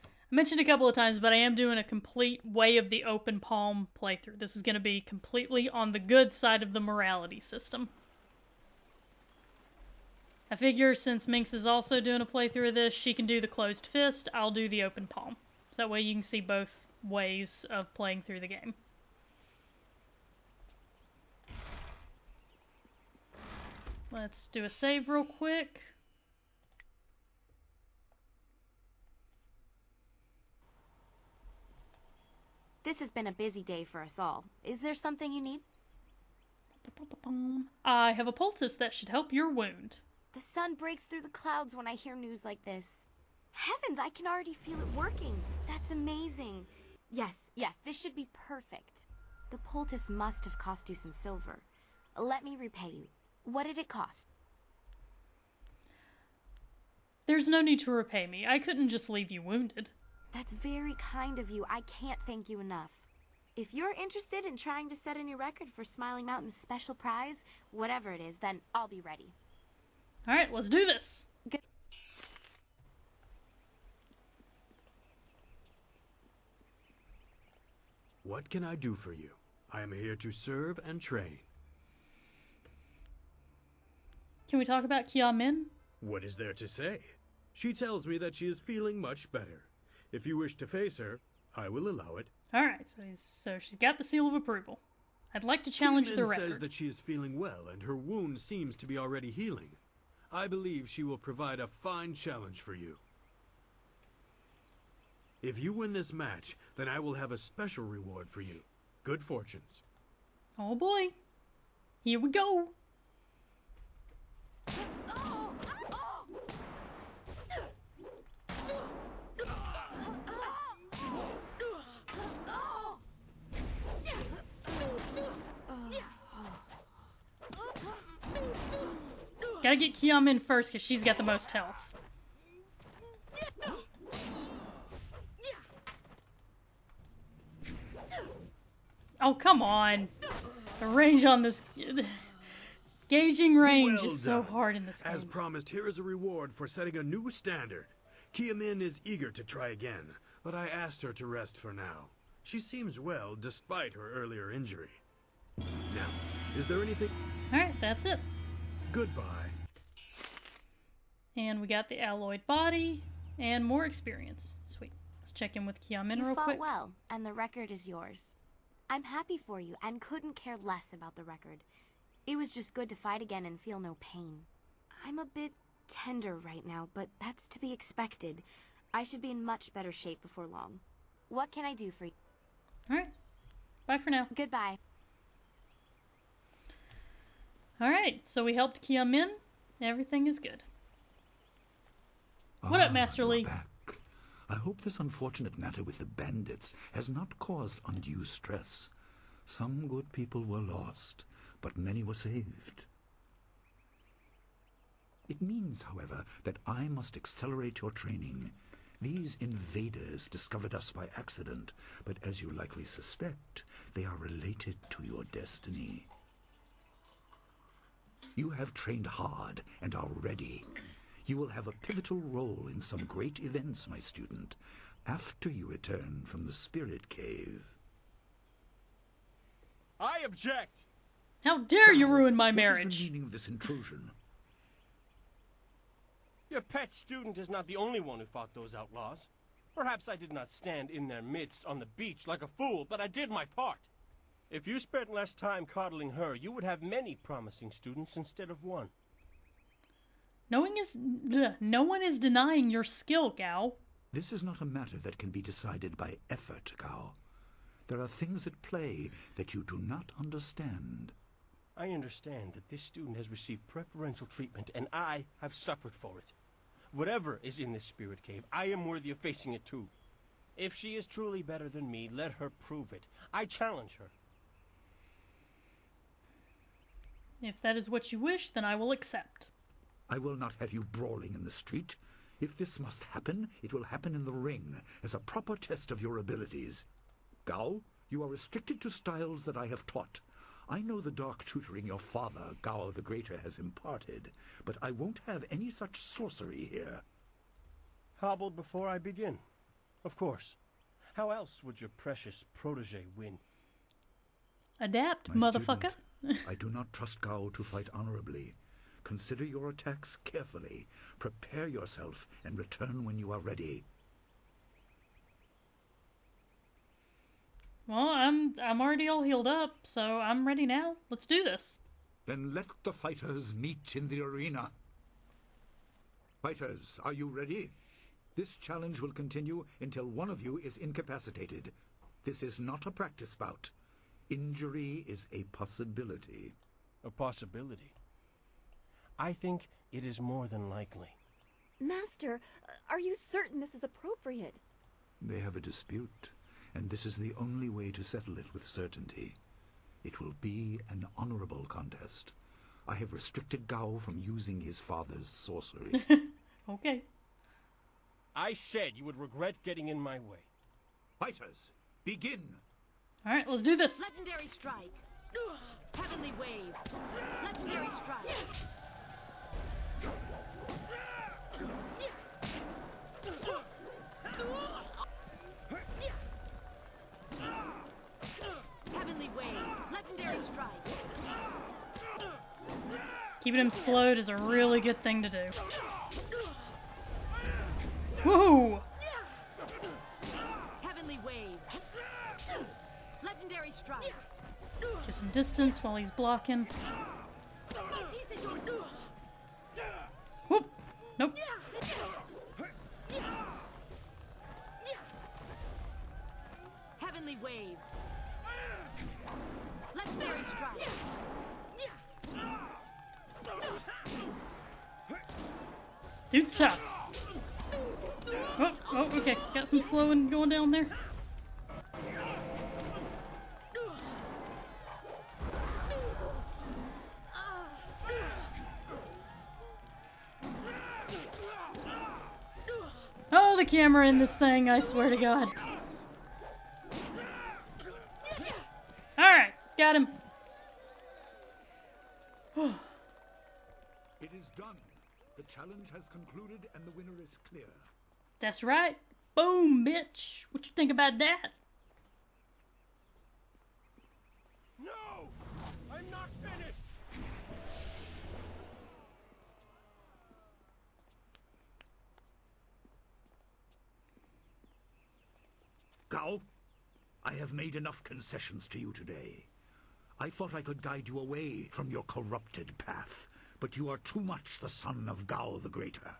I mentioned a couple of times, but I am doing a complete Way of the Open Palm playthrough. This is going to be completely on the good side of the morality system. I figure since Minx is also doing a playthrough of this, she can do the closed fist, I'll do the open palm. So that way you can see both ways of playing through the game. Let's do a save real quick. This has been a busy day for us all. Is there something you need? I have a poultice that should help your wound. The sun breaks through the clouds when I hear news like this. Heavens, I can already feel it working. That's amazing. Yes, this should be perfect. The poultice must have cost you some silver. Let me repay you. What did it cost? There's no need to repay me. I couldn't just leave you wounded. That's very kind of you. I can't thank you enough. If you're interested in trying to set a new record for Smiling Mountain's special prize, whatever it is, then I'll be ready. Alright, let's do this. Good. What can I do for you? I am here to serve and train. Can we talk about Kia Min? What is there to say? She tells me that she is feeling much better. If you wish to face her, I will allow it. Alright, so she's got the seal of approval. I'd like to challenge the record. Says that she is feeling well and her wound seems to be already healing. I believe she will provide a fine challenge for you. If you win this match, then I will have a special reward for you. Good fortunes. Oh boy. Here we go. Gotta get Kiam in first because she's got the most health. Oh, come on. The range on this... Gauging range is so hard in this game. As promised, here is a reward for setting a new standard. Kia Min is eager to try again, but I asked her to rest for now. She seems well despite her earlier injury. Now, is there anything... Alright, that's it. Goodbye. And we got the alloyed body and more experience. Sweet. Let's check in with Kia Min real quick. You fought well, and the record is yours. I'm happy for you and couldn't care less about the record. It was just good to fight again and feel no pain. I'm a bit tender right now, but that's to be expected. I should be in much better shape before long. What can I do for you? Alright. Bye for now. Goodbye. Alright, so we helped Kia Min. Everything is good. What up, Master Lee? Back. I hope this unfortunate matter with the bandits has not caused undue stress. Some good people were lost, but many were saved. It means, however, that I must accelerate your training. These invaders discovered us by accident, but as you likely suspect, they are related to your destiny. You have trained hard and are ready. You will have a pivotal role in some great events, my student, after you return from the Spirit Cave. I object! How dare you ruin my marriage? What is the meaning of this intrusion? Your pet student is not the only one who fought those outlaws. Perhaps I did not stand in their midst on the beach like a fool, but I did my part. If you spent less time coddling her, you would have many promising students instead of one. No one is denying your skill, Gao. This is not a matter that can be decided by effort, Gao. There are things at play that you do not understand. I understand that this student has received preferential treatment, and I have suffered for it. Whatever is in this spirit cave, I am worthy of facing it too. If she is truly better than me, let her prove it. I challenge her. If that is what you wish, then I will accept. I will not have you brawling in the street. If this must happen, it will happen in the ring, as a proper test of your abilities. Gao, you are restricted to styles that I have taught. I know the dark tutoring your father, Gao the Greater, has imparted, but I won't have any such sorcery here. Hobble before I begin. Of course. How else would your precious protege win? Adapt, My motherfucker. student, I do not trust Gao to fight honorably. Consider your attacks carefully. Prepare yourself and return when you are ready. Well, I'm already all healed up, so I'm ready now. Let's do this. Then let the fighters meet in the arena. Fighters, are you ready? This challenge will continue until one of you is incapacitated. This is not a practice bout. Injury is a possibility. A possibility? I think it is more than likely. Master, are you certain this is appropriate? They have a dispute, and this is the only way to settle it with certainty. It will be an honorable contest. I have restricted Gao from using his father's sorcery. Okay. I said you would regret getting in my way. Fighters, begin! Alright, let's do this. Legendary strike. Heavenly wave. Legendary strike. Heavenly wave. Legendary strike. Keeping him slowed is a really good thing to do. Woohoo! Heavenly wave. Legendary strike. Let's get some distance while he's blocking. Whoop! Nope. Heavenly wave. Legendary strike. Dude's tough. Oh, okay. Got some slowing going down there. Oh, the camera in this thing, I swear to God. Alright, got him. It is done. The challenge has concluded and the winner is clear. That's right. Boom, bitch. What you think about that? No! I'm not finished! Gao, I have made enough concessions to you today. I thought I could guide you away from your corrupted path, but you are too much the son of Gao the Greater.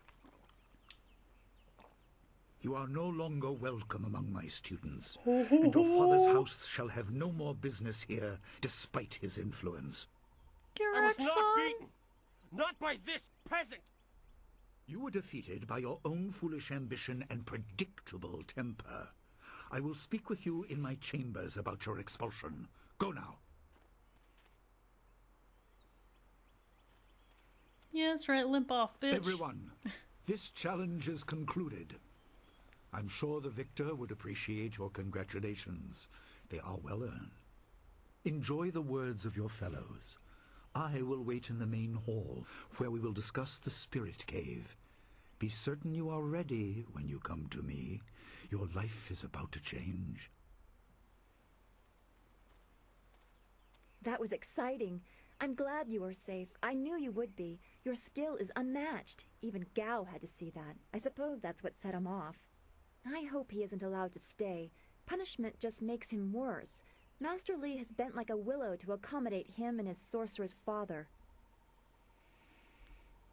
You are no longer welcome among my students, and your father's house shall have no more business here, despite his influence. I was not beaten! Not by this peasant! You were defeated by your own foolish ambition and predictable temper. I will speak with you in my chambers about your expulsion. Go now. Yeah, that's right. Limp off, bitch. Everyone, this challenge is concluded. I'm sure the victor would appreciate your congratulations. They are well earned. Enjoy the words of your fellows. I will wait in the main hall, where we will discuss the spirit cave. Be certain you are ready when you come to me. Your life is about to change. That was exciting. I'm glad you are safe. I knew you would be. Your skill is unmatched. Even Gao had to see that. I suppose that's what set him off. I hope he isn't allowed to stay. Punishment just makes him worse. Master Li has bent like a willow to accommodate him and his sorcerer's father.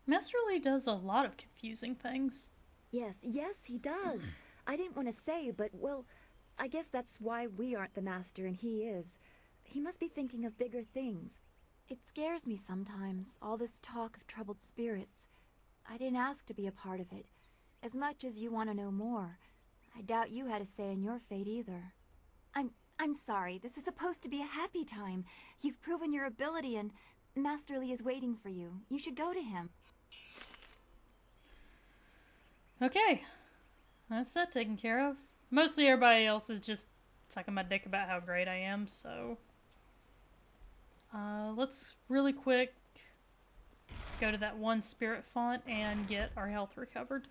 Master Li does a lot of confusing things. Yes, he does. I didn't want to say, but, well, I guess that's why we aren't the master and he is. He must be thinking of bigger things. It scares me sometimes, all this talk of troubled spirits. I didn't ask to be a part of it. As much as you want to know more, I doubt you had a say in your fate either. I'm sorry. This is supposed to be a happy time. You've proven your ability and Master Li is waiting for you. You should go to him. Okay. That's that taken care of. Mostly everybody else is just sucking my dick about how great I am, so... let's really quick go to that one spirit font and get our health recovered.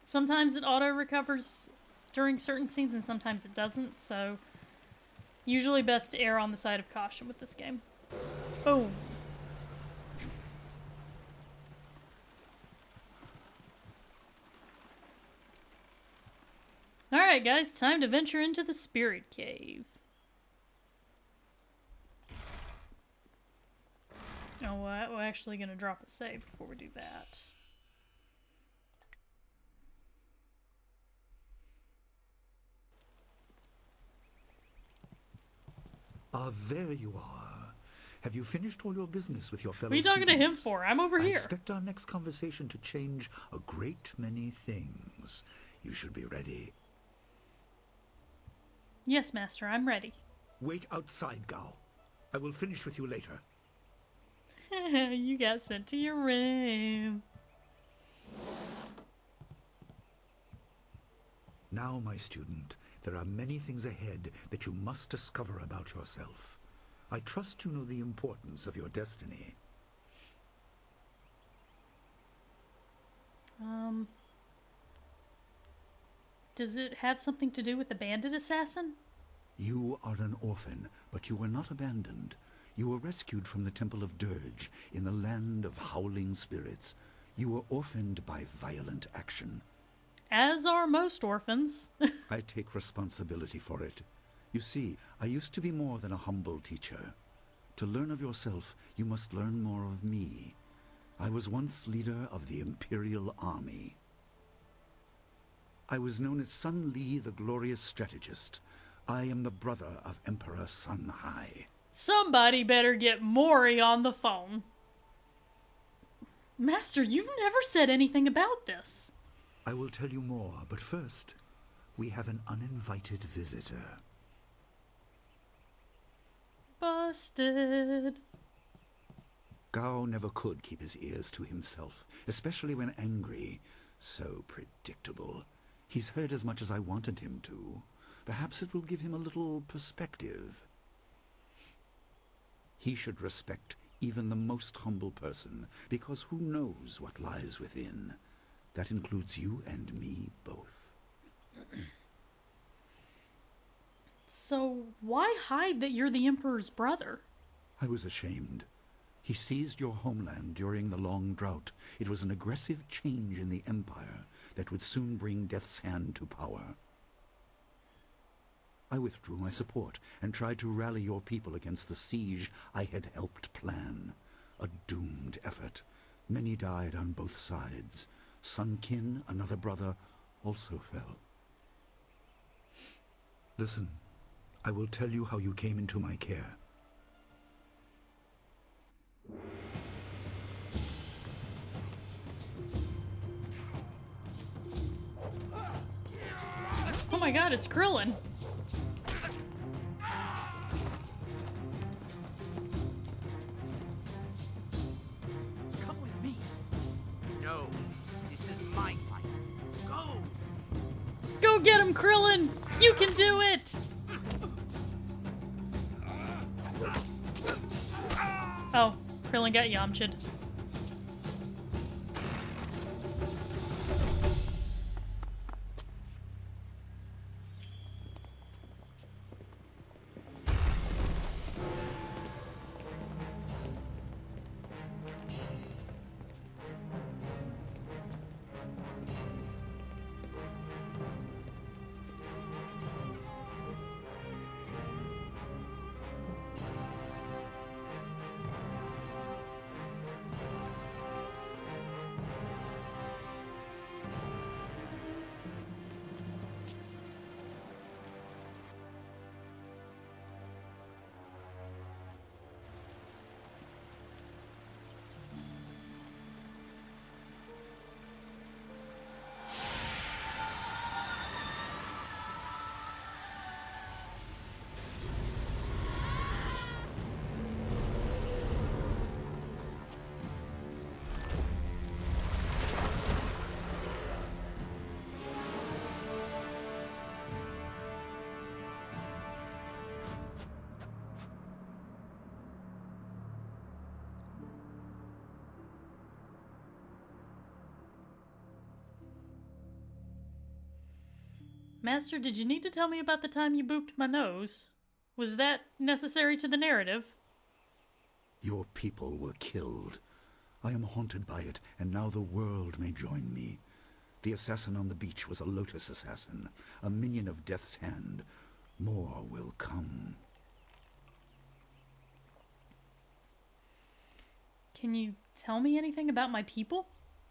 Sometimes it auto-recovers during certain scenes and sometimes it doesn't, so usually best to err on the side of caution with this game. Boom. Alright guys, time to venture into the spirit cave. Oh, we're actually going to drop a save before we do that. There you are. Have you finished all your business with your fellow What are you talking students? to him for? I'm over I here. expect our next conversation to change a great many things. You should be ready. Yes, Master, I'm ready. Wait outside, Gao. I will finish with you later. You got sent to your room. Now, my student, there are many things ahead that you must discover about yourself. I trust you know the importance of your destiny. Does it have something to do with the bandit assassin? You are an orphan, but you were not abandoned. You were rescued from the Temple of Dirge in the land of howling spirits. You were orphaned by violent action. As are most orphans. I take responsibility for it. You see, I used to be more than a humble teacher. To learn of yourself, you must learn more of me. I was once leader of the Imperial Army. I was known as Sun Li, the glorious strategist. I am the brother of Emperor Sun Hai. Somebody better get Mori on the phone. Master, you've never said anything about this. I will tell you more, but first, we have an uninvited visitor. Busted. Gao never could keep his ears to himself, especially when angry. So predictable. He's heard as much as I wanted him to. Perhaps it will give him a little perspective. He should respect even the most humble person, because who knows what lies within? That includes you and me both. So, why hide that you're the Emperor's brother? I was ashamed. He seized your homeland during the long drought. It was an aggressive change in the Empire that would soon bring Death's Hand to power. I withdrew my support and tried to rally your people against the siege I had helped plan. A doomed effort. Many died on both sides. Sun Qin, another brother, also fell. Listen, I will tell you how you came into my care. my god, it's Krillin. Come with me. No, this is my fight. Go! Go get him, Krillin! You can do it! Oh, Krillin got Yamcha'd. Master, did you need to tell me about the time you booped my nose? Was that necessary to the narrative? Your people were killed. I am haunted by it, and now the world may join me. The assassin on the beach was a Lotus assassin, a minion of Death's Hand. More will come. Can you tell me anything about my people?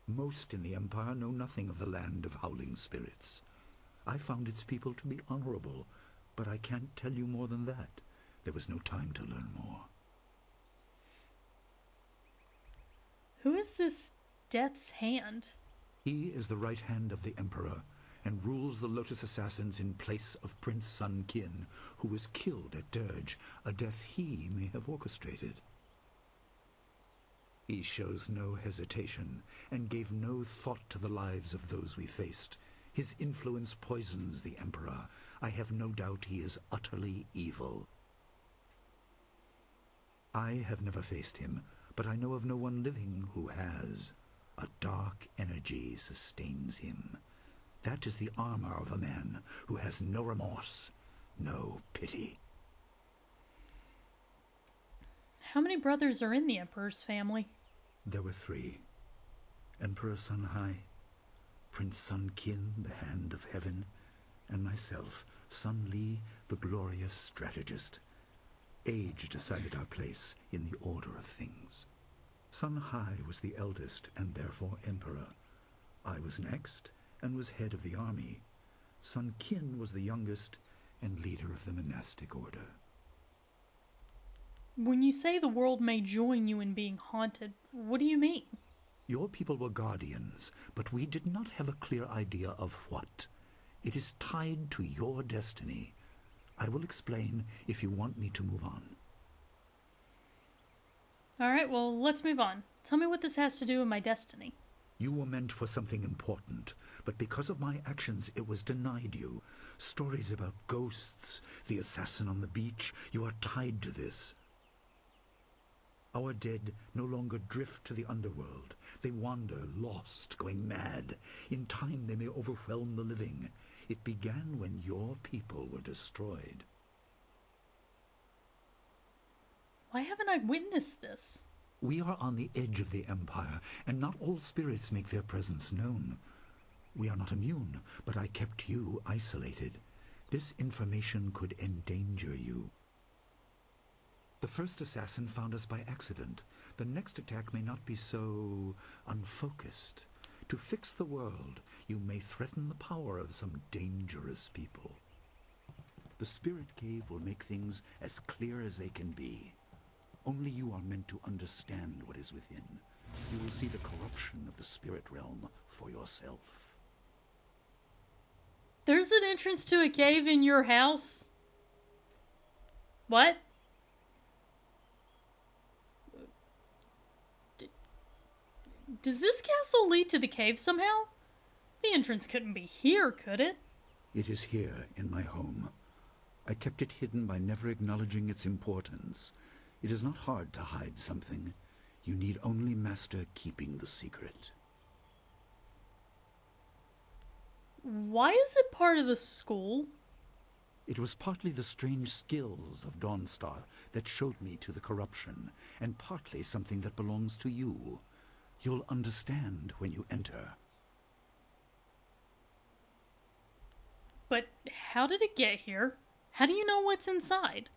Most in the Empire know nothing of the land of howling spirits. I found its people to be honorable, but I can't tell you more than that. There was no time to learn more. Who is this Death's Hand? He is the right hand of the Emperor, and rules the Lotus Assassins in place of Prince Sun Qin, who was killed at Dirge, a death he may have orchestrated. He shows no hesitation, and gave no thought to the lives of those we faced. His influence poisons the Emperor. I have no doubt he is utterly evil. I have never faced him, but I know of no one living who has. A dark energy sustains him. That is the armor of a man who has no remorse, no pity. How many brothers are in the Emperor's family? There were 3. Emperor Sun Hai, Prince Sun Qin, the Hand of Heaven, and myself, Sun Li, the glorious strategist. Age decided our place in the order of things. Sun Hai was the eldest and therefore emperor. I was next and was head of the army. Sun Qin was the youngest and leader of the monastic order. When you say the world may join you in being haunted, what do you mean? Your people were guardians, but we did not have a clear idea of what. It is tied to your destiny. I will explain if you want me to move on. Alright, well, let's move on. Tell me what this has to do with my destiny. You were meant for something important, but because of my actions it was denied you. Stories about ghosts, the assassin on the beach, you are tied to this. Our dead no longer drift to the underworld. They wander, lost, going mad. In time they may overwhelm the living. It began when your people were destroyed. Why haven't I witnessed this? We are on the edge of the Empire, and not all spirits make their presence known. We are not immune, but I kept you isolated. This information could endanger you. The first assassin found us by accident. The next attack may not be so unfocused. To fix the world, you may threaten the power of some dangerous people. The Spirit Cave will make things as clear as they can be. Only you are meant to understand what is within. You will see the corruption of the spirit realm for yourself. There's an entrance to a cave in your house? What? Does this castle lead to the cave somehow? The entrance couldn't be here, could it? It is here, in my home. I kept it hidden by never acknowledging its importance. It is not hard to hide something. You need only master keeping the secret. Why is it part of the school? It was partly the strange skills of Dawnstar that showed me to the corruption, and partly something that belongs to you. You'll understand when you enter. But how did it get here? How do you know what's inside?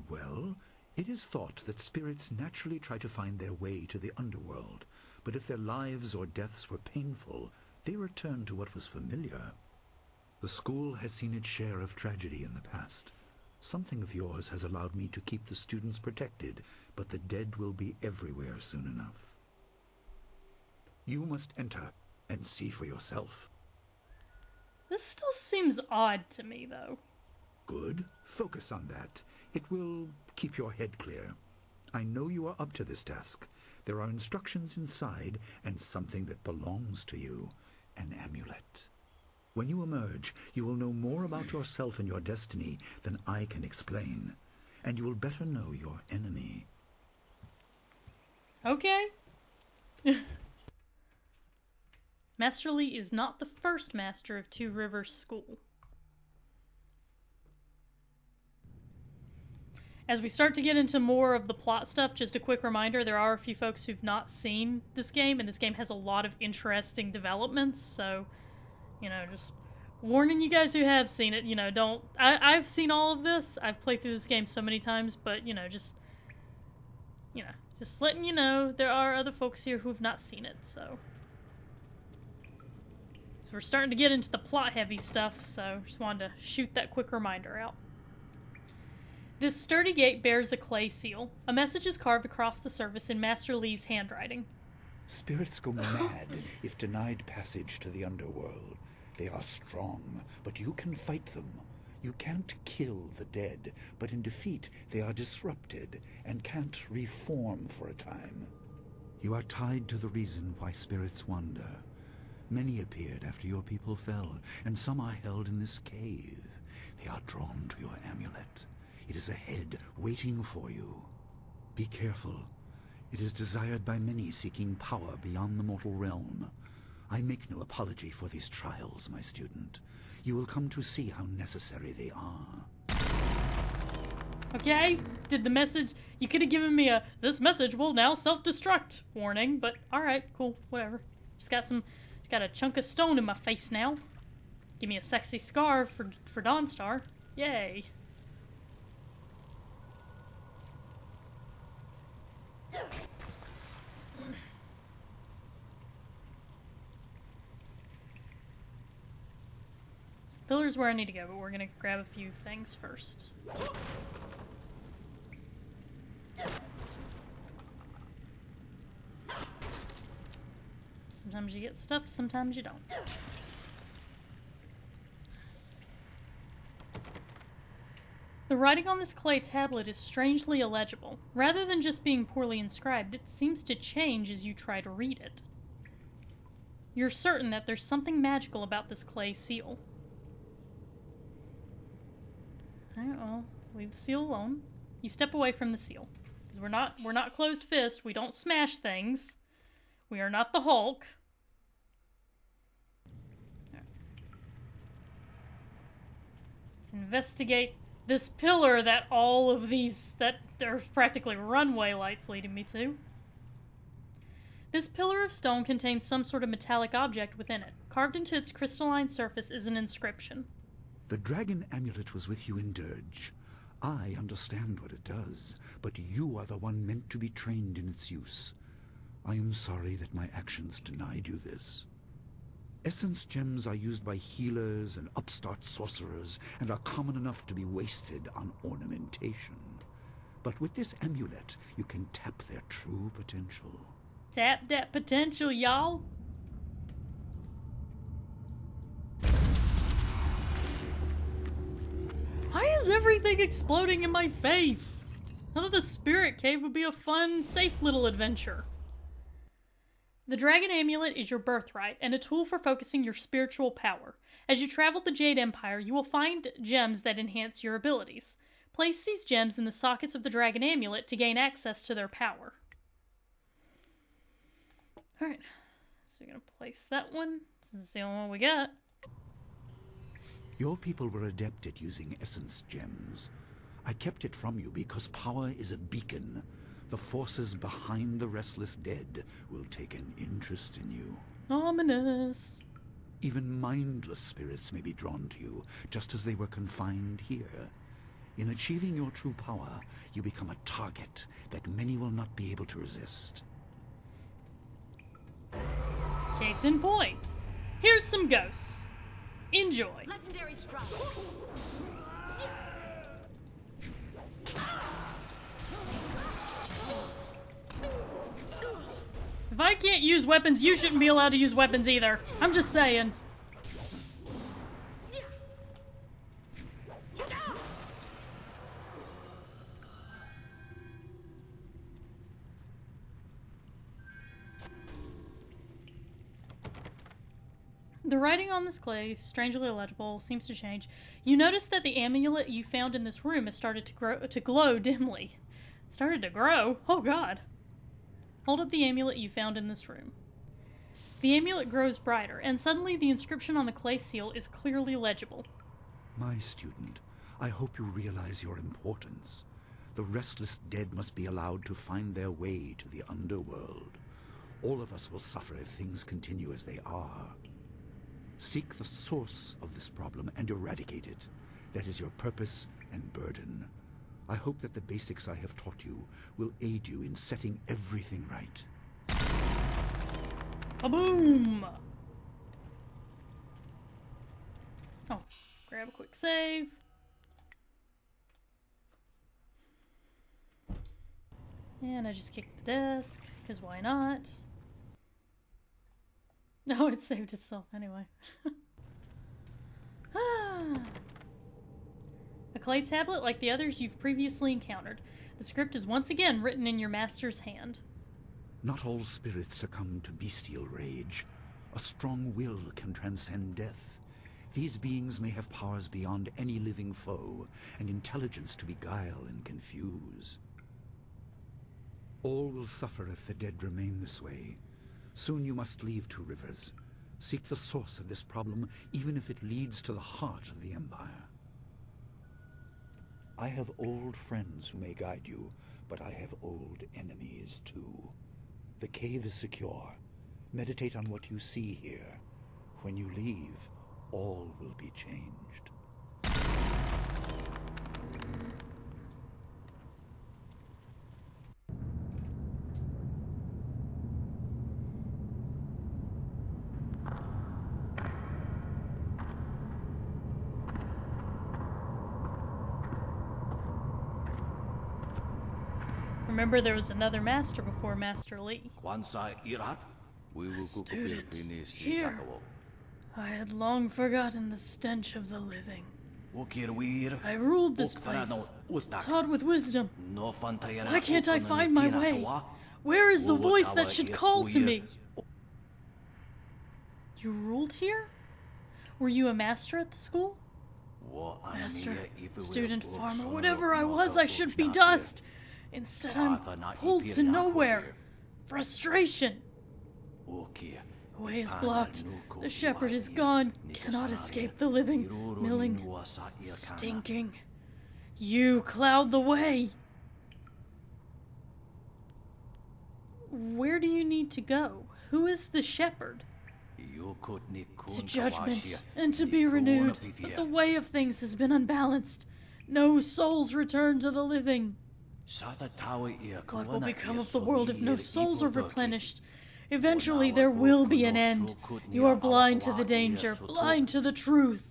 Well, it is thought that spirits naturally try to find their way to the underworld, but if their lives or deaths were painful, they return to what was familiar. The school has seen its share of tragedy in the past. Something of yours has allowed me to keep the students protected, but the dead will be everywhere soon enough. You must enter and see for yourself. This still seems odd to me, though. Good. Focus on that. It will keep your head clear. I know you are up to this task. There are instructions inside and something that belongs to you. An amulet. When you emerge, you will know more about yourself and your destiny than I can explain. And you will better know your enemy. Okay. Master Li is not the first master of Two Rivers School. As we start to get into more of the plot stuff, just a quick reminder, there are a few folks who've not seen this game, and this game has a lot of interesting developments, so, you know, just warning you guys who have seen it, you know, don't... I've seen all of this, I've played through this game so many times, but, you know, just letting you know, there are other folks here who've not seen it, so... So we're starting to get into the plot-heavy stuff, so just wanted to shoot that quick reminder out. This sturdy gate bears a clay seal. A message is carved across the surface in Master Li's handwriting. Spirits go mad if denied passage to the underworld. They are strong, but you can fight them. You can't kill the dead, but in defeat they are disrupted and can't reform for a time. You are tied to the reason why spirits wander. Many appeared after your people fell, and some are held in this cave. They are drawn to your amulet. It is ahead, waiting for you. Be careful. It is desired by many seeking power beyond the mortal realm. I make no apology for these trials, my student. You will come to see how necessary they are. Okay, did the message... You could have given me a, this message will now self-destruct warning, but alright, cool, whatever. Just got a chunk of stone in my face now. Give me a sexy scar for Dawnstar. Yay. The pillar's where I need to go, but we're gonna grab a few things first. Sometimes you get stuff, sometimes you don't. The writing on this clay tablet is strangely illegible. Rather than just being poorly inscribed, it seems to change as you try to read it. You're certain that there's something magical about this clay seal. Alright, well, leave the seal alone. You step away from the seal. Because we're not closed fist, we don't smash things. We are not the Hulk. Right. Let's investigate this pillar that all of these, that are practically runway lights leading me to. This pillar of stone contains some sort of metallic object within it. Carved into its crystalline surface is an inscription. The dragon amulet was with you in Dirge. I understand what it does, but you are the one meant to be trained in its use. I am sorry that my actions denied you this. Essence gems are used by healers and upstart sorcerers and are common enough to be wasted on ornamentation. But with this amulet, you can tap their true potential. Tap that potential, y'all. Why is everything exploding in my face? I thought the spirit cave would be a fun, safe little adventure. The Dragon Amulet is your birthright and a tool for focusing your spiritual power. As you travel the Jade Empire, you will find gems that enhance your abilities. Place these gems in the sockets of the Dragon Amulet to gain access to their power. Alright, so we're gonna place that one, since it's the only one we got. Your people were adept at using essence gems. I kept it from you because power is a beacon. The forces behind the restless dead will take an interest in you. Ominous. Even mindless spirits may be drawn to you, just as they were confined here. In achieving your true power, you become a target that many will not be able to resist. Case in point. Here's some ghosts. Enjoy. Legendary strike. If I can't use weapons, you shouldn't be allowed to use weapons either. I'm just saying. The writing on this clay, strangely illegible, seems to change. You notice that the amulet you found in this room has started to glow dimly. Started to grow? Oh god. Hold up the amulet you found in this room. The amulet grows brighter, and suddenly the inscription on the clay seal is clearly legible. My student, I hope you realize your importance. The restless dead must be allowed to find their way to the underworld. All of us will suffer if things continue as they are. Seek the source of this problem and eradicate it. That is your purpose and burden. I hope that the basics I have taught you will aid you in setting everything right. Kaboom! Oh, grab a quick save. And I just kicked the desk, because why not? No, it saved itself anyway. A clay tablet like the others you've previously encountered. The script is once again written in your master's hand. Not all spirits succumb to bestial rage. A strong will can transcend death. These beings may have powers beyond any living foe, and intelligence to beguile and confuse. All will suffer if the dead remain this way. Soon you must leave Two Rivers. Seek the source of this problem, even if it leads to the heart of the Empire. I have old friends who may guide you, but I have old enemies too. The cave is secure. Meditate on what you see here. When you leave, all will be changed. Remember, there was another master before Master Li. Student, here. I had long forgotten the stench of the living. I ruled this place, taught with wisdom. Why can't I find my way? Where is the voice that should call to me? You ruled here? Were you a master at the school? Master, student, farmer, whatever I was, I should be dust. Instead, I'm pulled to nowhere. Frustration. The way is blocked. The shepherd is gone. Cannot escape the living, milling, stinking. You cloud the way. Where do you need to go? Who is the shepherd? To judgment and to be renewed. But the way of things has been unbalanced. No souls return to the living. What will become of the world if no souls are replenished? Eventually there will be an end. You are blind to the danger, blind to the truth.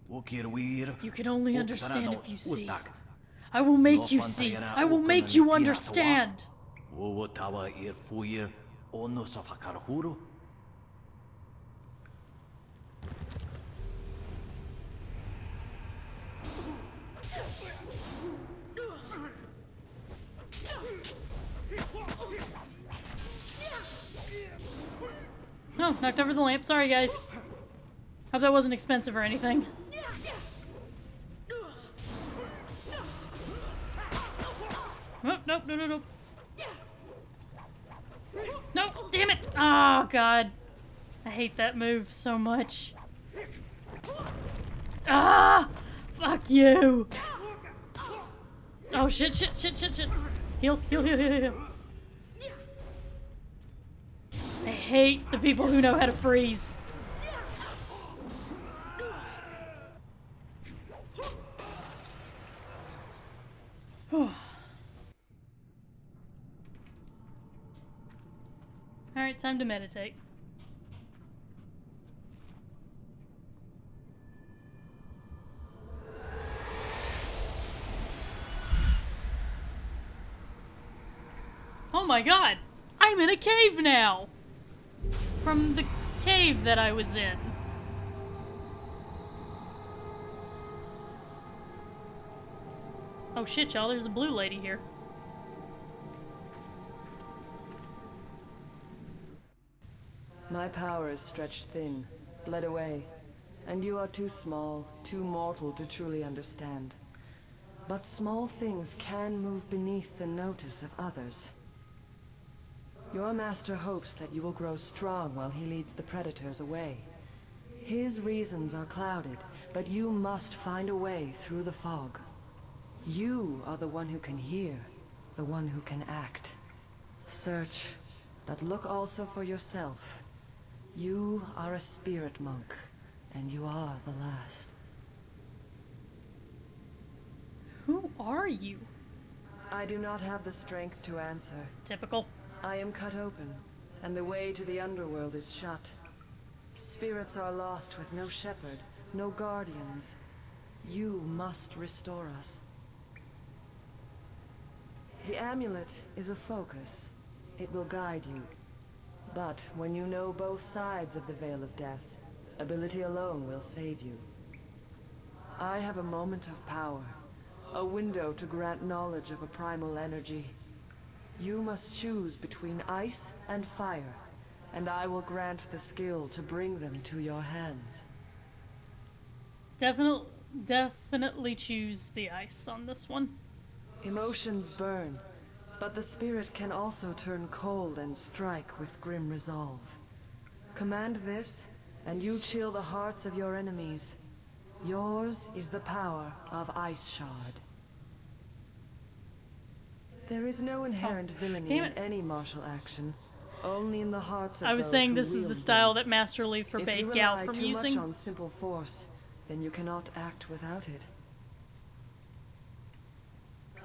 You can only understand if you see. I will make you see. I will make you understand. Oh, knocked over the lamp. Sorry, guys. Hope that wasn't expensive or anything. Oh, nope, no, no, no. No, damn it! Oh, God. I hate that move so much. Ah! Fuck you! Oh, shit, shit, shit, shit, shit. Heal, heal, heal, heal, heal. I hate the people who know how to freeze. Alright, time to meditate. Oh my god! I'm in a cave now! From the cave that I was in. Oh shit, y'all, there's a blue lady here. My power is stretched thin, bled away, and you are too small, too mortal to truly understand. But small things can move beneath the notice of others. Your master hopes that you will grow strong while he leads the predators away. His reasons are clouded, but you must find a way through the fog. You are the one who can hear, the one who can act. Search, but look also for yourself. You are a spirit monk, and you are the last. Who are you? I do not have the strength to answer. Typical. I am cut open, and the way to the underworld is shut. Spirits are lost with no shepherd, no guardians. You must restore us. The amulet is a focus. It will guide you. But when you know both sides of the Veil of Death, ability alone will save you. I have a moment of power, a window to grant knowledge of a primal energy. You must choose between ice and fire, and I will grant the skill to bring them to your hands. Definitely choose the ice on this one. Emotions burn, but the spirit can also turn cold and strike with grim resolve. Command this, and you chill the hearts of your enemies. Yours is the power of Ice Shard. There is no inherent villainy in any martial action, only in the hearts of I was those saying who this is the wield style them. that Master Lee forbade If you Gao rely from too using. much on simple force, then you cannot act without it.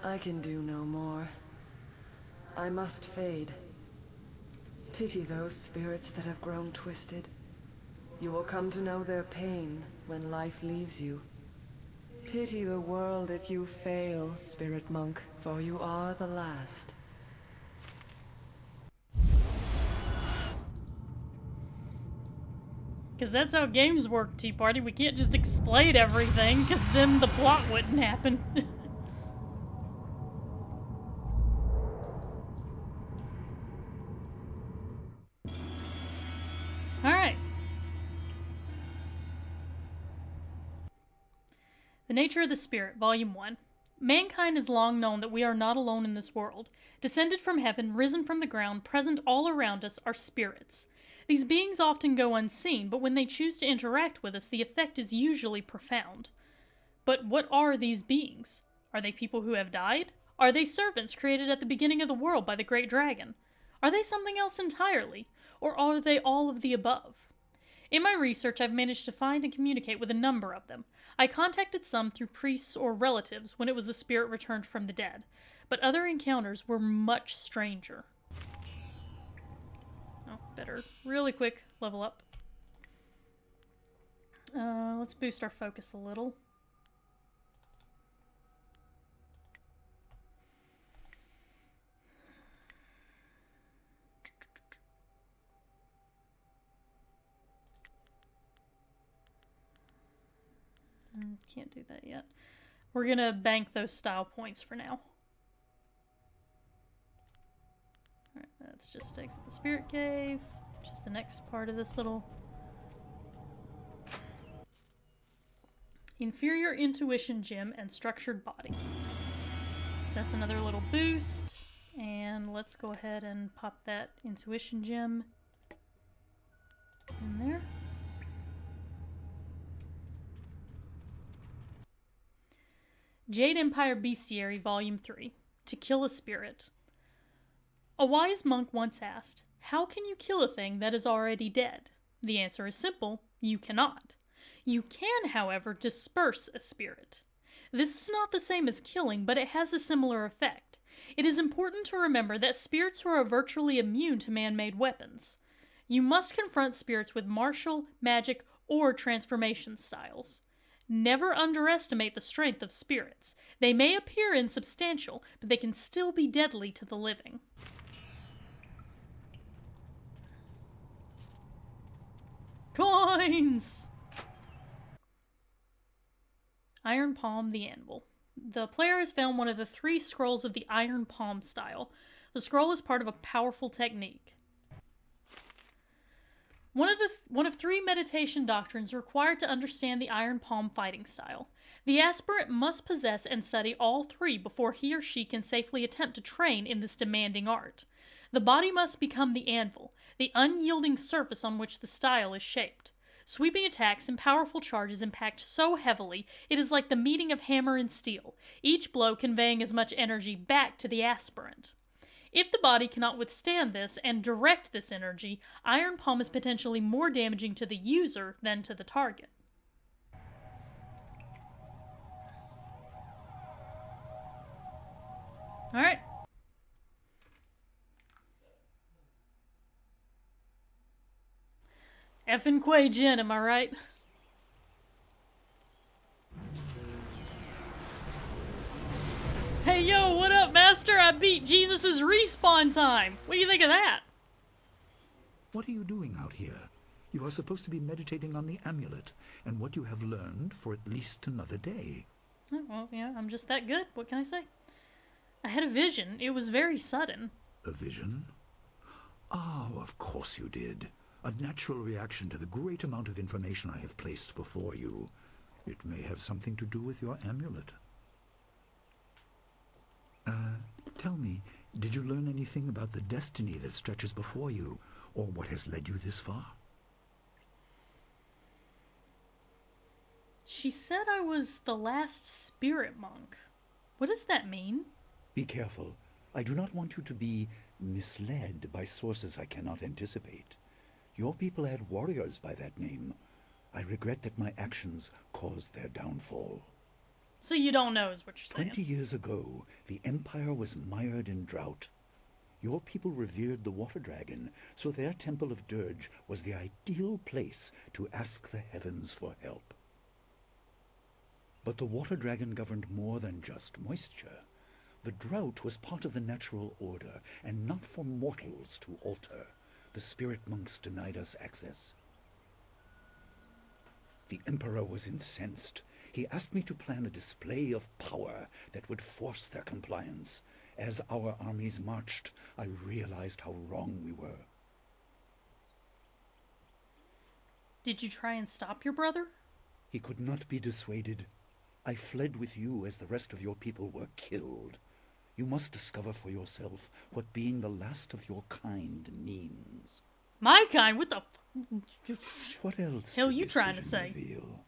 I can do no more. I must fade. Pity those spirits that have grown twisted. You will come to know their pain when life leaves you. Pity the world if you fail, spirit monk, for you are the last. Because that's how games work, Tea Party. We can't just explain everything, because then the plot wouldn't happen. Alright. The Nature of the Spirit, Volume 1. Mankind has long known that we are not alone in this world. Descended from heaven, risen from the ground, present all around us are spirits. These beings often go unseen, but when they choose to interact with us, the effect is usually profound. But what are these beings? Are they people who have died? Are they servants created at the beginning of the world by the great dragon? Are they something else entirely? Or are they all of the above? In my research, I've managed to find and communicate with a number of them. I contacted some through priests or relatives when it was a spirit returned from the dead, but other encounters were much stranger. Oh, better really quick level up. Let's boost our focus a little. Can't do that yet. We're gonna bank those style points for now. Alright, let's just exit the spirit cave. which is the next part of this little... Inferior Intuition Gem and Structured Body. So that's another little boost. And let's go ahead and pop that Intuition Gem in there. Jade Empire Bestiary Volume 3. To Kill a Spirit. A wise monk once asked, "How can you kill a thing that is already dead?" The answer is simple: you cannot. You can, however, disperse a spirit. This is not the same as killing, but it has a similar effect. It is important to remember that spirits are virtually immune to man-made weapons. You must confront spirits with martial, magic, or transformation styles. Never underestimate the strength of spirits. They may appear insubstantial, but they can still be deadly to the living. Coins! Iron Palm the Anvil. The player has found one of the 3 scrolls of the Iron Palm style. The scroll is part of a powerful technique. One of 3 meditation doctrines required to understand the Iron Palm fighting style. The aspirant must possess and study all 3 before he or she can safely attempt to train in this demanding art. The body must become the anvil, the unyielding surface on which the style is shaped. Sweeping attacks and powerful charges impact so heavily, it is like the meeting of hammer and steel, each blow conveying as much energy back to the aspirant. If the body cannot withstand this and direct this energy, Iron Palm is potentially more damaging to the user than to the target. Alright. Effin' Quay Jin, am I right? Hey yo, what up, Master? I beat Jesus' respawn time! What do you think of that? What are you doing out here? You are supposed to be meditating on the amulet, and what you have learned for at least another day. Oh, well, yeah, I'm just that good. What can I say? I had a vision. It was very sudden. A vision? Oh, of course you did. A natural reaction to the great amount of information I have placed before you. It may have something to do with your amulet. Tell me, did you learn anything about the destiny that stretches before you, or what has led you this far? She said I was the last spirit monk. What does that mean? Be careful. I do not want you to be misled by sources I cannot anticipate. Your people had warriors by that name. I regret that my actions caused their downfall. So you don't know is what you're saying. 20 years ago, the Empire was mired in drought. Your people revered the water dragon, so their temple of dirge was the ideal place to ask the heavens for help. But the water dragon governed more than just moisture. The drought was part of the natural order, and not for mortals to alter. The spirit monks denied us access. The Emperor was incensed. He asked me to plan a display of power that would force their compliance. As our armies marched, I realized how wrong we were. Did you try and stop your brother? He could not be dissuaded. I fled with you as the rest of your people were killed. You must discover for yourself what being the last of your kind means. My kind? What the What else hell did you this trying to vision say? reveal?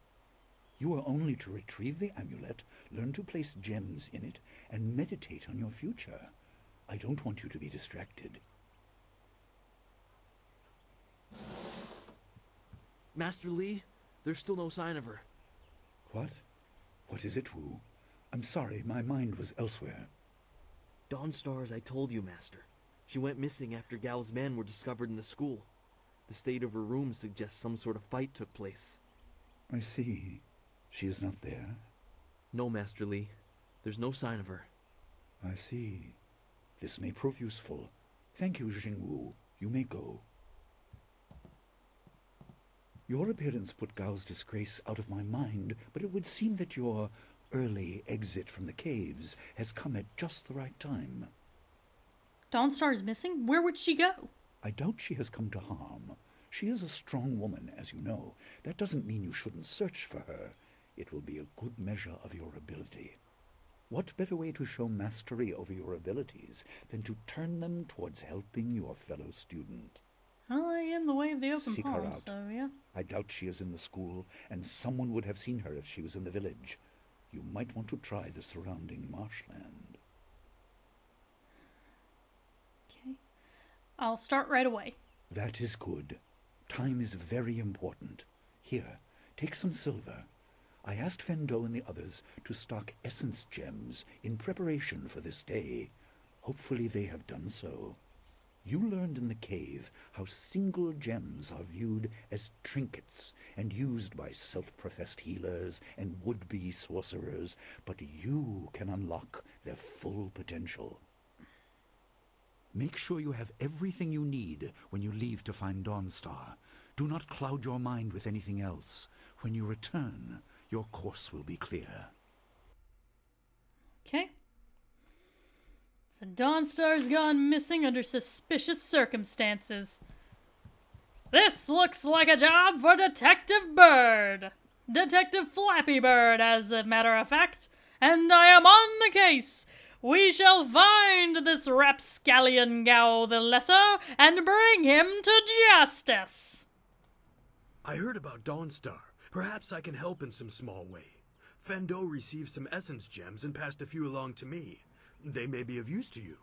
You are only to retrieve the amulet, learn to place gems in it, and meditate on your future. I don't want you to be distracted. Master Li, there's still no sign of her. What? What is it, Wu? I'm sorry, my mind was elsewhere. Dawnstar, as I told you, Master. She went missing after Gao's men were discovered in the school. The state of her room suggests some sort of fight took place. I see. She is not there? No, Master Li. There's no sign of her. I see. This may prove useful. Thank you, Jingwu. You may go. Your appearance put Gao's disgrace out of my mind, but it would seem that your early exit from the caves has come at just the right time. Dawnstar's missing? Where would she go? I doubt she has come to harm. She is a strong woman, as you know. That doesn't mean you shouldn't search for her. It will be a good measure of your ability. What better way to show mastery over your abilities than to turn them towards helping your fellow student? Well, I am the way of the open Seek her palm, out. so yeah. I doubt she is in the school, and someone would have seen her if she was in the village. You might want to try the surrounding marshland. Okay. I'll start right away. That is good. Time is very important. Here, take some silver. I asked Fendo and the others to stock essence gems in preparation for this day. Hopefully they have done so. You learned in the cave how single gems are viewed as trinkets and used by self-professed healers and would-be sorcerers, but you can unlock their full potential. Make sure you have everything you need when you leave to find Dawnstar. Do not cloud your mind with anything else. When you return, your course will be clear. Okay. So Dawnstar's gone missing under suspicious circumstances. This looks like a job for Detective Bird. Detective Flappy Bird, as a matter of fact. And I am on the case. We shall find this rapscallion Gao the Lesser and bring him to justice. I heard about Dawnstar. Perhaps I can help in some small way. Fendo received some essence gems and passed a few along to me. They may be of use to you.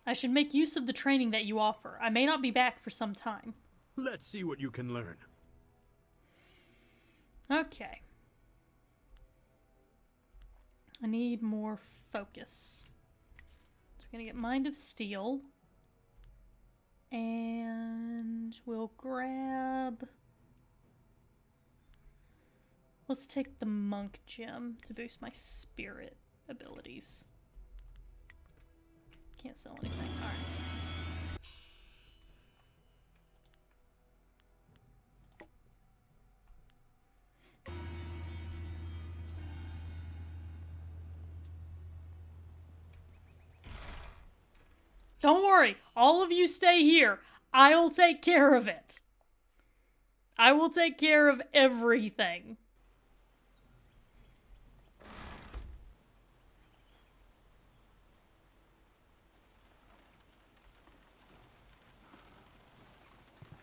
I should make use of the training that you offer. I may not be back for some time. Let's see what you can learn. Okay. I need more focus. So we're gonna get Mind of Steel. And we'll grab... Let's take the Monk Gem to boost my spirit abilities. Can't sell anything. Alright. Don't worry, all of you stay here. I'll take care of it. I will take care of everything.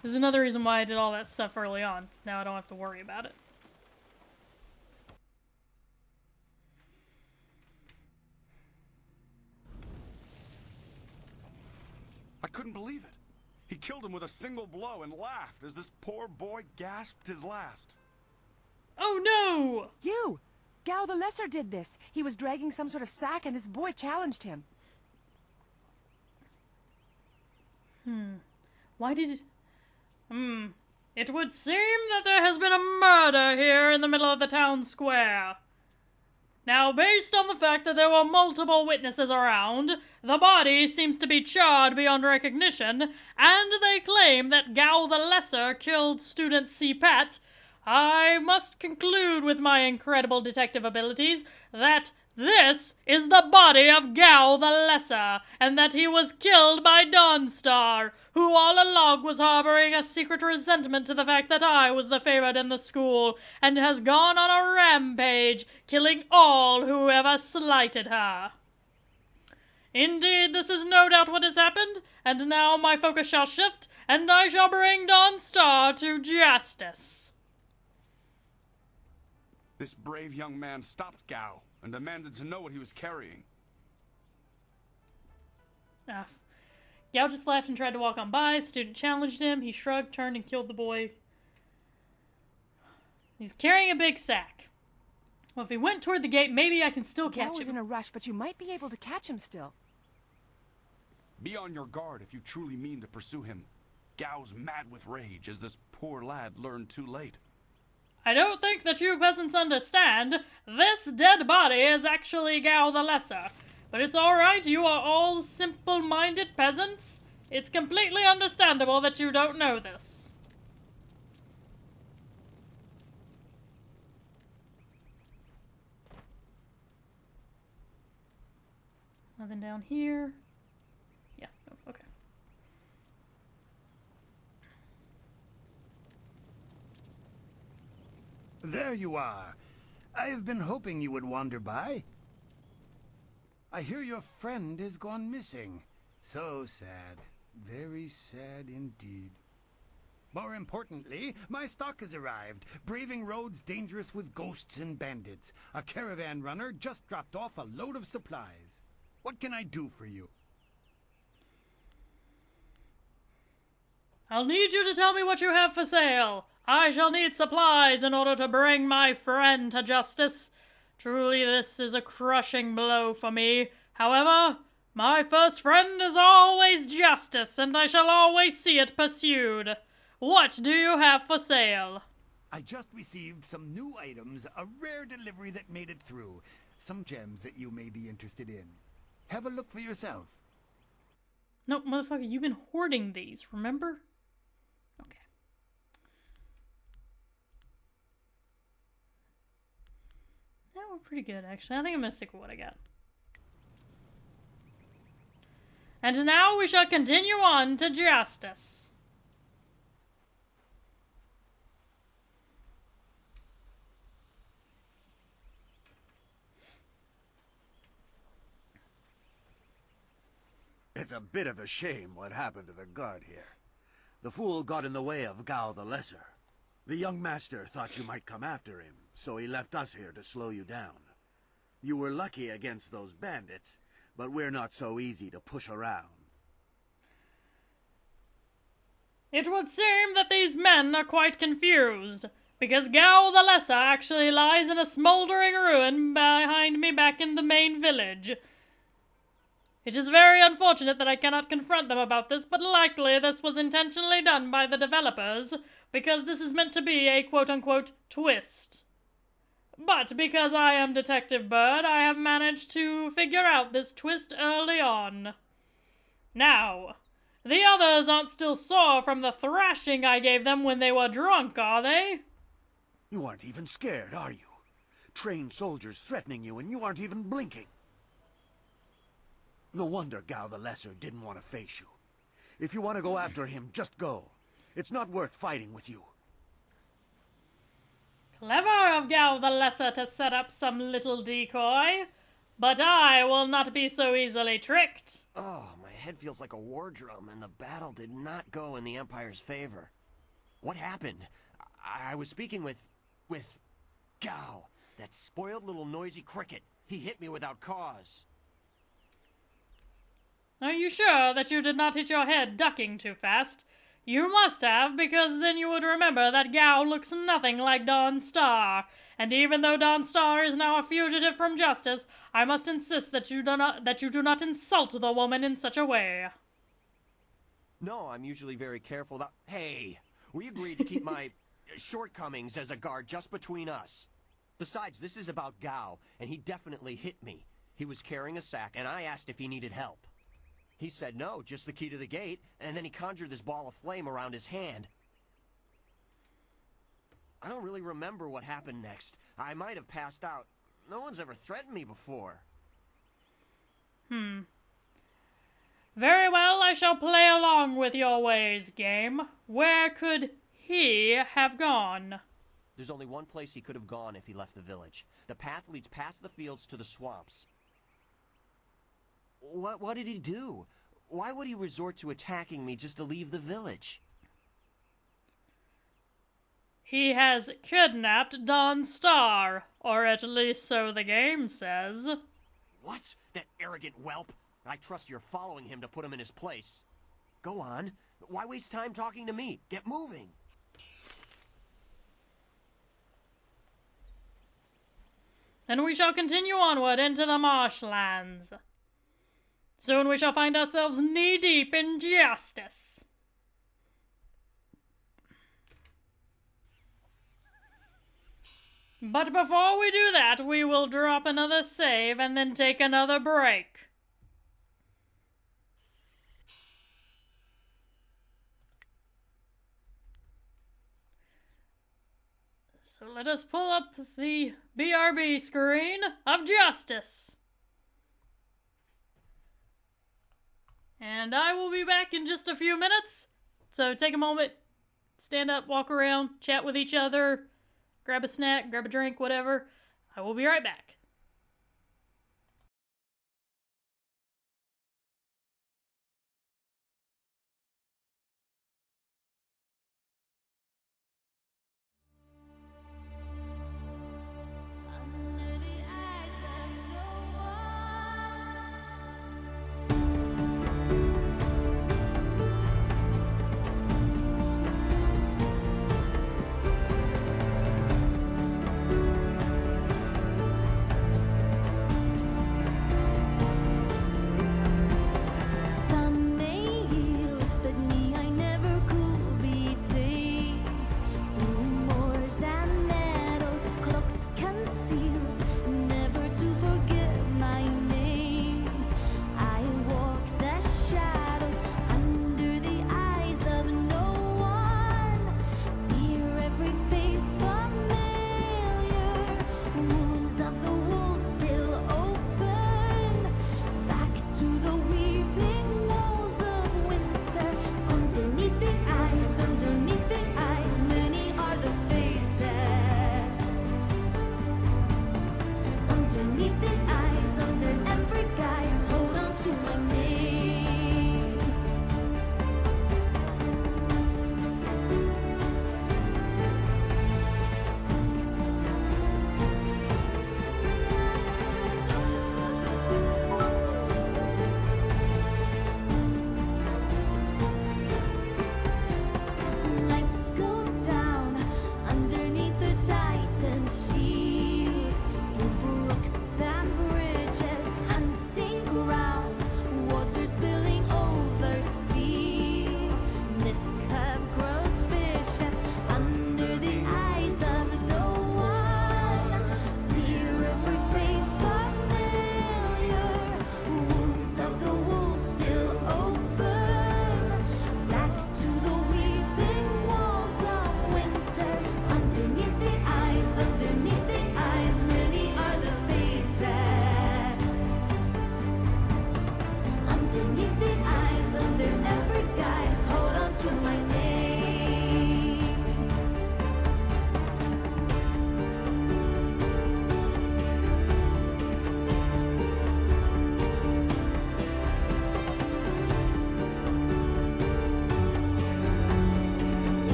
This is another reason why I did all that stuff early on. Now I don't have to worry about it. I couldn't believe it. He killed him with a single blow and laughed as this poor boy gasped his last. Oh no! You! Gao the Lesser did this. He was dragging some sort of sack and this boy challenged him. Why did it... It would seem that there has been a murder here in the middle of the town square. Now, based on the fact that there were multiple witnesses around, the body seems to be charred beyond recognition, and they claim that Gao the Lesser killed student C. Pat, I must conclude with my incredible detective abilities that this is the body of Gao the Lesser, and that he was killed by Dawnstar, who all along was harboring a secret resentment to the fact that I was the favorite in the school, and has gone on a rampage, killing all who ever slighted her. Indeed, this is no doubt what has happened, and now my focus shall shift, and I shall bring Dawnstar to justice. This brave young man stopped Gao and demanded to know what he was carrying. Gao just laughed and tried to walk on by. Student challenged him. He shrugged, turned, and killed the boy. He's carrying a big sack. Well, if he went toward the gate, maybe I can still catch him. Gao was in a rush, but you might be able to catch him still. Be on your guard if you truly mean to pursue him. Gao's mad with rage, as this poor lad learned too late. I don't think that you peasants understand. This dead body is actually Gao the Lesser. But it's alright, you are all simple-minded peasants. It's completely understandable that you don't know this. Nothing down here. Yeah, okay. There you are. I have been hoping you would wander by. I hear your friend has gone missing. So sad. Very sad indeed. More importantly, my stock has arrived, braving roads dangerous with ghosts and bandits. A caravan runner just dropped off a load of supplies. What can I do for you? I'll need you to tell me what you have for sale. I shall need supplies in order to bring my friend to justice. Truly, this is a crushing blow for me. However, my first friend is always justice, and I shall always see it pursued. What do you have for sale? I just received some new items, a rare delivery that made it through. Some gems that you may be interested in. Have a look for yourself. No, motherfucker, you've been hoarding these, remember? Okay. That were pretty good, actually. I think I'm gonna stick with what I got. And now we shall continue on to justice. It's a bit of a shame what happened to the guard here. The fool got in the way of Gao the Lesser. The young master thought you might come after him, so he left us here to slow you down. You were lucky against those bandits, but we're not so easy to push around. It would seem that these men are quite confused, because Gao the Lesser actually lies in a smoldering ruin behind me back in the main village. It is very unfortunate that I cannot confront them about this, but likely this was intentionally done by the developers, because this is meant to be a quote-unquote twist. But because I am Detective Bird, I have managed to figure out this twist early on. Now, the others aren't still sore from the thrashing I gave them when they were drunk, are they? You aren't even scared, are you? Trained soldiers threatening you and you aren't even blinking. No wonder Gao the Lesser didn't want to face you. If you want to go after him, just go. It's not worth fighting with you. Clever of Gao the Lesser to set up some little decoy, but I will not be so easily tricked. Oh, my head feels like a war drum, and the battle did not go in the Empire's favor. What happened? I was speaking with Gao, that spoiled little noisy cricket. He hit me without cause. Are you sure that you did not hit your head ducking too fast? You must have, because then you would remember that Gao looks nothing like Dawn Star. And even though Dawn Star is now a fugitive from justice, I must insist that you do not insult the woman in such a way. No, I'm usually very careful about... Hey, we agreed to keep my shortcomings as a guard just between us. Besides, this is about Gao, and he definitely hit me. He was carrying a sack, and I asked if he needed help. He said no, just the key to the gate, and then he conjured this ball of flame around his hand. I don't really remember what happened next. I might have passed out. No one's ever threatened me before. Very well, I shall play along with your ways, game. Where could he have gone? There's only one place he could have gone if he left the village. The path leads past the fields to the swamps. What did he do? Why would he resort to attacking me just to leave the village? He has kidnapped Dawn Star, or at least so the game says. What? That arrogant whelp? I trust you're following him to put him in his place. Go on. Why waste time talking to me? Get moving. Then we shall continue onward into the marshlands. Soon we shall find ourselves knee-deep in justice. But before we do that, we will drop another save and then take another break. So let us pull up the BRB screen of justice. And I will be back in just a few minutes. So take a moment, stand up, walk around, chat with each other, grab a snack, grab a drink, whatever. I will be right back.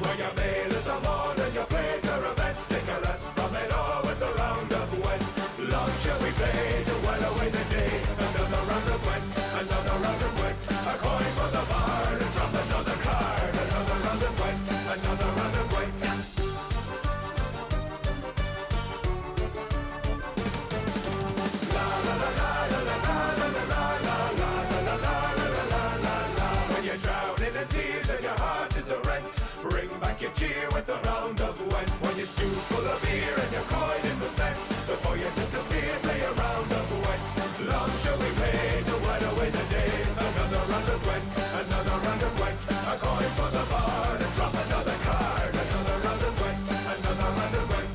Where your mail is a modern, your plate a revenge, take a rest from it all. long shall we play to while away the days? Another round of Gwent, another round of Gwent. A coin for the bard, and drop another card. Another round of Gwent, another round of Gwent.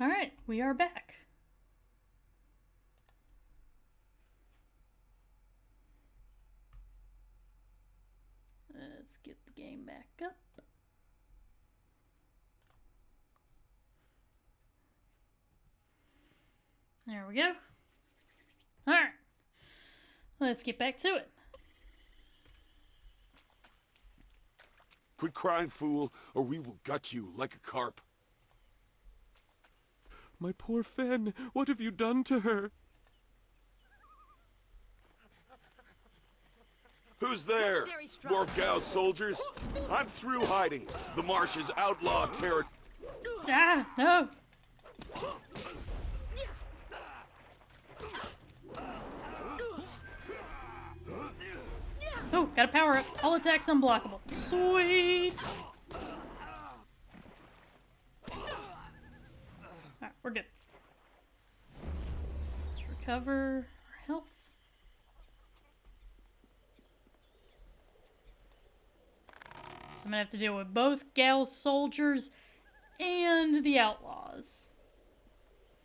Alright, we are back. Let's get the game back up. There we go. Alright. Let's get back to it. Quit crying, fool, or we will gut you like a carp. My poor Fen, what have you done to her? Who's there? More Gao soldiers? I'm through hiding. The marsh is outlaw territory. Ah, no. Oh, got a power up. All attacks unblockable. Sweet. Alright, we're good. Let's recover our health. So I'm gonna have to deal with both Gao soldiers and the outlaws.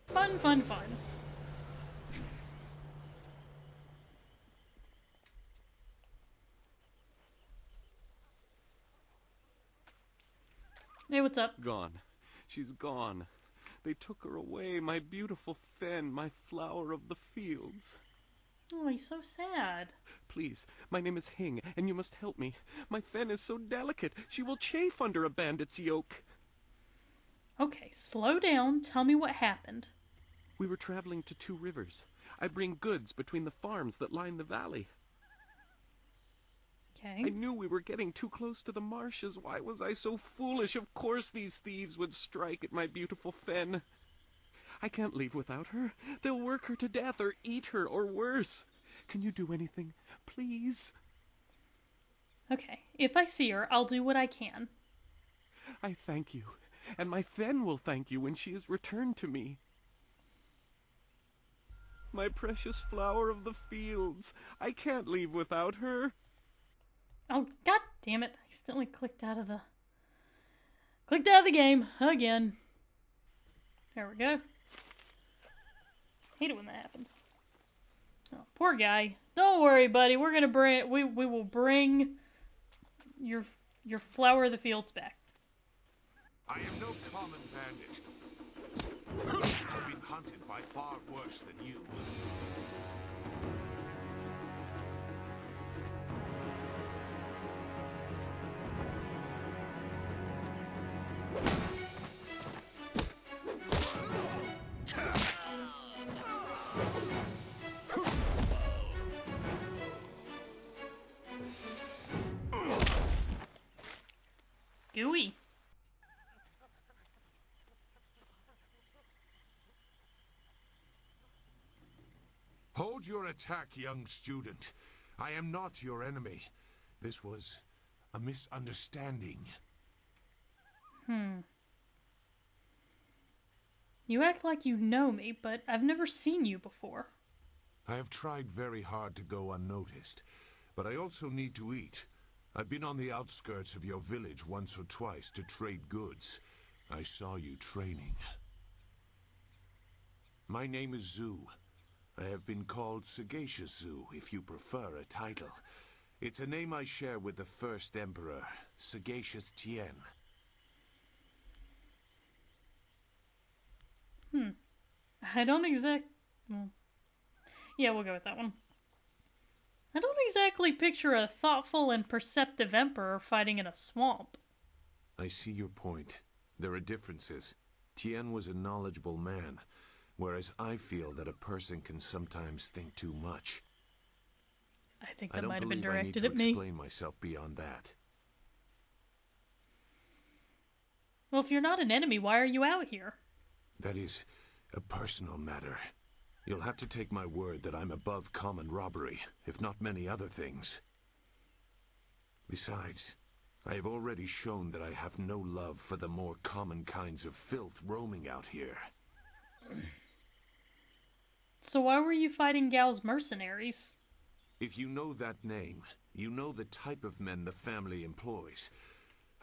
Fun, fun, fun. Hey, what's up? Gone. She's gone. They took her away, my beautiful Fen, my flower of the fields. Oh, he's so sad. Please, my name is Hing, and you must help me. My Fen is so delicate, she will chafe under a bandit's yoke. Okay, slow down. Tell me what happened. We were traveling to 2 rivers. I bring goods between the farms that line the valley. Okay. I knew we were getting too close to the marshes. Why was I so foolish? Of course these thieves would strike at my beautiful Fen. I can't leave without her. They'll work her to death or eat her or worse. Can you do anything? Please? Okay, if I see her, I'll do what I can. I thank you. And my Fen will thank you when she is returned to me. My precious flower of the fields. I can't leave without her. Oh, god damn it. I accidentally clicked out of the game again. There we go. Hate it when that happens. Oh, poor guy. Don't worry, buddy. We're gonna bring we will bring your flower of the fields back. I am no common bandit. I've been hunted by far worse than you. Gooey. Hold your attack, young student. I am not your enemy. This was a misunderstanding. You act like you know me, but I've never seen you before. I have tried very hard to go unnoticed, but I also need to eat. I've been on the outskirts of your village once or twice to trade goods. I saw you training. My name is Zhu. I have been called Sagacious Zhu, if you prefer a title. It's a name I share with the first emperor, Sagacious Tien. I don't yeah, we'll go with that one. I don't exactly picture a thoughtful and perceptive emperor fighting in a swamp. I see your point. There are differences. Tien was a knowledgeable man, whereas I feel that a person can sometimes think too much. I think I that don't might have been believe I need directed to at me. explain myself beyond that. Well, if you're not an enemy, why are you out here? That is a personal matter. You'll have to take my word that I'm above common robbery, if not many other things. Besides, I have already shown that I have no love for the more common kinds of filth roaming out here. So why were you fighting Gao's mercenaries? If you know that name, you know the type of men the family employs.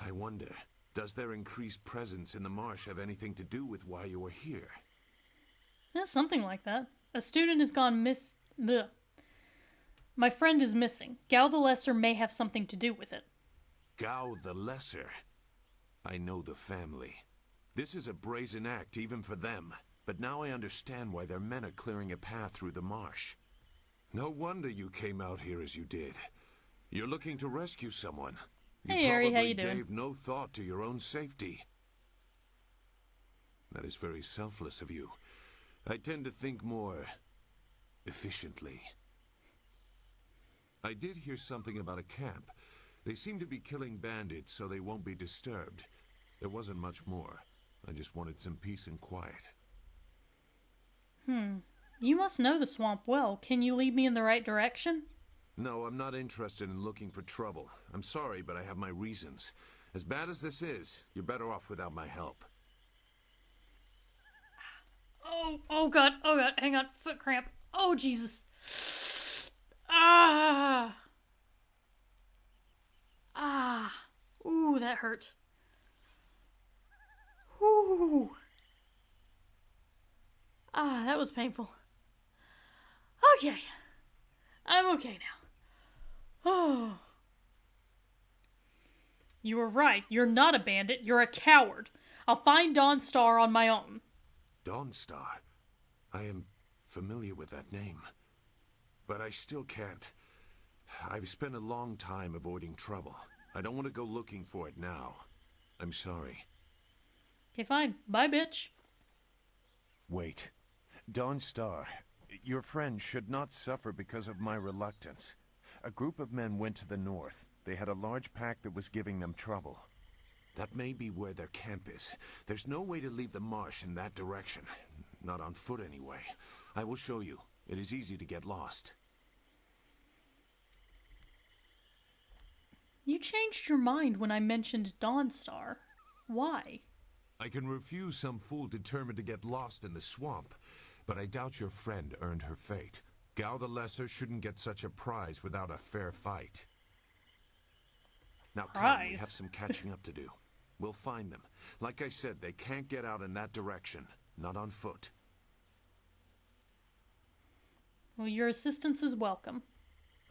I wonder, does their increased presence in the marsh have anything to do with why you are here? Yeah, something like that. A student has gone Blech. My friend is missing. Gao the Lesser may have something to do with it. Gao the Lesser? I know the family. This is a brazen act even for them, but now I understand why their men are clearing a path through the marsh. No wonder you came out here as you did. You're looking to rescue someone. Hey, Ari, how you doing? Gave no thought to your own safety. That is very selfless of you. I tend to think more efficiently. I did hear something about a camp. They seem to be killing bandits so they won't be disturbed. There wasn't much more. I just wanted some peace and quiet. You must know the swamp well. Can you lead me in the right direction? No, I'm not interested in looking for trouble. I'm sorry, but I have my reasons. As bad as this is, you're better off without my help. Oh god, hang on, foot cramp. Oh Jesus. Ah. Ooh, that hurt. Ooh. That was painful. Okay. I'm okay now. Oh. You were right. You're not a bandit. You're a coward. I'll find Dawnstar on my own. Dawnstar? I am familiar with that name. But I still can't. I've spent a long time avoiding trouble. I don't want to go looking for it now. I'm sorry. Okay, fine. Bye, bitch. Wait. Dawnstar, your friend should not suffer because of my reluctance. A group of men went to the north. They had a large pack that was giving them trouble. That may be where their camp is. There's no way to leave the marsh in that direction. Not on foot, anyway. I will show you. It is easy to get lost. You changed your mind when I mentioned Dawnstar. Why? I can refuse some fool determined to get lost in the swamp, but I doubt your friend earned her fate. Gao the Lesser shouldn't get such a prize without a fair fight. Now come, we have some catching up to do. We'll find them. Like I said, they can't get out in that direction. Not on foot. Well, your assistance is welcome.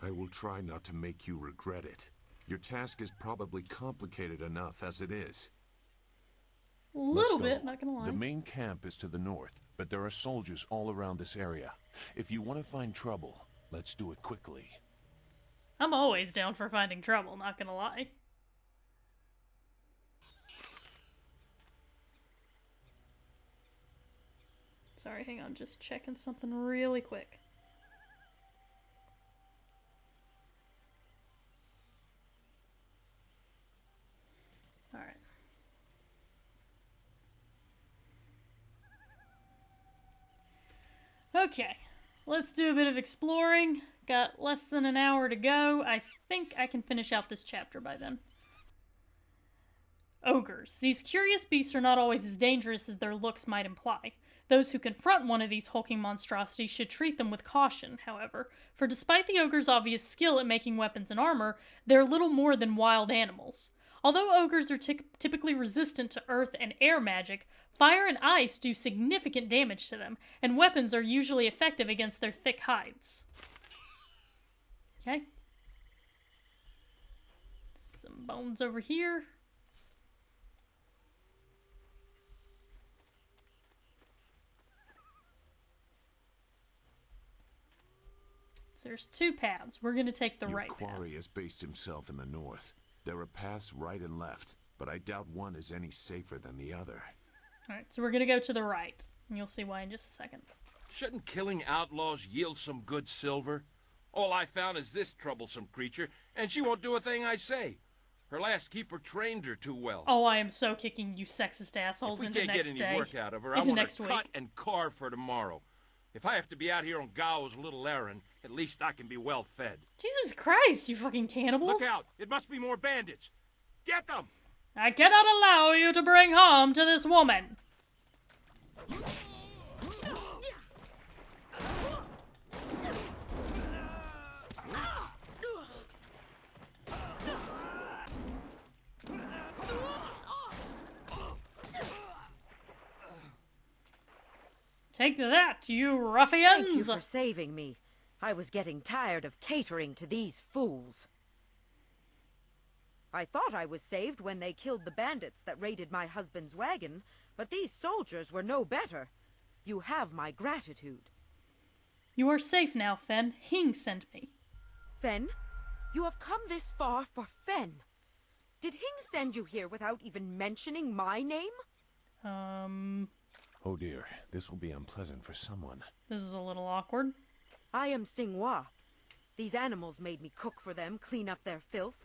I will try not to make you regret it. Your task is probably complicated enough as it is. A little bit, not gonna lie. The main camp is to the north, but there are soldiers all around this area. If you want to find trouble, let's do it quickly. I'm always down for finding trouble, not gonna lie. Sorry, hang on, just checking something really quick. Alright. Okay, let's do a bit of exploring. Got less than an hour to go. I think I can finish out this chapter by then. Ogres. These curious beasts are not always as dangerous as their looks might imply. Those who confront one of these hulking monstrosities should treat them with caution, however, for despite the ogre's obvious skill at making weapons and armor, they're little more than wild animals. Although ogres are typically resistant to earth and air magic, fire and ice do significant damage to them, and weapons are usually effective against their thick hides. Okay. Some bones over here. So there's two paths. We're going to take the right path. Your quarry has based himself in the north. There are paths right and left. but I doubt one is any safer than the other. Alright, so we're gonna go to the right. And you'll see why in just a second. Shouldn't killing outlaws yield some good silver? All I found is this troublesome creature, and she won't do a thing I say. Her last keeper trained her too well. Oh, I am so kicking you sexist assholes If we into can't next get day. any work out of her, I Into want next to week. cut and carve for tomorrow. If I have to be out here on Gao's little errand, at least I can be well fed. Jesus Christ, you fucking cannibals. Look out! It must be more bandits. Get them! I cannot allow you to bring harm to this woman. Take that, you ruffians! Thank you for saving me. I was getting tired of catering to these fools. I thought I was saved when they killed the bandits that raided my husband's wagon, but these soldiers were no better. You have my gratitude. You are safe now, Fen. Hing sent me. Fen? You have come this far for Fen. Did Hing send you here without even mentioning my name? Oh dear, this will be unpleasant for someone. This is a little awkward. I am Xinghua. These animals made me cook for them, clean up their filth.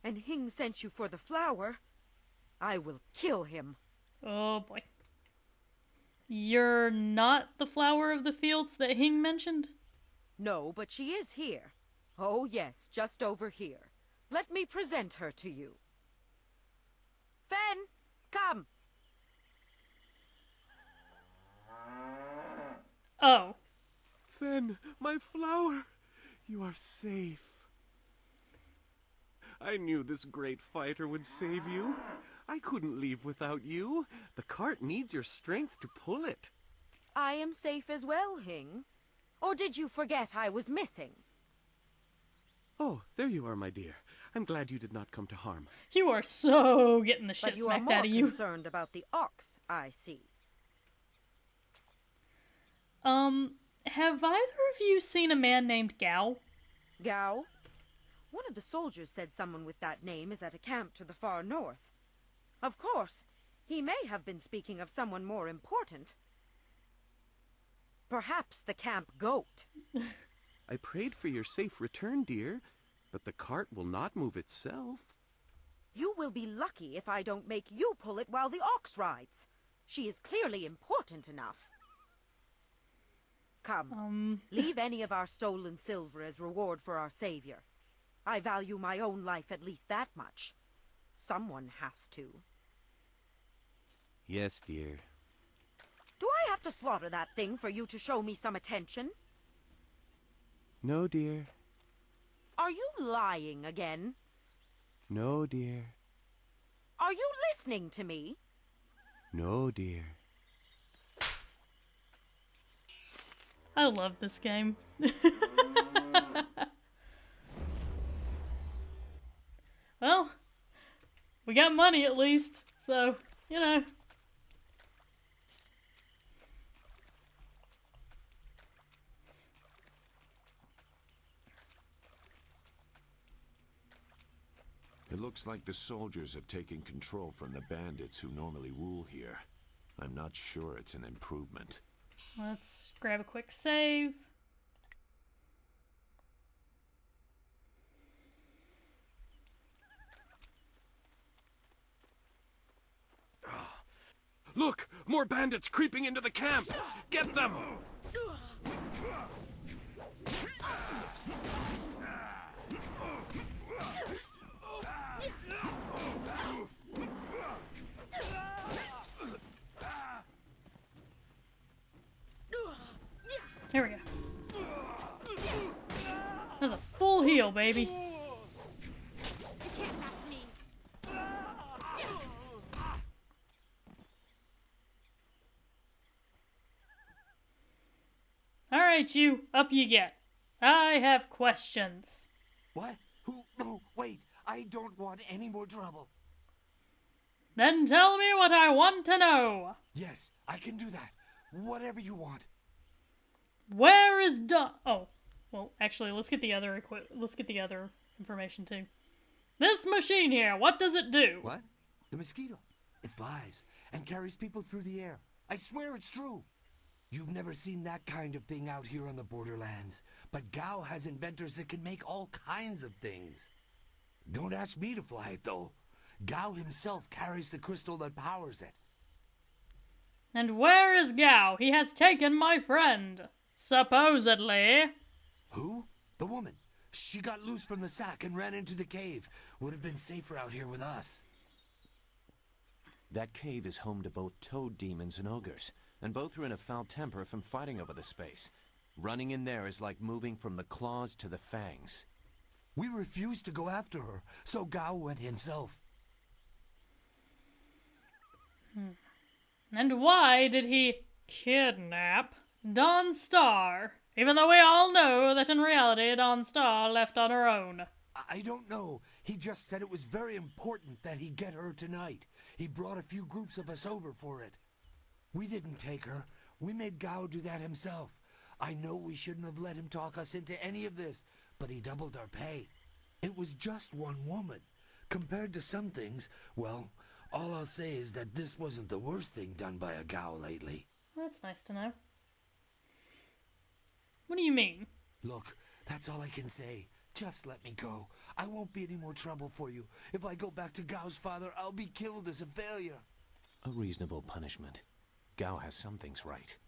And Hing sent you for the flower. I will kill him. Oh boy. You're not the flower of the fields that Hing mentioned? No, but she is here. Oh yes, just over here. Let me present her to you. Fen, come. Oh. Fen, my flower, you are safe. I knew this great fighter would save you. I couldn't leave without you. The cart needs your strength to pull it. I am safe as well, Hing. Or did you forget I was missing? Oh, there you are, my dear. I'm glad you did not come to harm. You are so getting the shit But you are smacked more out of you. concerned about the ox, I see. Have either of you seen a man named Gao? Gao? One of the soldiers said someone with that name is at a camp to the far north. Of course, he may have been speaking of someone more important. Perhaps the camp goat. I prayed for your safe return, dear, but the cart will not move itself. You will be lucky if I don't make you pull it while the ox rides. She is clearly important enough. Come, leave any of our stolen silver as reward for our savior. I value my own life at least that much. Someone has to. Yes, dear. Do I have to slaughter that thing for you to show me some attention? No, dear. Are you lying again? No, dear. Are you listening to me? No, dear. I love this game. Well, we got money at least, so, you know. It looks like the soldiers have taken control from the bandits who normally rule here. I'm not sure it's an improvement. Let's grab a quick save. Look! More bandits creeping into the camp! Get them! Here we go. There's a full heal, baby. Alright, you. Up you get. I have questions. What? Who? No, wait. I don't want any more trouble. Then tell me what I want to know. Yes, I can do that. Whatever you want. Where is Oh, well, actually, let's get the other information too. This machine here, what does it do? What? The mosquito. It flies and carries people through the air. I swear it's true. You've never seen that kind of thing out here on the borderlands, but Gao has inventors that can make all kinds of things. Don't ask me to fly it, though. Gao himself carries the crystal that powers it. And where is Gao? He has taken my friend. Supposedly. Who? The woman. She got loose from the sack and ran into the cave. Would have been safer out here with us. That cave is home to both toad demons and ogres, and both are in a foul temper from fighting over the space. Running in there is like moving from the claws to the fangs. We refused to go after her, so Gao went himself. And why did he kidnap Dawnstar? Even though we all know that in reality Dawnstar left on her own. I don't know. He just said it was very important that he get her tonight. He brought a few groups of us over for it. We didn't take her. We made Gao do that himself. I know we shouldn't have let him talk us into any of this, but he doubled our pay. It was just one woman. Compared to some things, well, all I'll say is that this wasn't the worst thing done by a Gao lately. That's nice to know. What do you mean? Look, that's all I can say. Just let me go. I won't be any more trouble for you. If I go back to Gao's father, I'll be killed as a failure. A reasonable punishment. Gao has some things right.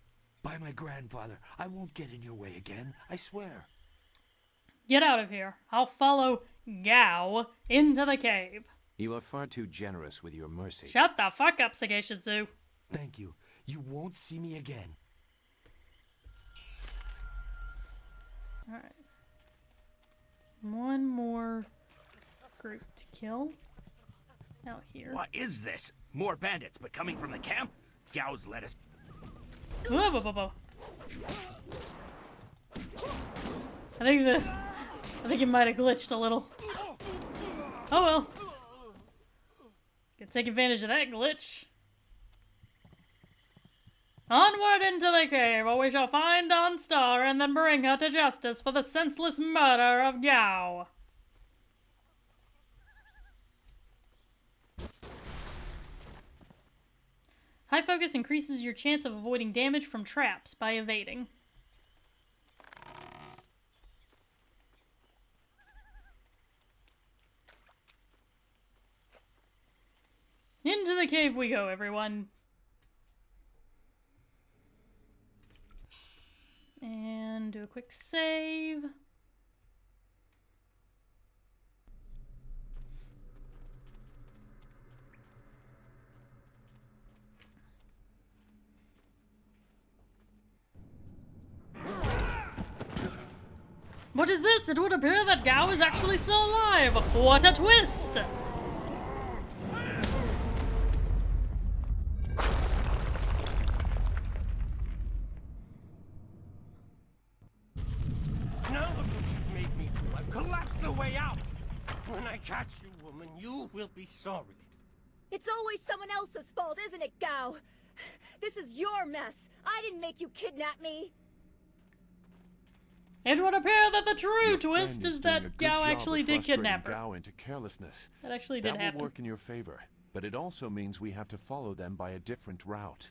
By my grandfather, I won't get in your way again. I swear. Get out of here. I'll follow Gao into the cave. You are far too generous with your mercy. Shut the fuck up, Sagacious Zoo. Thank you. You won't see me again. Alright. One more group to kill. Out here. What is this? More bandits, but coming from the camp? Gao's let us. Whoa, whoa, whoa, whoa. I think it might have glitched a little. Oh well. Can take advantage of that glitch. Onward into the cave, where we shall find Dawnstar and then bring her to justice for the senseless murder of Gao. High focus increases your chance of avoiding damage from traps by evading. Into the cave we go, everyone. And do a quick save. What is this? It would appear that Gao is actually still alive. What a twist! Now look what you've made me do. I've collapsed the way out. When I catch you, woman, you will be sorry. It's always someone else's fault, isn't it, Gao? This is your mess. I didn't make you kidnap me. It would appear that the true twist is that Gao actually did kidnap her. Gao into carelessness. That actually did happen. That will work in your favor, but it also means we have to follow them by a different route.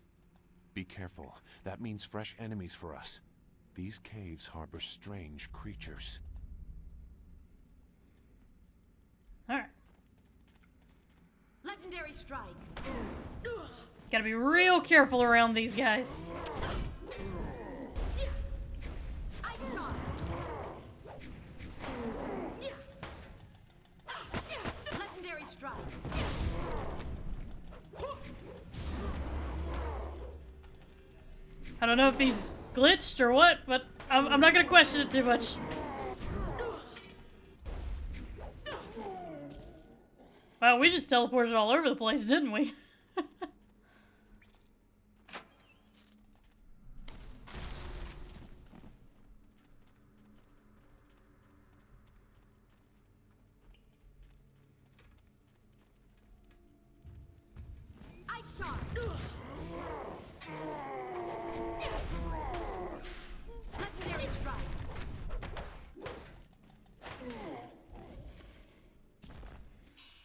Be careful. That means fresh enemies for us. These caves harbor strange creatures. Alright. Legendary strike. Gotta be real careful around these guys. Legendary strike. I don't know if he's glitched or what, but I'm not gonna question it too much. Wow, we just teleported all over the place, didn't we? Ice shot. Legendary strike.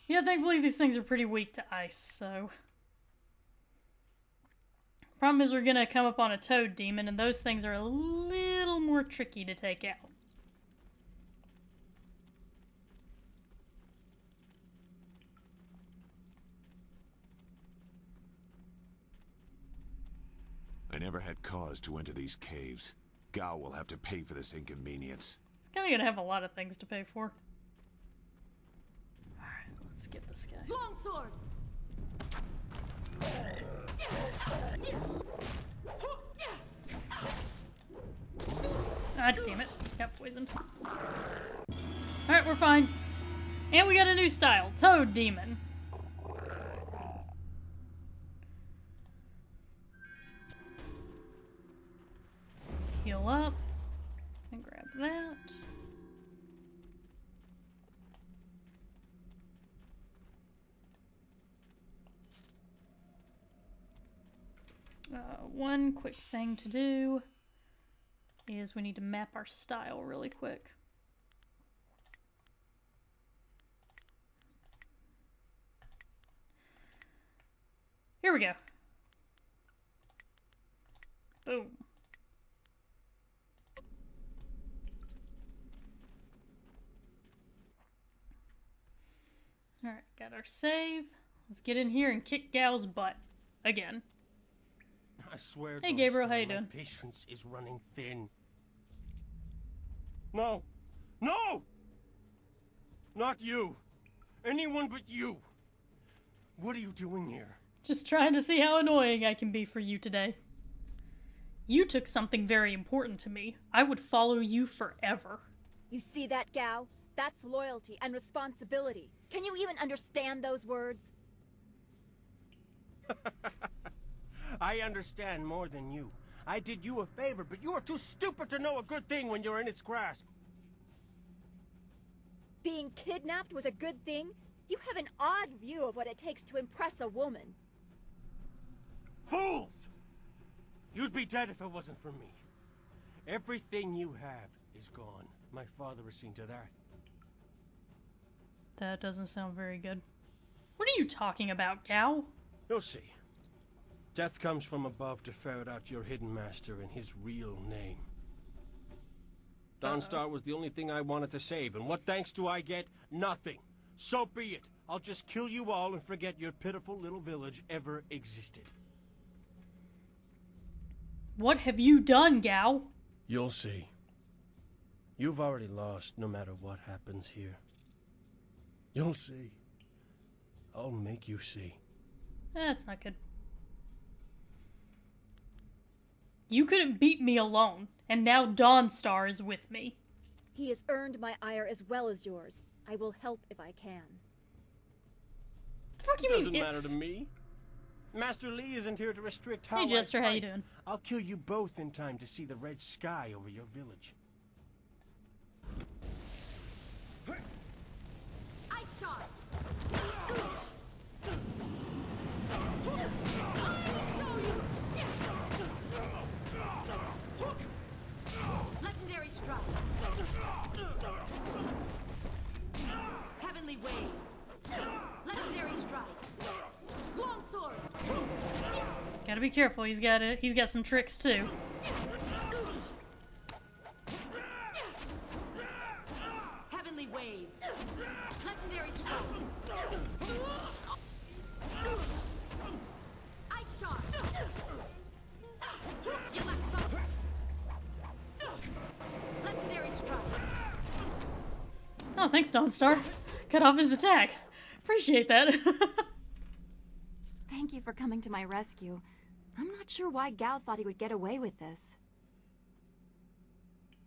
Yeah, Yeah, thankfully these things are pretty weak to ice, so... Problem is we're gonna come up on a toad demon, and those things are a little more tricky to take out. I never had cause to enter these caves. Gao will have to pay for this inconvenience. It's kind of gonna have a lot of things to pay for. Alright, let's get this guy. Longsword! Ah, damn it. Got poisoned. Alright, we're fine. And we got a new style. Toad Demon. Let's heal up. And grab that. One quick thing to do is we need to map our style really quick. Here we go. Boom. Alright, got our save. Let's get in here and kick Gal's butt. Again. I swear, hey Gabriel, how you my doing? Patience is running thin. No! No! Not you! Anyone but you! What are you doing here? Just trying to see how annoying I can be for you today. You took something very important to me. I would follow you forever. You see that, Gao? That's loyalty and responsibility. Can you even understand those words? I understand more than you. I did you a favor, but you are too stupid to know a good thing when you're in its grasp. Being kidnapped was a good thing? You have an odd view of what it takes to impress a woman. Fools! You'd be dead if it wasn't for me. Everything you have is gone. My father has seen to that. That doesn't sound very good. What are you talking about, Gao? You'll see. Death comes from above to ferret out your hidden master and his real name. Dawnstar was the only thing I wanted to save, and what thanks do I get? Nothing. So be it. I'll just kill you all and forget your pitiful little village ever existed. What have you done, Gao? You'll see. You've already lost no matter what happens here. You'll see. I'll make you see. That's not good. You couldn't beat me alone, and now Dawnstar is with me. He has earned my ire as well as yours. I will help if I can. The fuck you Doesn't mean? matter to me. Master Li isn't here to restrict how Hey, Jester, I how you fight. doing? I'll kill you both in time to see the red sky over your village. I shot. Legendary strike. Heavenly wave. Legendary strike. Longsword. Gotta be careful. He's got some tricks too. Heavenly wave. Legendary strike. I shot. You lack focus. Legendary strike. Oh, thanks, Dawnstar. Cut off his attack. Appreciate that. Thank you for coming to my rescue. I'm not sure why Gao thought he would get away with this.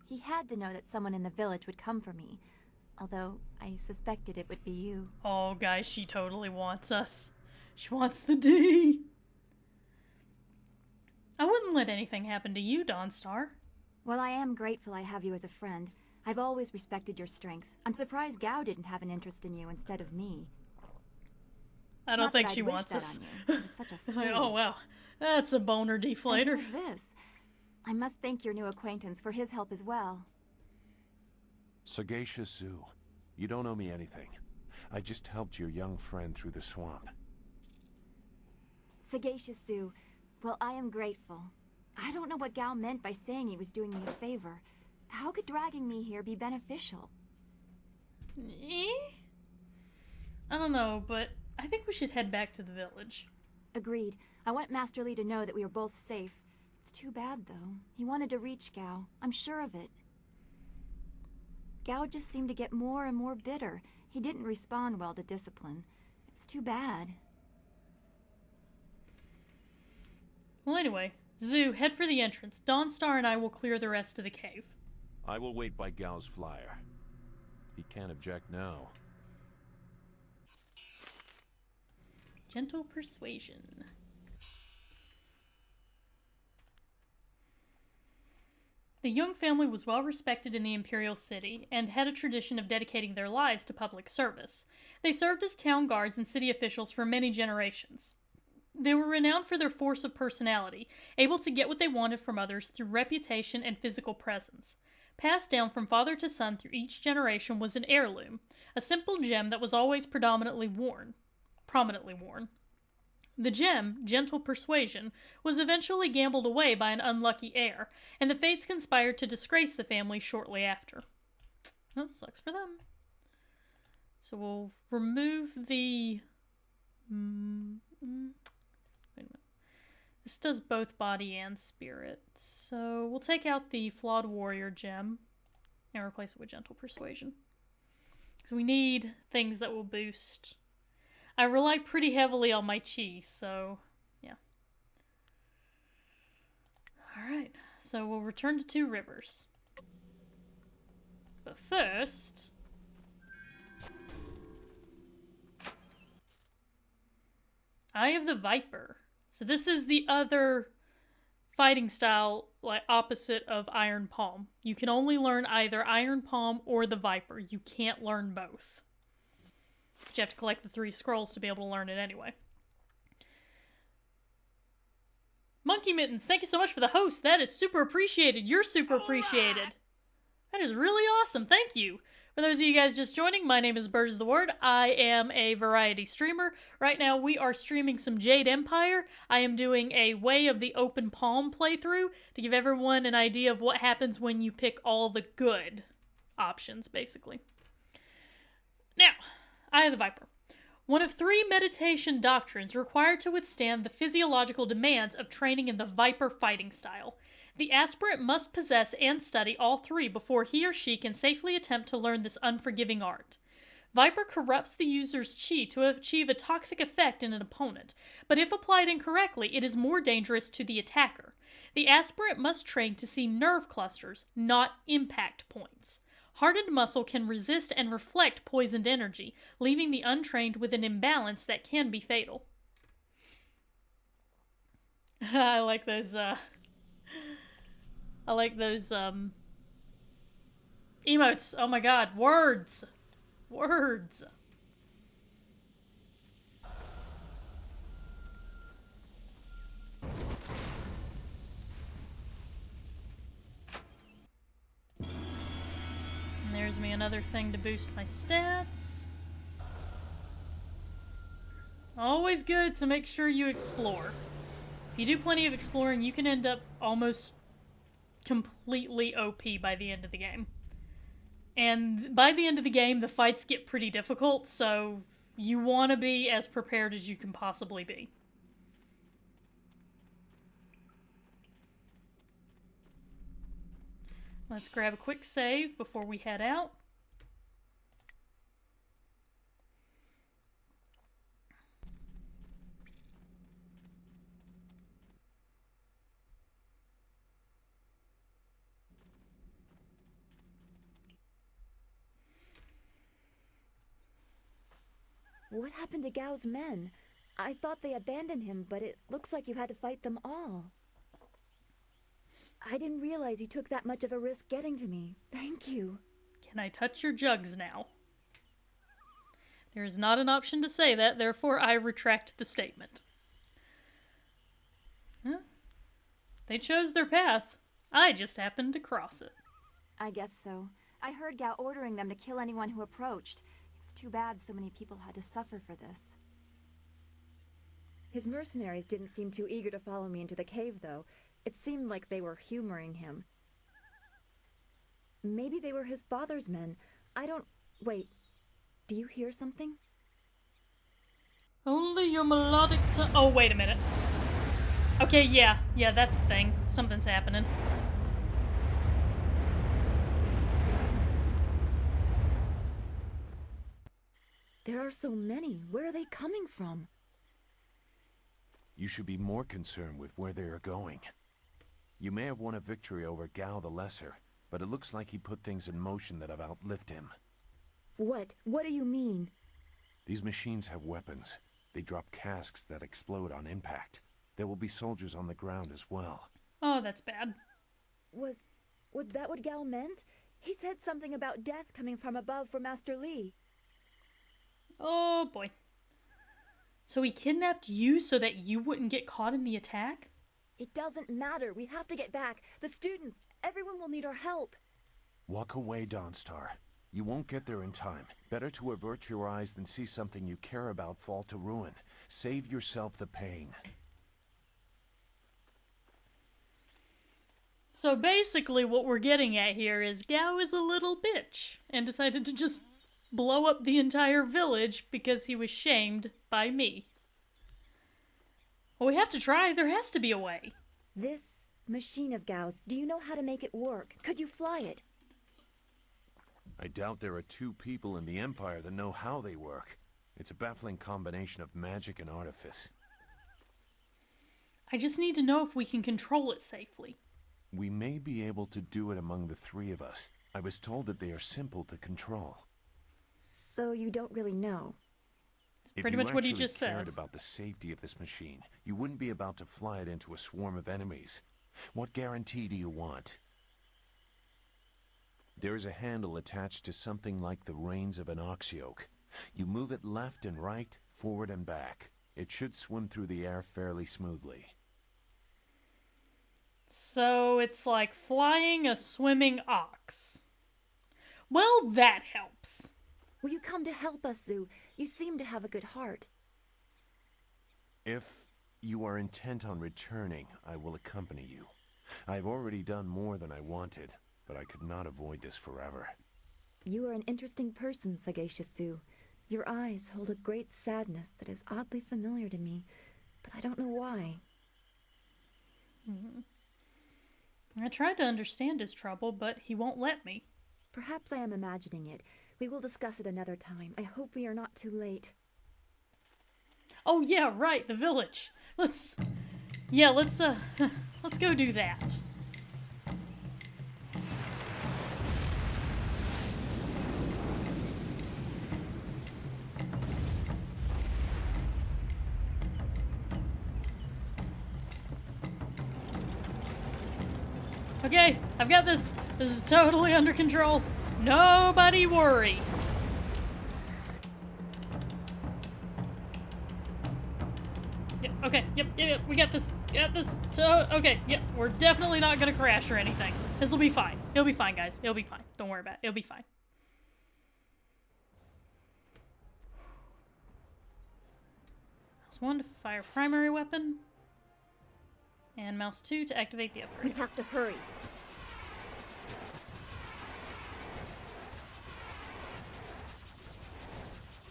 He had to know that someone in the village would come for me, although I suspected it would be you. Oh, guys, she totally wants us. She wants the D. I wouldn't let anything happen to you, Dawnstar. Well, I am grateful I have you as a friend. I've always respected your strength. I'm surprised Gao didn't have an interest in you instead of me. I don't Not think that she I'd wish wants that us. on you. You're such a It's like, fool. oh, wow. That's a boner deflator. And who's this? I must thank your new acquaintance for his help as well. Sagacious Zoo, you don't owe me anything. I just helped your young friend through the swamp. Sagacious Zoo. Well, I am grateful. I don't know what Gao meant by saying he was doing me a favor. How could dragging me here be beneficial? I don't know, but I think we should head back to the village. Agreed. I want Master Li to know that we are both safe. It's too bad, though. He wanted to reach Gao. I'm sure of it. Gao just seemed to get more and more bitter. He didn't respond well to discipline. It's too bad. Well, anyway, Zoo, head for the entrance. Dawnstar and I will clear the rest of the cave. I will wait by Gao's flyer. He can't object now. Gentle persuasion. The Young family was well respected in the imperial city and had a tradition of dedicating their lives to public service. They served as town guards and city officials for many generations. They were renowned for their force of personality, able to get what they wanted from others through reputation and physical presence. Passed down from father to son through each generation was an heirloom, a simple gem that was always prominently worn. The gem, Gentle Persuasion, was eventually gambled away by an unlucky heir, and the fates conspired to disgrace the family shortly after. Oh, sucks for them. So we'll remove the... wait a minute. This does both body and spirit. So we'll take out the Flawed Warrior gem and replace it with Gentle Persuasion. Because we need things that will boost... I rely pretty heavily on my chi, so yeah. Alright, so we'll return to Two Rivers. But first... Eye of the Viper. So this is the other fighting style, like opposite of Iron Palm. You can only learn either Iron Palm or the Viper. You can't learn both. But you have to collect the 3 scrolls to be able to learn it anyway. Monkey Mittens, thank you so much for the host. That is super appreciated. You're super appreciated. That is really awesome. Thank you. For those of you guys just joining, my name is Birds the Word. I am a variety streamer. Right now we are streaming some Jade Empire. I am doing a Way of the Open Palm playthrough to give everyone an idea of what happens when you pick all the good options, basically. Now, Eye of the Viper. One of 3 meditation doctrines required to withstand the physiological demands of training in the Viper fighting style. The aspirant must possess and study all 3 before he or she can safely attempt to learn this unforgiving art. Viper corrupts the user's chi to achieve a toxic effect in an opponent, but if applied incorrectly, it is more dangerous to the attacker. The aspirant must train to see nerve clusters, not impact points. Hardened muscle can resist and reflect poisoned energy, leaving the untrained with an imbalance that can be fatal. I like those emotes. Oh my god, words. Words. And there's me another thing to boost my stats. Always good to make sure you explore. If you do plenty of exploring, you can end up almost completely OP by the end of the game. And by the end of the game, the fights get pretty difficult, so you want to be as prepared as you can possibly be. Let's grab a quick save before we head out. What happened to Gao's men? I thought they abandoned him, but it looks like you had to fight them all. I didn't realize you took that much of a risk getting to me. Thank you. Can I touch your jugs now? There is not an option to say that, therefore I retract the statement. Huh? They chose their path. I just happened to cross it. I guess so. I heard Gao ordering them to kill anyone who approached. It's too bad so many people had to suffer for this. His mercenaries didn't seem too eager to follow me into the cave, though. It seemed like they were humoring him. Maybe they were his father's men. I don't... Wait. Do you hear something? Only your melodic oh, wait a minute. Okay, yeah, that's the thing. Something's happening. There are so many. Where are they coming from? You should be more concerned with where they are going. You may have won a victory over Gao the Lesser, but it looks like he put things in motion that have outlived him. What? What do you mean? These machines have weapons. They drop casks that explode on impact. There will be soldiers on the ground as well. Oh, that's bad. Was that what Gao meant? He said something about death coming from above for Master Li. Oh, boy. So he kidnapped you so that you wouldn't get caught in the attack? It doesn't matter. We have to get back. The students, everyone will need our help. Walk away, Dawnstar. You won't get there in time. Better to avert your eyes than see something you care about fall to ruin. Save yourself the pain. So basically what we're getting at here is Gao is a little bitch and decided to just blow up the entire village because he was shamed by me. Well, we have to try. There has to be a way. This machine of Gao's, do you know how to make it work? Could you fly it? I doubt there are two people in the Empire that know how they work. It's a baffling combination of magic and artifice. I just need to know if we can control it safely. We may be able to do it among the three of us. I was told that they are simple to control. So you don't really know? It's pretty much what he just said. If you actually cared about the safety of this machine, you wouldn't be about to fly it into a swarm of enemies. What guarantee do you want? There is a handle attached to something like the reins of an ox yoke. You move it left and right, forward and back. It should swim through the air fairly smoothly. So it's like flying a swimming ox. Well, that helps. Will you come to help us, Zhu? You seem to have a good heart. If you are intent on returning, I will accompany you. I've already done more than I wanted, but I could not avoid this forever. You are an interesting person, sagacious Zhu. Your eyes hold a great sadness that is oddly familiar to me, but I don't know why. I tried to understand his trouble, but he won't let me. Perhaps I am imagining it. We will discuss it another time. I hope we are not too late. Oh yeah, right, the village. Let's go do that. Okay, I've got this. This is totally under control. Nobody worry. Yep, okay, yep, we got this. Okay, yep, we're definitely not gonna crash or anything. This'll be fine. It'll be fine, guys. It'll be fine. Don't worry about it. It'll be fine. Mouse 1 to fire primary weapon. And mouse 2 to activate the upgrade. We have to hurry.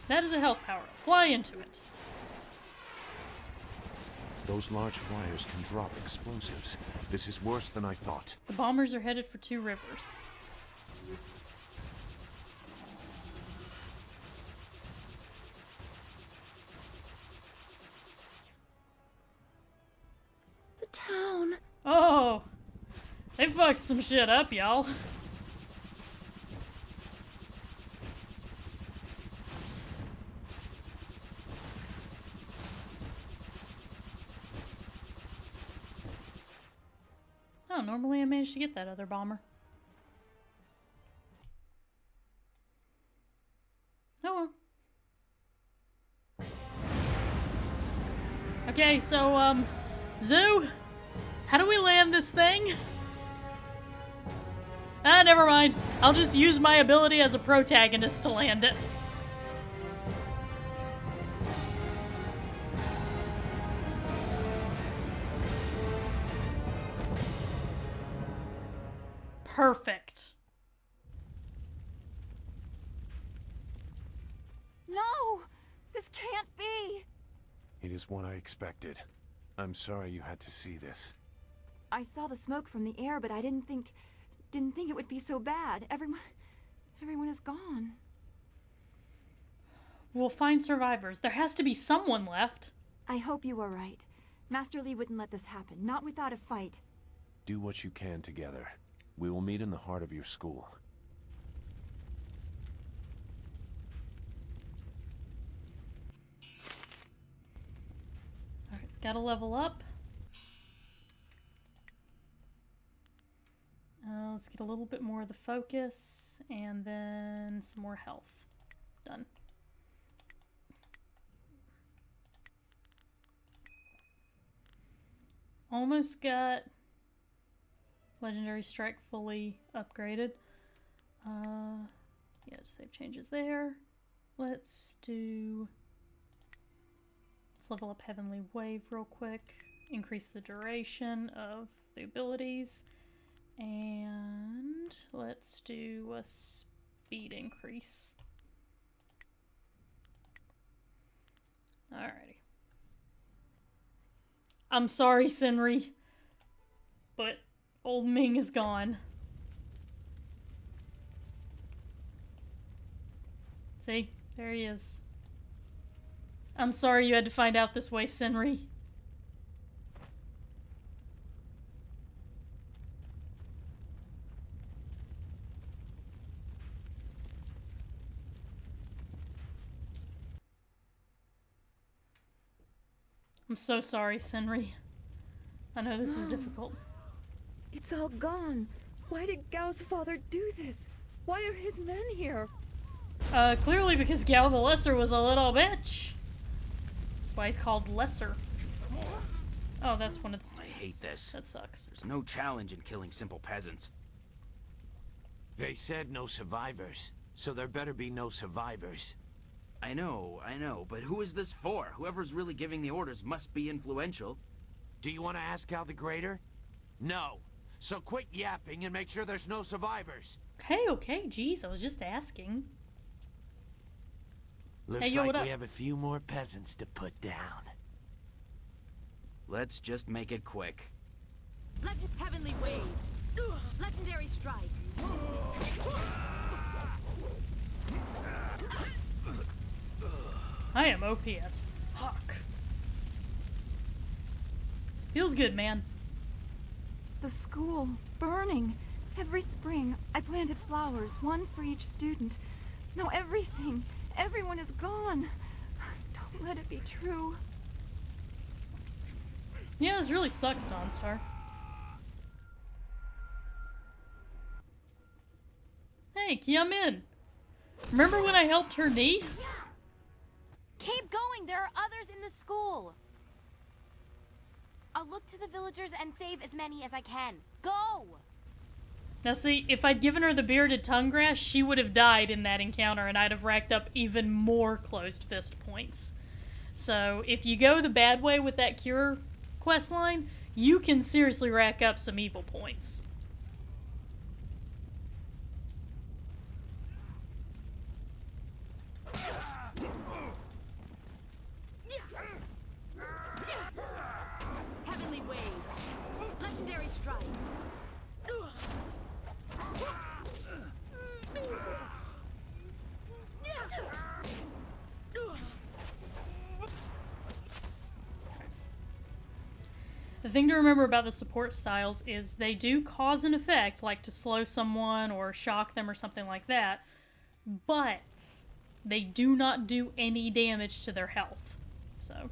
That is a health power. Fly into it. Those large flyers can drop explosives. This is worse than I thought. The bombers are headed for 2 rivers. The town. Oh, they fucked some shit up, y'all. Oh, normally I manage to get that other bomber. Oh well. Okay, so, Zhu, how do we land this thing? Ah, never mind. I'll just use my ability as a protagonist to land it. Perfect. No! This can't be! It is what I expected. I'm sorry you had to see this. I saw the smoke from the air, but I didn't think it would be so bad. Everyone is gone. We'll find survivors. There has to be someone left. I hope you are right. Master Li wouldn't let this happen, not without a fight. Do what you can together. We will meet in the heart of your school. Alright, gotta level up. Let's get a little bit more of the focus, and then some more health. Done. Almost got Legendary Strike fully upgraded. Yeah, save changes there. Let's level up Heavenly Wave real quick. Increase the duration of the abilities. And let's do a speed increase. Alrighty. I'm sorry, Senri, but old Ming is gone. See? There he is. I'm sorry you had to find out this way, Senri. I'm so sorry, Senri. I know this is difficult. It's all gone. Why did Gao's father do this? Why are his men here? Clearly because Gao the Lesser was a little bitch. That's why he's called Lesser. Oh, that's one of the students. I hate this. That sucks. There's no challenge in killing simple peasants. They said no survivors, so there better be no survivors. I know, but who is this for? Whoever's really giving the orders must be influential. Do you want to ask Gal the Greater? No. So quit yapping and make sure there's no survivors. Okay, jeez, I was just asking. Looks like we have a few more peasants to put down. Let's just make it quick. Heavenly Wave. Legendary Strike. I am OP as fuck. Feels good, man. The school, burning. Every spring, I planted flowers, one for each student. Now everyone is gone. Don't let it be true. Yeah, this really sucks, Dawnstar. Hey, Kiamin. Remember when I helped her knee? Keep going. There are others in the school. I'll look to the villagers and save as many as I can. Go! Now see, if I'd given her the bearded tongue grass, she would have died in that encounter and I'd have racked up even more closed fist points. So if you go the bad way with that cure questline, you can seriously rack up some evil points. Heavenly Wave. Legendary Strike. The thing to remember about the support styles is they do cause an effect, like to slow someone or shock them or something like that, but they do not do any damage to their health. So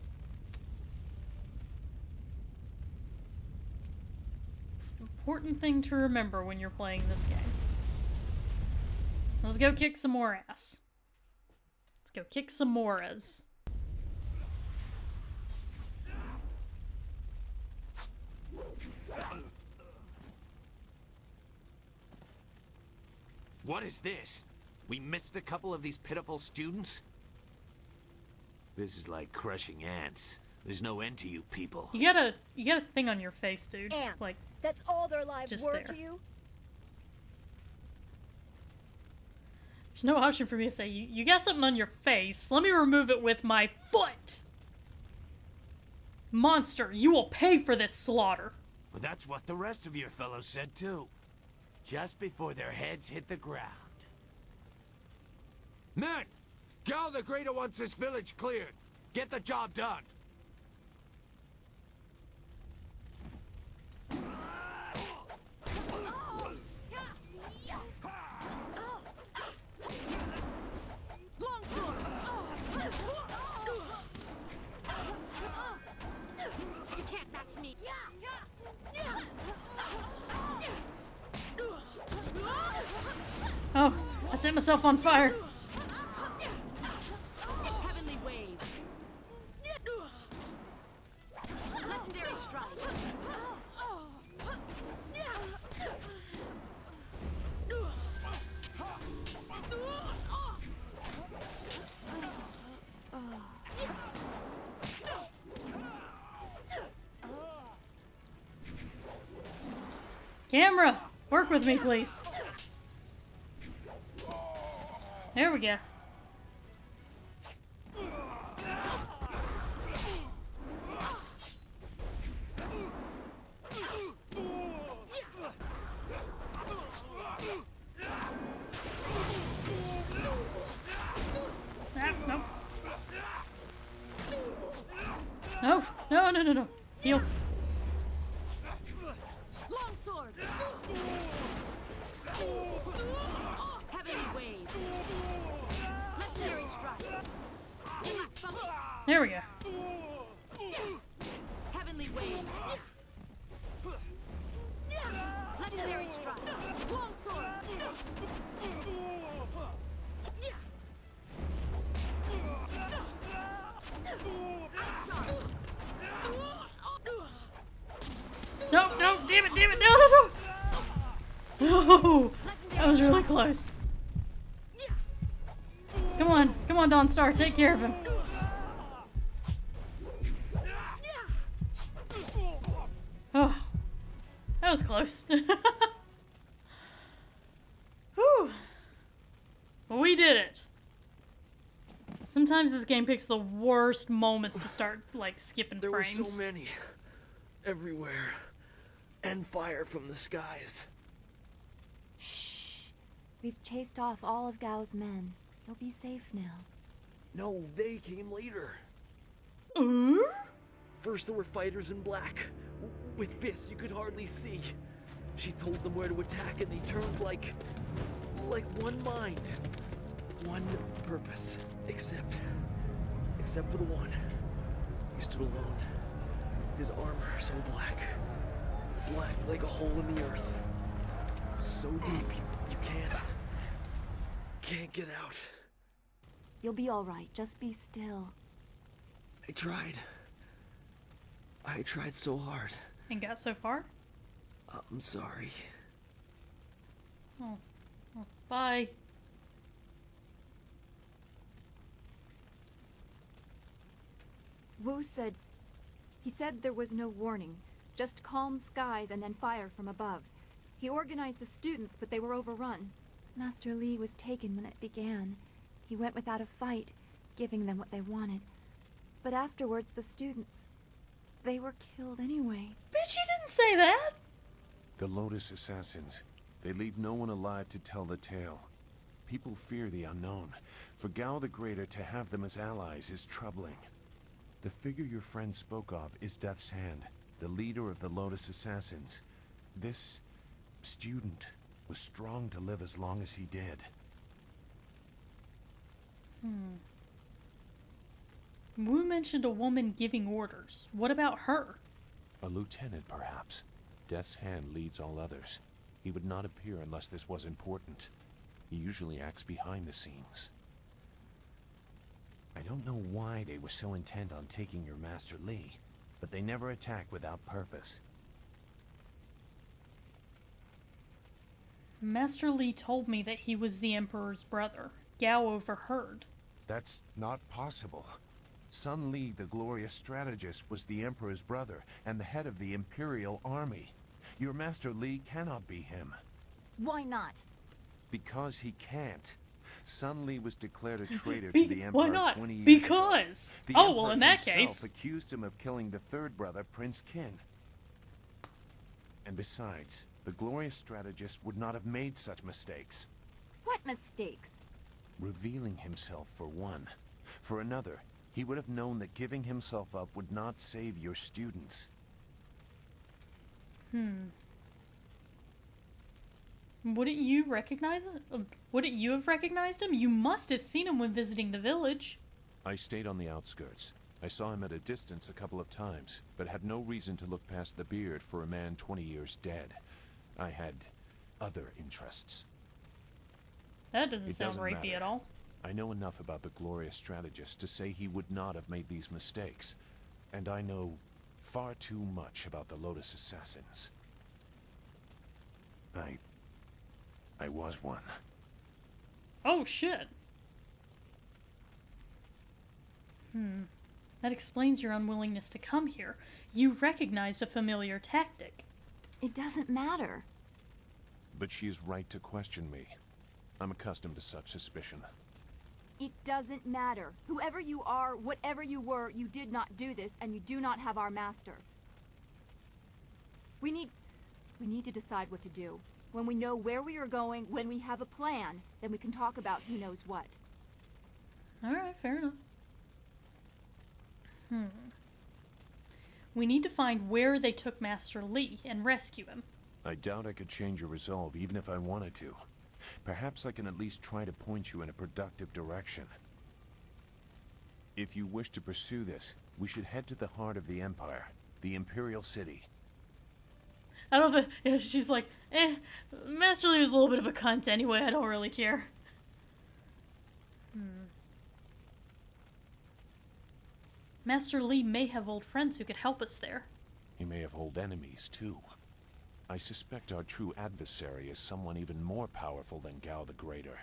it's an important thing to remember when you're playing this game. Let's go kick some more ass. Let's go kick some moras. What is this? We missed a couple of these pitiful students? This is like crushing ants. There's no end to you people. You got a thing on your face, dude. Ants. Like, that's all their lives just were there. to you? There's no option for me to say, you got something on your face. Let me remove it with my foot. Monster, you will pay for this slaughter. Well, that's what the rest of your fellows said too. Just before their heads hit the ground. Men! Gal the Greater wants this village cleared. Get the job done. You can't match me. Oh, I set myself on fire. Heavenly wave. Legendary strike. Camera, work with me, please. There we go. No, no. Heal. Longsword. Heavenly wave. Legendary strike. Impact focus. There we go. Heavenly wave. Legendary strike. Longsword. No, damn it, no. No, that was really close. Come on, Dawnstar, take care of him. Oh, that was close. Whew. Well, we did it. Sometimes this game picks the worst moments to start, like, skipping There frames. were so many. Everywhere. And fire from the skies. Shh. We've chased off all of Gao's men. You'll be safe now. No, they came later. Ooh? First there were fighters in black. With fists you could hardly see. She told them where to attack and they turned like one mind. One purpose. Except for the one. He stood alone. His armor so black. Black like a hole in the earth. So deep you can't get out. You'll be all right. Just be still. I tried so hard. And got so far? I'm sorry. Oh. Well, bye. Wu said... He said there was no warning. Just calm skies and then fire from above. He organized the students, but they were overrun. Master Li was taken when it began. He went without a fight, giving them what they wanted. But afterwards, the students... They were killed anyway. Bitch, you didn't say that! The Lotus Assassins. They leave no one alive to tell the tale. People fear the unknown. For Gao the Greater to have them as allies is troubling. The figure your friend spoke of is Death's Hand, the leader of the Lotus Assassins. This student was strong to live as long as he did. Wu mentioned a woman giving orders. What about her? A lieutenant, perhaps. Death's Hand leads all others. He would not appear unless this was important. He usually acts behind the scenes. I don't know why they were so intent on taking your Master Li, but they never attack without purpose. Master Li told me that he was the Emperor's brother. Gao overheard. That's not possible. Sun Li, the glorious strategist, was the Emperor's brother and the head of the Imperial Army. Your Master Li cannot be him. Why not? Because he can't. Sun Li was declared a traitor to the Empire Why not? 20 years Because. ago. The Oh, well, Emperor in that himself case. accused him of killing the third brother, Prince Qin. And besides, the glorious strategist would not have made such mistakes. What mistakes? Revealing himself, for one. For another, he would have known that giving himself up would not save your students. Wouldn't you recognize him? Wouldn't you have recognized him? You must have seen him when visiting the village. I stayed on the outskirts. I saw him at a distance a couple of times, but had no reason to look past the beard for a man 20 years dead. I had other interests. That doesn't It sound doesn't rapey matter. at all. I know enough about the glorious strategist to say he would not have made these mistakes. And I know far too much about the Lotus Assassins. I was one. Oh, shit. That explains your unwillingness to come here. You recognized a familiar tactic. It doesn't matter. But she is right to question me. I'm accustomed to such suspicion. It doesn't matter. Whoever you are, whatever you were, you did not do this, and you do not have our master. We need to decide what to do. When we know where we are going, when we have a plan, then we can talk about who knows what. Alright, fair enough. We need to find where they took Master Li and rescue him. I doubt I could change your resolve even if I wanted to. Perhaps I can at least try to point you in a productive direction. If you wish to pursue this, we should head to the heart of the Empire, the Imperial City. I don't know, yeah, she's like, Master Li was a little bit of a cunt anyway, I don't really care. Master Li may have old friends who could help us there. He may have old enemies, too. I suspect our true adversary is someone even more powerful than Gao the Greater.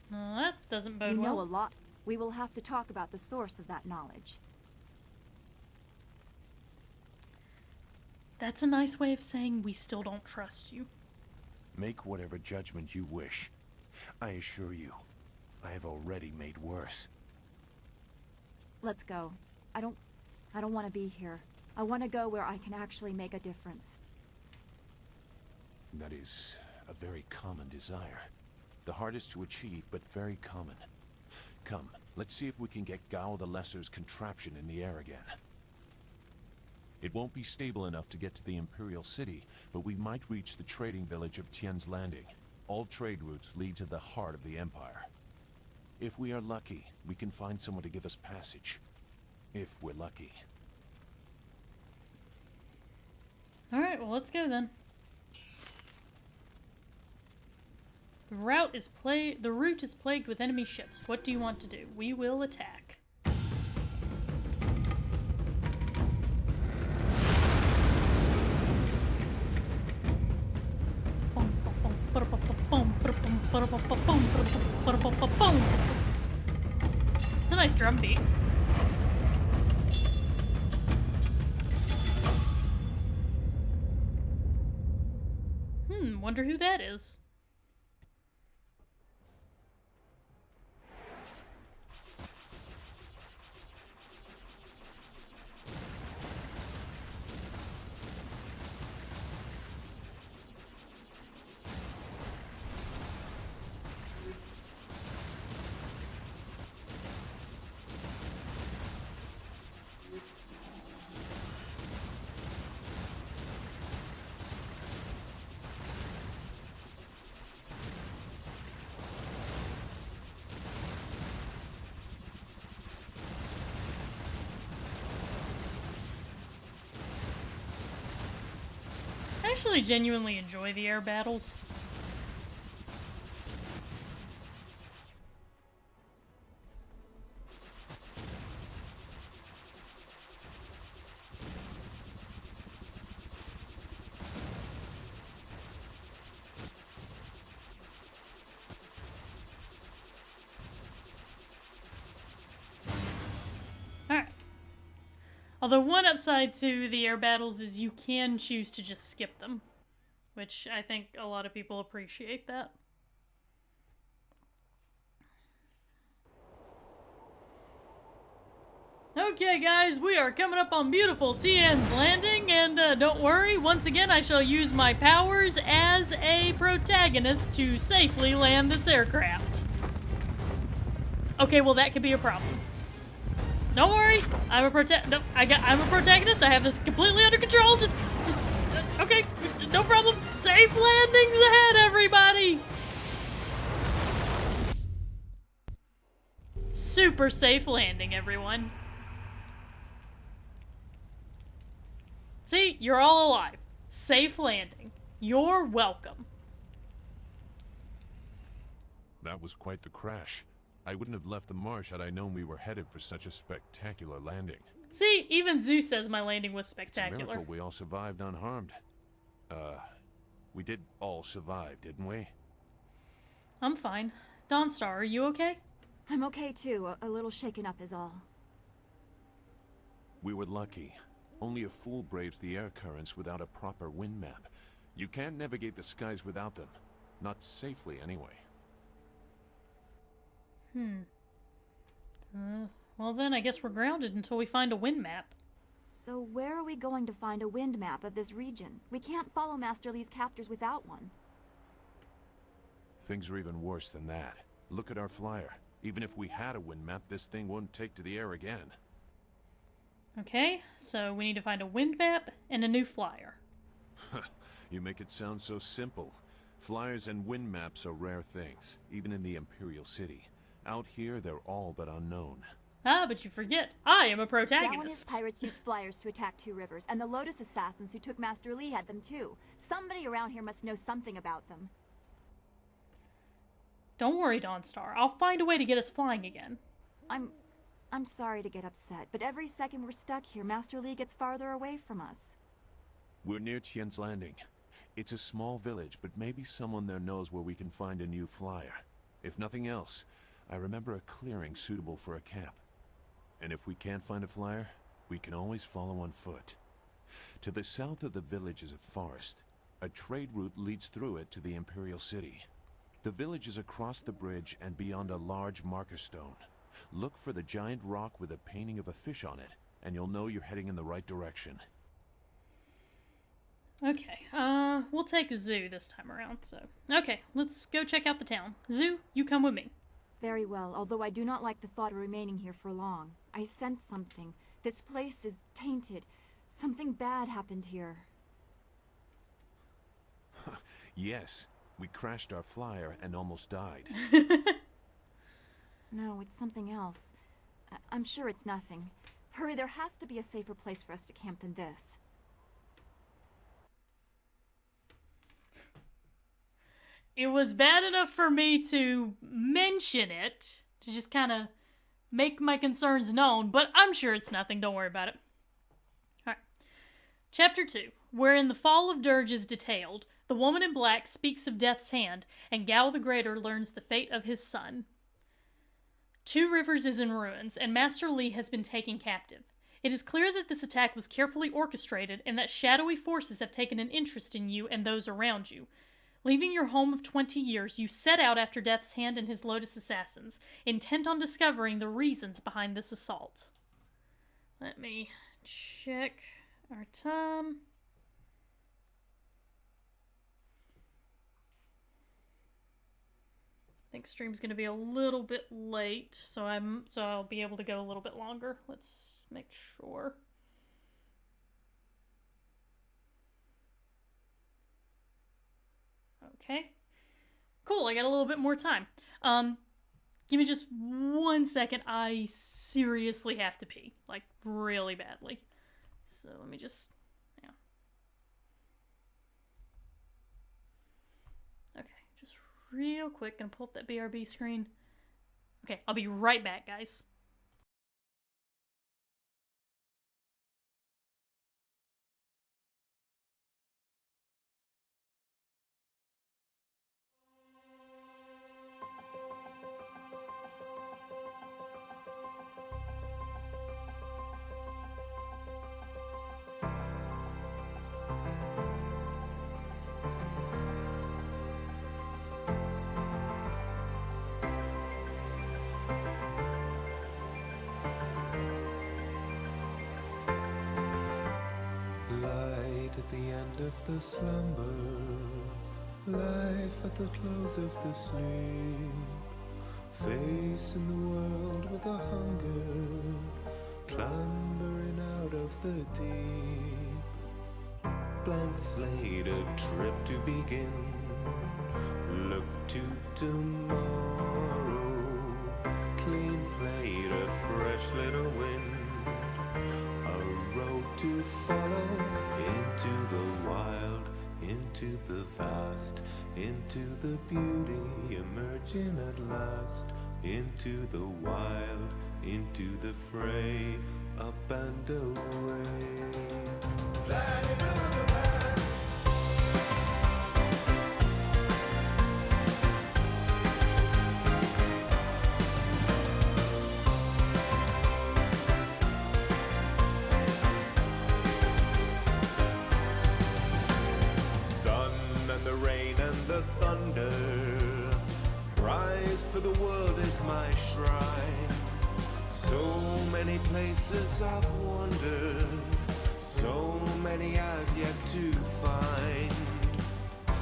That doesn't bode You know well. a lot. We will have to talk about the source of that knowledge. That's a nice way of saying we still don't trust you. Make whatever judgment you wish. I assure you, I have already made worse. Let's go. I don't want to be here. I want to go where I can actually make a difference. That is a very common desire. The hardest to achieve, but very common. Come, let's see if we can get Gao the Lesser's contraption in the air again. It won't be stable enough to get to the Imperial City, but we might reach the trading village of Tian's Landing. All trade routes lead to the heart of the Empire. If we are lucky, we can find someone to give us passage. If we're lucky. Alright, well let's go then. The route is plagued with enemy ships. What do you want to do? We will attack. It's a nice drum beat. Wonder who that is. I actually genuinely enjoy the air battles. Alright. Although one upside to the air battles is you can choose to just skip them, which I think a lot of people appreciate that. Okay, guys, we are coming up on beautiful Tian's Landing, and don't worry, once again I shall use my powers as a protagonist to safely land this aircraft. Okay, well that could be a problem. Don't worry, I'm a protagonist. I have this completely under control. Just okay, no problem. Safe landings ahead, everybody. Super safe landing, everyone. See, you're all alive. Safe landing. You're welcome. That was quite the crash. I wouldn't have left the marsh had I known we were headed for such a spectacular landing. See, even Zeus says my landing was spectacular. It's a miracle we all survived unharmed. We did all survive, didn't we? I'm fine. Dawnstar, are you okay? I'm okay too. A little shaken up is all. We were lucky. Only a fool braves the air currents without a proper wind map. You can't navigate the skies without them. Not safely, anyway. Well then, I guess we're grounded until we find a wind map. So where are we going to find a wind map of this region? We can't follow Master Li's captors without one. Things are even worse than that. Look at our flyer. Even if we had a wind map, this thing wouldn't take to the air again. Okay, so we need to find a wind map and a new flyer. You make it sound so simple. Flyers and wind maps are rare things, even in the Imperial City. Out here, they're all but unknown. Ah, but you forget, I am a protagonist. Gow and his pirates used flyers to attack Two Rivers, and the Lotus assassins who took Master Li had them too. Somebody around here must know something about them. Don't worry, Dawnstar. I'll find a way to get us flying again. I'm sorry to get upset, but every second we're stuck here, Master Li gets farther away from us. We're near Tian's Landing. It's a small village, but maybe someone there knows where we can find a new flyer. If nothing else, I remember a clearing suitable for a camp. And if we can't find a flyer, we can always follow on foot. To the south of the village is a forest. A trade route leads through it to the Imperial City. The village is across the bridge and beyond a large marker stone. Look for the giant rock with a painting of a fish on it, and you'll know you're heading in the right direction. Okay, we'll take Zoo this time around, so... Okay, let's go check out the town. Zoo, you come with me. Very well, although I do not like the thought of remaining here for long. I sense something. This place is tainted. Something bad happened here. Yes, we crashed our flyer and almost died. No, it's something else. I'm sure it's nothing. Hurry, there has to be a safer place for us to camp than this. It was bad enough for me to mention it, to just kind of make my concerns known, but I'm sure it's nothing. Don't worry about it. Alright. Chapter 2, wherein the fall of Dirge is detailed, the woman in black speaks of Death's Hand, and Gow the Greater learns the fate of his son. Two Rivers is in ruins, and Master Li has been taken captive. It is clear that this attack was carefully orchestrated, and that shadowy forces have taken an interest in you and those around you. Leaving your home of 20 years, you set out after Death's Hand and his Lotus assassins, intent on discovering the reasons behind this assault. Let me check our time. I think stream's gonna be a little bit late, so I'll be able to go a little bit longer. Let's make sure. Okay. Cool, I got a little bit more time. Give me just 1 second. I seriously have to pee. Like, really badly. So let me just... yeah. Okay, just real quick. Gonna pull up that BRB screen. Okay, I'll be right back, guys. light at the end of the slumber, life at the close of the sleep, facing the world with a hunger, clambering out of the deep. Blank slate, a trip to begin, look to tomorrow, clean plate, a fresh little wind, a road to follow, into the wild, into the vast, into the beauty, emerging at last, into the wild, into the fray, up and away. Gliding over the past. The rain and the thunder, prized for the world is my shrine. So many places I've wandered, so many I've yet to find.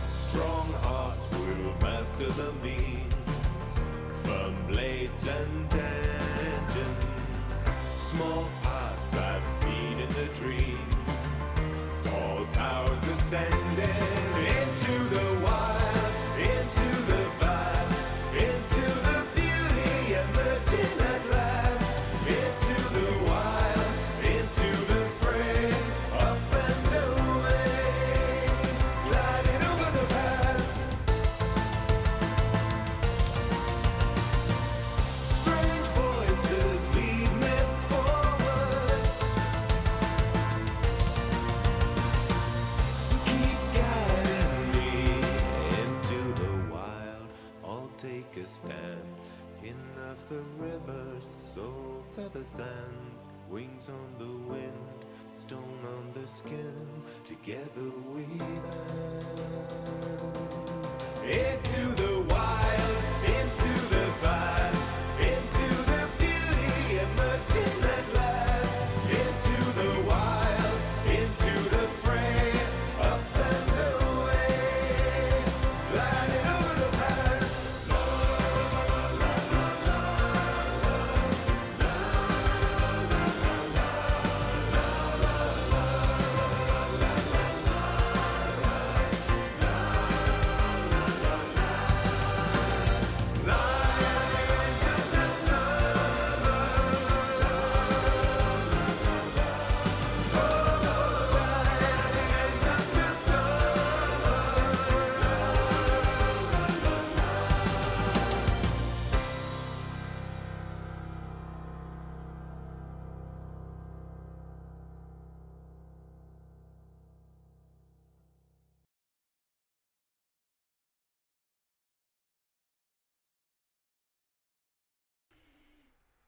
Strong hearts will master the means, firm blades and engines. Small parts I've seen in the dreams, tall towers ascending into the wild, into the vast, into the beauty emerging at last, into the wild, into the fray, up and away, gliding over the past. Strange voices lead me forward, keep guiding me into the wild. I'll take a stand, kin of the river, souls of the sands, wings on the wind, stone on the skin, together we band. Into the wild, into the vast, into the beauty emerging at last, into the wild, into the fray, up and away, gliding over the past. La la la la la, la la la la, la la la la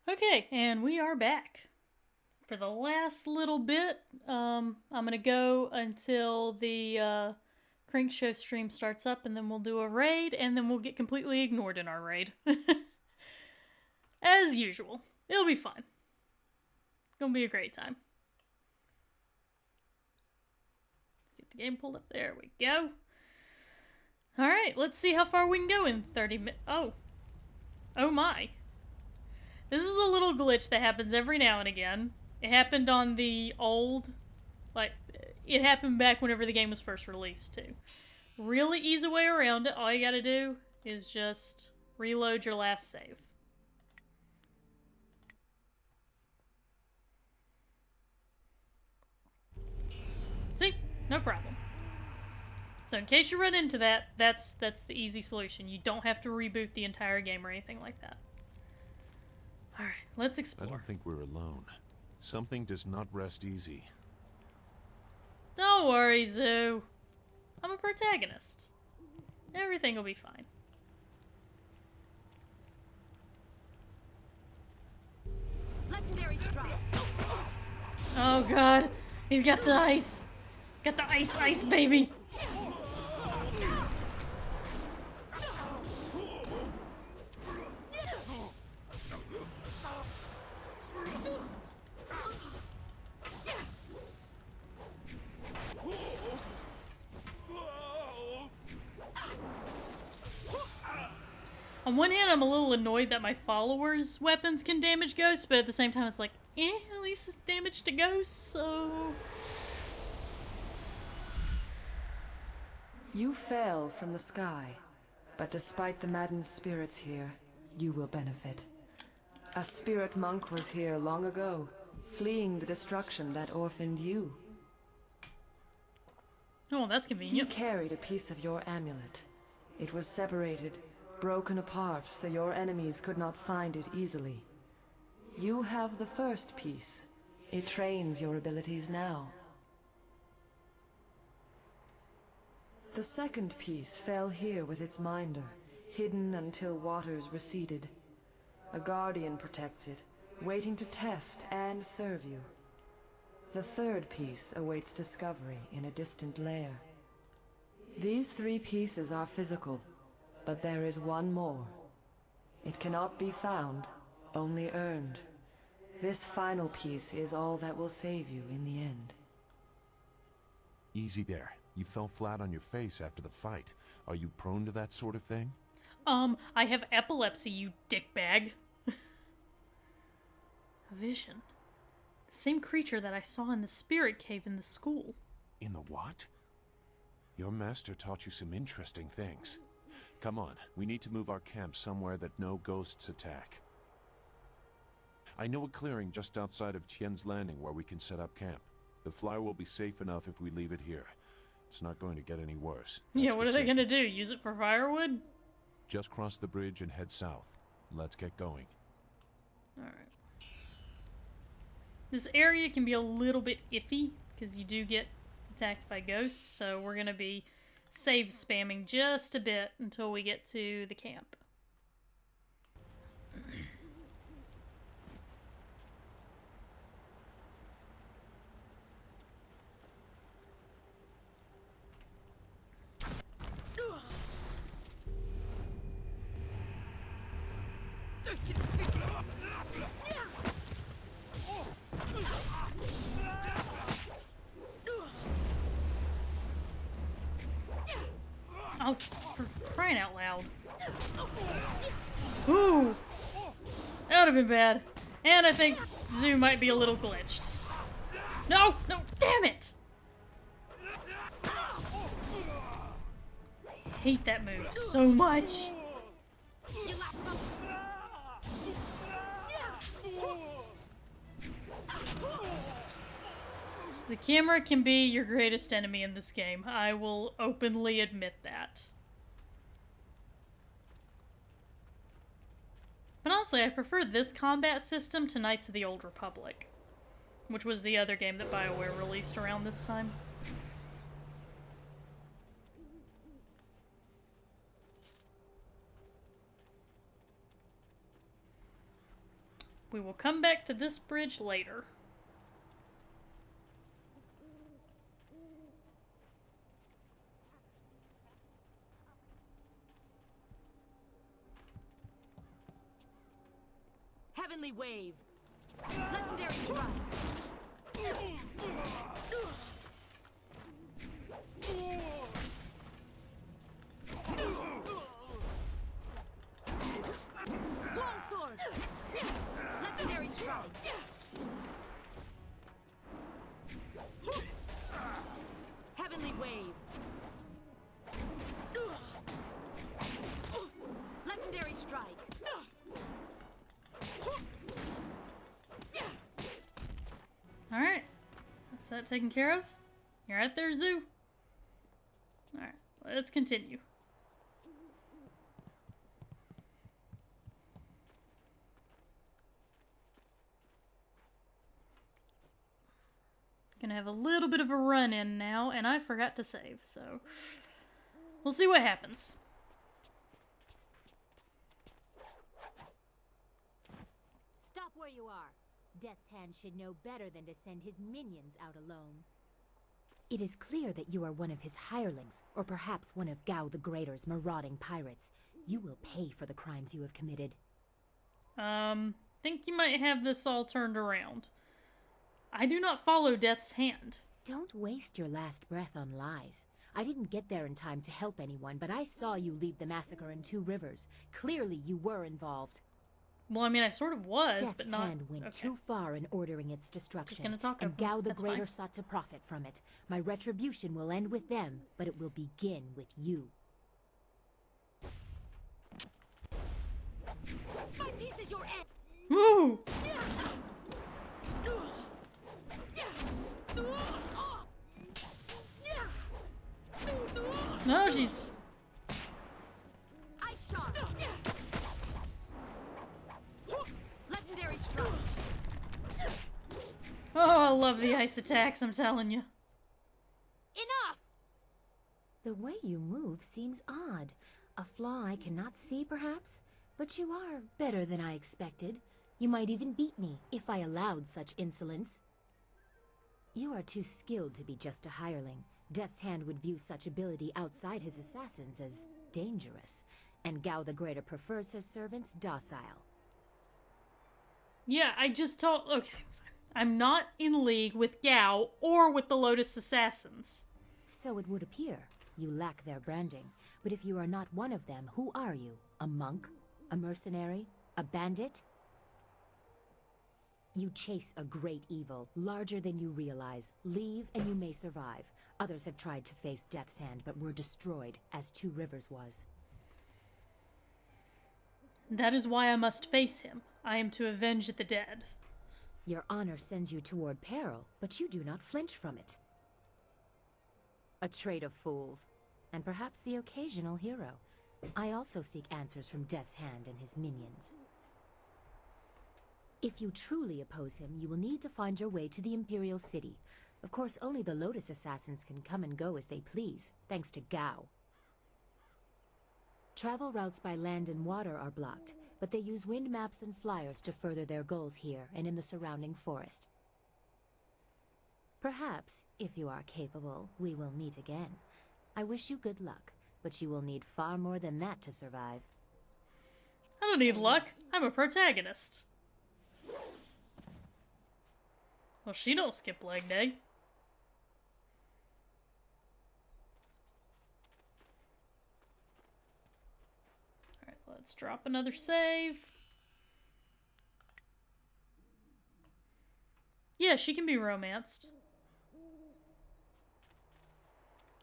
Okay, and we are back. For the last little bit, I'm going to go until the Crink Show stream starts up, and then we'll do a raid, and then we'll get completely ignored in our raid. As usual. It'll be fun. Gonna be a great time. Get the game pulled up. There we go. Alright, let's see how far we can go in 30 minutes. Oh. Oh my. This is a little glitch that happens every now and again. It happened on the old, it happened back whenever the game was first released, too. Really easy way around it. All you gotta do is just reload your last save. See? No problem. So in case you run into that, that's the easy solution. You don't have to reboot the entire game or anything like that. Alright, let's explore. I don't think we're alone. Something does not rest easy. Don't worry, Zoo. I'm a protagonist. Everything will be fine. Legendary strike. Oh god, he's got the ice. Got the ice, baby. On one hand, I'm a little annoyed that my followers' weapons can damage ghosts, but at the same time, it's like, at least it's damage to ghosts, so... You fell from the sky, but despite the maddened spirits here, you will benefit. A spirit monk was here long ago, fleeing the destruction that orphaned you. Oh, that's convenient. He carried a piece of your amulet. It was separated, broken apart, so your enemies could not find it easily. You have the first piece. It trains your abilities now. The second piece fell here with its minder, hidden until waters receded. A guardian protects it, waiting to test and serve you. The third piece awaits discovery in a distant lair. These 3 pieces are physical, but there is one more. It cannot be found, only earned. This final piece is all that will save you in the end. Easy there. You fell flat on your face after the fight. Are you prone to that sort of thing? I have epilepsy, you dickbag. A vision. The same creature that I saw in the spirit cave in the school. In the what? Your master taught you some interesting things. Come on, we need to move our camp somewhere that no ghosts attack. I know a clearing just outside of Tien's Landing where we can set up camp. The flyer will be safe enough if we leave it here. It's not going to get any worse. Yeah, what are they gonna do? Use it for firewood? Just cross the bridge and head south. Let's get going. Alright. This area can be a little bit iffy, because you do get attacked by ghosts, so we're gonna be save spamming just a bit until we get to the camp. Oh, for crying out loud. Ooh! That would have been bad. And I think Zoo might be a little glitched. No! No! Damn it! I hate that move so much. The camera can be your greatest enemy in this game. I will openly admit that. But honestly, I prefer this combat system to Knights of the Old Republic, which was the other game that BioWare released around this time. We will come back to this bridge later. Heavenly Wave. Legendary Strike. Longsword. Legendary Strike. Heavenly Wave. Legendary Strike. Alright. That's that taken care of. You're right there, Zoo. Alright, let's continue. Gonna have a little bit of a run-in now, and I forgot to save, so we'll see what happens. Stop where you are. Death's Hand should know better than to send his minions out alone. It is clear that you are one of his hirelings, or perhaps one of Gao the Greater's marauding pirates. You will pay for the crimes you have committed. Think you might have this all turned around. I do not follow Death's Hand. Don't waste your last breath on lies. I didn't get there in time to help anyone, but I saw you lead the massacre in Two Rivers. Clearly you were involved. Well, I mean, I sort of was, Death's but not... hand went too far in ordering its destruction, gonna talk and over him. Gao the That's Greater fine. sought to profit from it. My retribution will end with them, but it will begin with you. My piece is your end. Woo! No, she's... I shot. Legendary strike. Oh, I love the ice attacks, I'm telling you. Enough. The way you move seems odd. A flaw I cannot see, perhaps? But you are better than I expected. You might even beat me, if I allowed such insolence. You are too skilled to be just a hireling. Death's Hand would view such ability outside his assassins as dangerous, and Gao the Greater prefers his servants docile. Yeah, I just told... Okay, fine. I'm not in league with Gao or with the Lotus Assassins. So it would appear. You lack their branding. But if you are not one of them, who are you? A monk? A mercenary? A bandit? You chase a great evil, larger than you realize. Leave and you may survive. Others have tried to face Death's Hand, but were destroyed, as Two Rivers was. That is why I must face him. I am to avenge the dead. Your honor sends you toward peril, but you do not flinch from it. A trait of fools, and perhaps the occasional hero. I also seek answers from Death's Hand and his minions. If you truly oppose him, you will need to find your way to the Imperial City. Of course, only the Lotus Assassins can come and go as they please, thanks to Gao. Travel routes by land and water are blocked, but they use wind maps and flyers to further their goals here and in the surrounding forest. Perhaps, if you are capable, we will meet again. I wish you good luck, but you will need far more than that to survive. I don't need luck. I'm a protagonist. Well, she don't skip leg day. Alright, let's drop another save. Yeah, she can be romanced.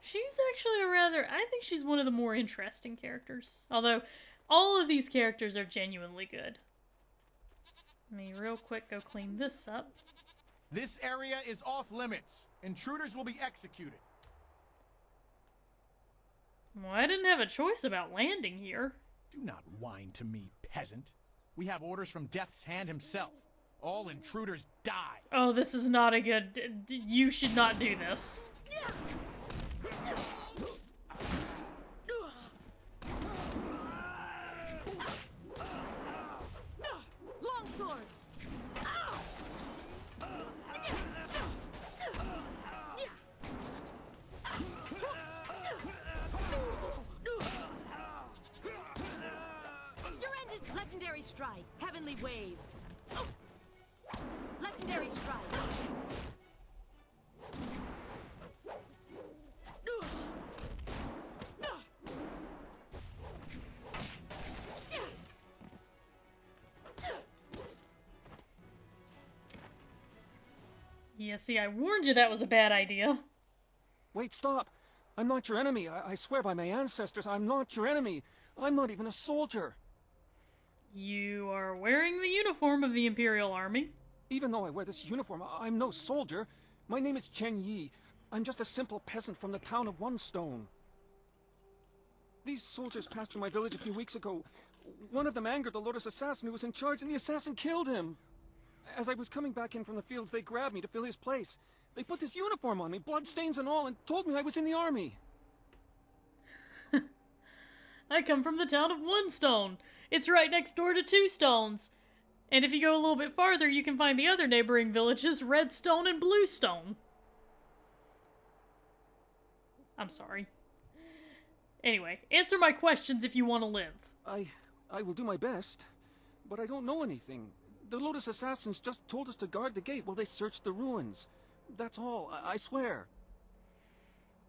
She's actually a rather... I think she's one of the more interesting characters. Although, all of these characters are genuinely good. Let me real quick go clean this up. This area is off limits. Intruders will be executed. Well, I didn't have a choice about landing here. Do not whine to me, peasant. We have orders from Death's Hand himself. All intruders die. Oh, this is not a good... You should not do this. Longsword. Legendary strike. Heavenly wave. Legendary strike. Yeah, see, I warned you that was a bad idea. Wait, stop. I'm not your enemy. I swear by my ancestors, I'm not your enemy. I'm not even a soldier. You are wearing the uniform of the Imperial Army. Even though I wear this uniform, I'm no soldier. My name is Chen Yi. I'm just a simple peasant from the town of One Stone. These soldiers passed through my village a few weeks ago. One of them angered the Lotus assassin who was in charge, and the assassin killed him. As I was coming back in from the fields, they grabbed me to fill his place. They put this uniform on me, bloodstains and all, and told me I was in the army. I come from the town of One Stone. It's right next door to Two Stones. And if you go a little bit farther, you can find the other neighboring villages, Red Stone and Blue Stone. I'm sorry. Anyway, answer my questions if you want to live. I will do my best, but I don't know anything. The Lotus assassins just told us to guard the gate while they searched the ruins. That's all, I swear.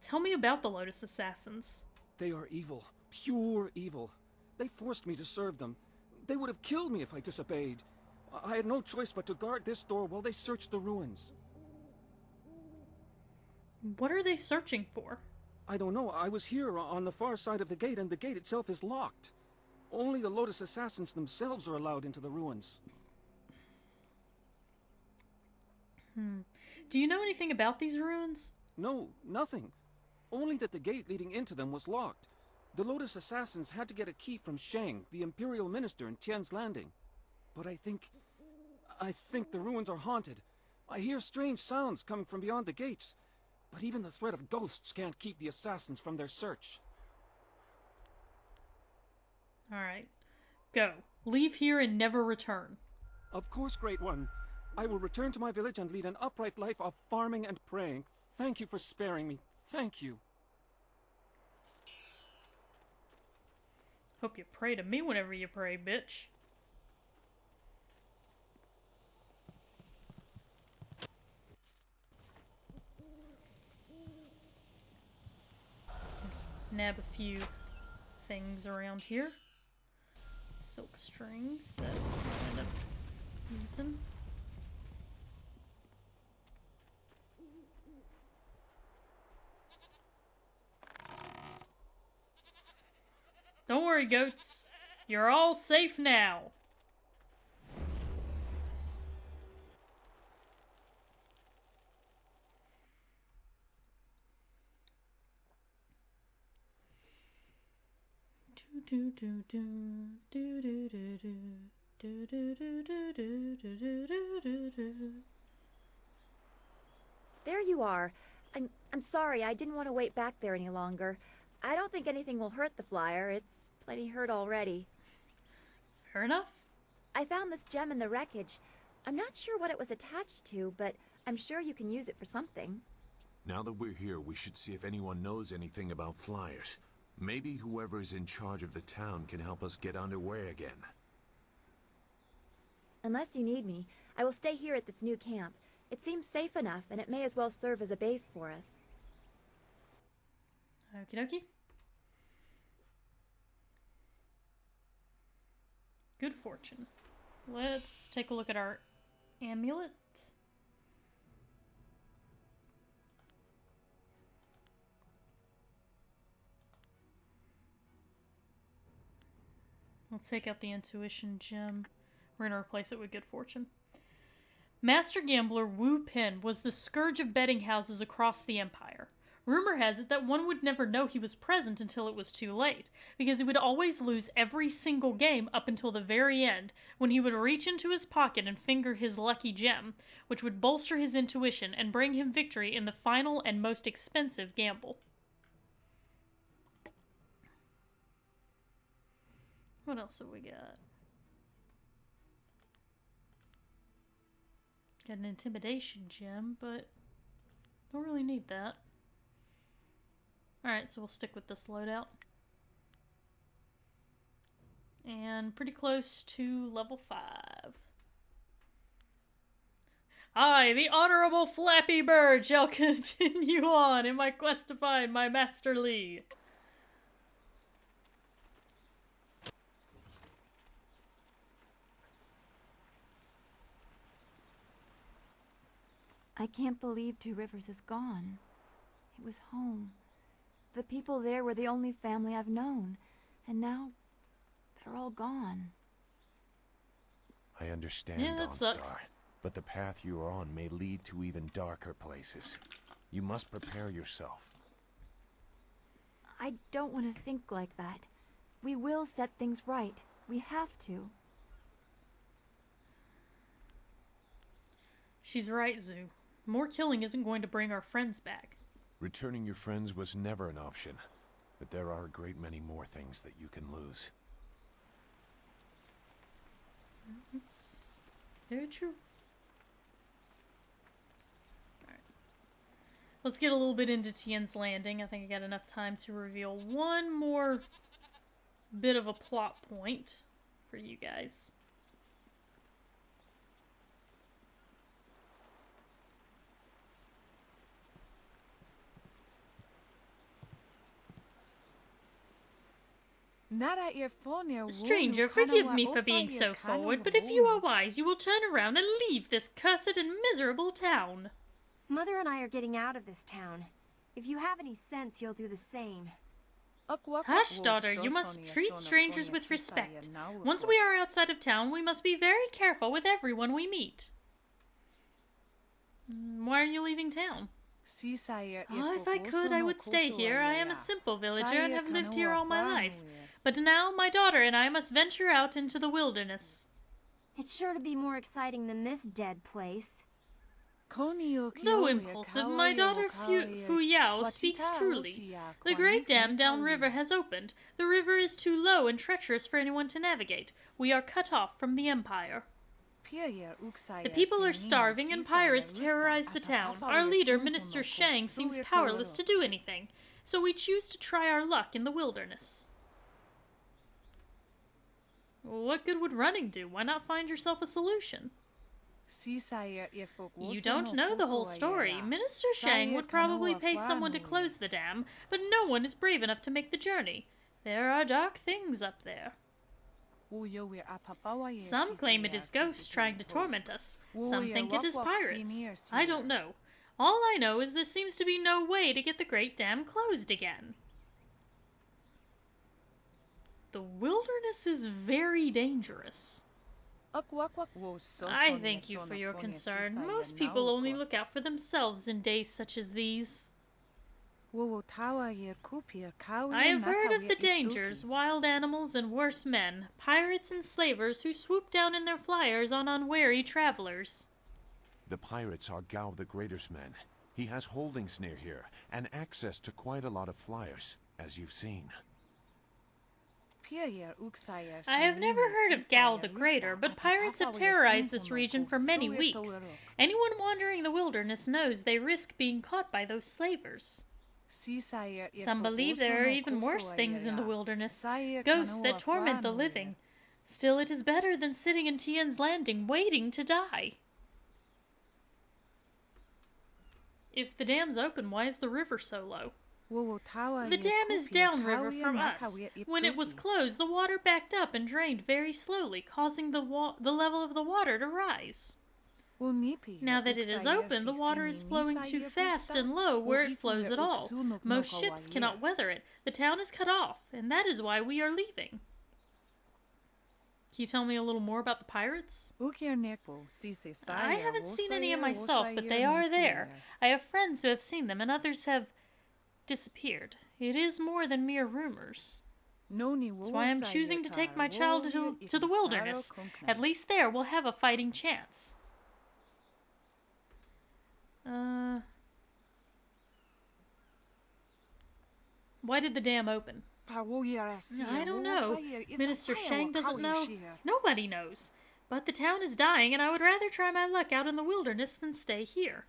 Tell me about the Lotus Assassins. They are evil. Pure evil. They forced me to serve them. They would have killed me if I disobeyed. I had no choice but to guard this door while they searched the ruins. What are they searching for? I don't know. I was here on the far side of the gate, and the gate itself is locked. Only the Lotus Assassins themselves are allowed into the ruins. Do you know anything about these ruins? No, nothing. Only that the gate leading into them was locked. The Lotus Assassins had to get a key from Shang, the Imperial Minister in Tian's Landing. But I think the ruins are haunted. I hear strange sounds coming from beyond the gates. But even the threat of ghosts can't keep the assassins from their search. Alright. Go. Leave here and never return. Of course, Great One. I will return to my village and lead an upright life of farming and praying. Thank you for sparing me. Thank you. Hope you pray to me whenever you pray, bitch. Nab a few things around here. Silk strings, that's what I'll end up using. Don't worry, goats. You're all safe now. There you are. I'm sorry, I didn't want to wait back there any longer. I don't think anything will hurt the flyer. It's plenty hurt already. Fair enough. I found this gem in the wreckage. I'm not sure what it was attached to, but I'm sure you can use it for something. Now that we're here, we should see if anyone knows anything about flyers. Maybe whoever's in charge of the town can help us get underway again. Unless you need me, I will stay here at this new camp. It seems safe enough, and it may as well serve as a base for us. Okie dokie. Good fortune. Let's take a look at our amulet. We'll take out the intuition gem. We're gonna replace it with good fortune. Master gambler Wu Pin was the scourge of betting houses across the empire. Rumor has it that one would never know he was present until it was too late, because he would always lose every single game up until the very end, when he would reach into his pocket and finger his lucky gem, which would bolster his intuition and bring him victory in the final and most expensive gamble. What else have we got? Got an intimidation gem, but don't really need that. Alright, so we'll stick with this loadout. And pretty close to level 5. I, the Honorable Flappy Bird, shall continue on in my quest to find my Master Lee. I can't believe Two Rivers is gone. It was home. The people there were the only family I've known, and now they're all gone. I understand, Yeah, that Dawnstar, sucks. but the path you are on may lead to even darker places. You must prepare yourself. I don't want to think like that. We will set things right. We have to. She's right, Zoo. More killing isn't going to bring our friends back. Returning your friends was never an option, but there are a great many more things that you can lose. It's very true. Alright. Let's get a little bit into Tian's Landing. I think I got enough time to reveal one more bit of a plot point for you guys. Stranger, forgive me for being so forward, but if you are wise, you will turn around and leave this cursed and miserable town. Mother and I are getting out of this town. If you have any sense, you'll do the same. Hush, daughter, you must treat strangers with respect. Once we are outside of town, we must be very careful with everyone we meet. Why are you leaving town? Oh, if I could, I would stay here. I am a simple villager and have lived here all my life. But now my daughter and I must venture out into the wilderness. It's sure to be more exciting than this dead place. Though impulsive, my daughter Fu Yao speaks truly. The great dam downriver has opened. The river is too low and treacherous for anyone to navigate. We are cut off from the Empire. The people are starving and pirates terrorize the town. Our leader, Minister Shang, seems powerless to do anything, so we choose to try our luck in the wilderness. What good would running do? Why not find yourself a solution? You don't know the whole story. Minister Shang would probably pay someone to close the dam, but no one is brave enough to make the journey. There are dark things up there. Some claim it is ghosts trying to torment us. Some think it is pirates. I don't know. All I know is there seems to be no way to get the Great Dam closed again. The wilderness is very dangerous. I thank you for your concern. Most people only look out for themselves in days such as these. I have heard of the dangers, wild animals and worse men, pirates and slavers who swoop down in their flyers on unwary travelers. The pirates are Gao the Greater's men. He has holdings near here, and access to quite a lot of flyers, as you've seen. I have never heard of Gao the Greater, but pirates have terrorized this region for many weeks. Anyone wandering the wilderness knows they risk being caught by those slavers. Some believe there are even worse things in the wilderness, ghosts that torment the living. Still, it is better than sitting in Tian's Landing waiting to die. If the dam's open, why is the river so low? The dam is downriver from us. When it was closed, the water backed up and drained very slowly, causing the level of the water to rise. Now that it is open, the water is flowing too fast and low where it flows at all. Most ships cannot weather it. The town is cut off, and that is why we are leaving. Can you tell me a little more about the pirates? I haven't seen any of myself, but they are there. I have friends who have seen them, and others have disappeared. It is more than mere rumors. That's why I'm choosing to take my child to the wilderness. At least there we'll have a fighting chance. Why did the dam open? I don't know. Minister Shang doesn't know. Nobody knows. But the town is dying, and I would rather try my luck out in the wilderness than stay here.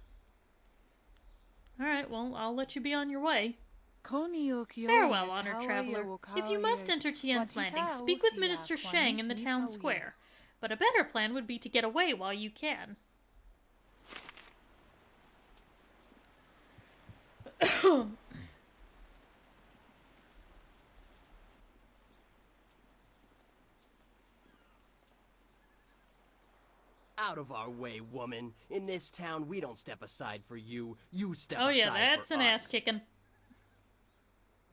Alright, well, I'll let you be on your way. Farewell, honored traveler. If you must enter Tian's Landing, speak with Minister Shang in the town square. But a better plan would be to get away while you can. Out of our way, woman. In this town, we don't step aside for you. You step aside for us. Oh yeah, that's an ass-kicking.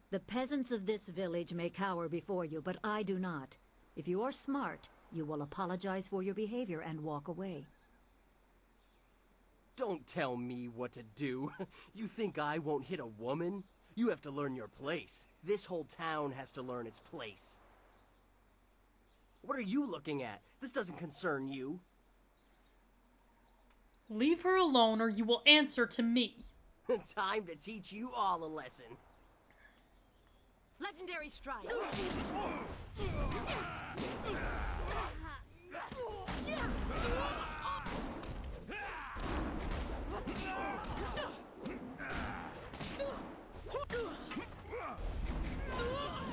The peasants of this village may cower before you, but I do not. If you are smart, you will apologize for your behavior and walk away. Don't tell me what to do. You think I won't hit a woman? You have to learn your place. This whole town has to learn its place. What are you looking at? This doesn't concern you. Leave her alone or you will answer to me. Time to teach you all a lesson. Legendary strike.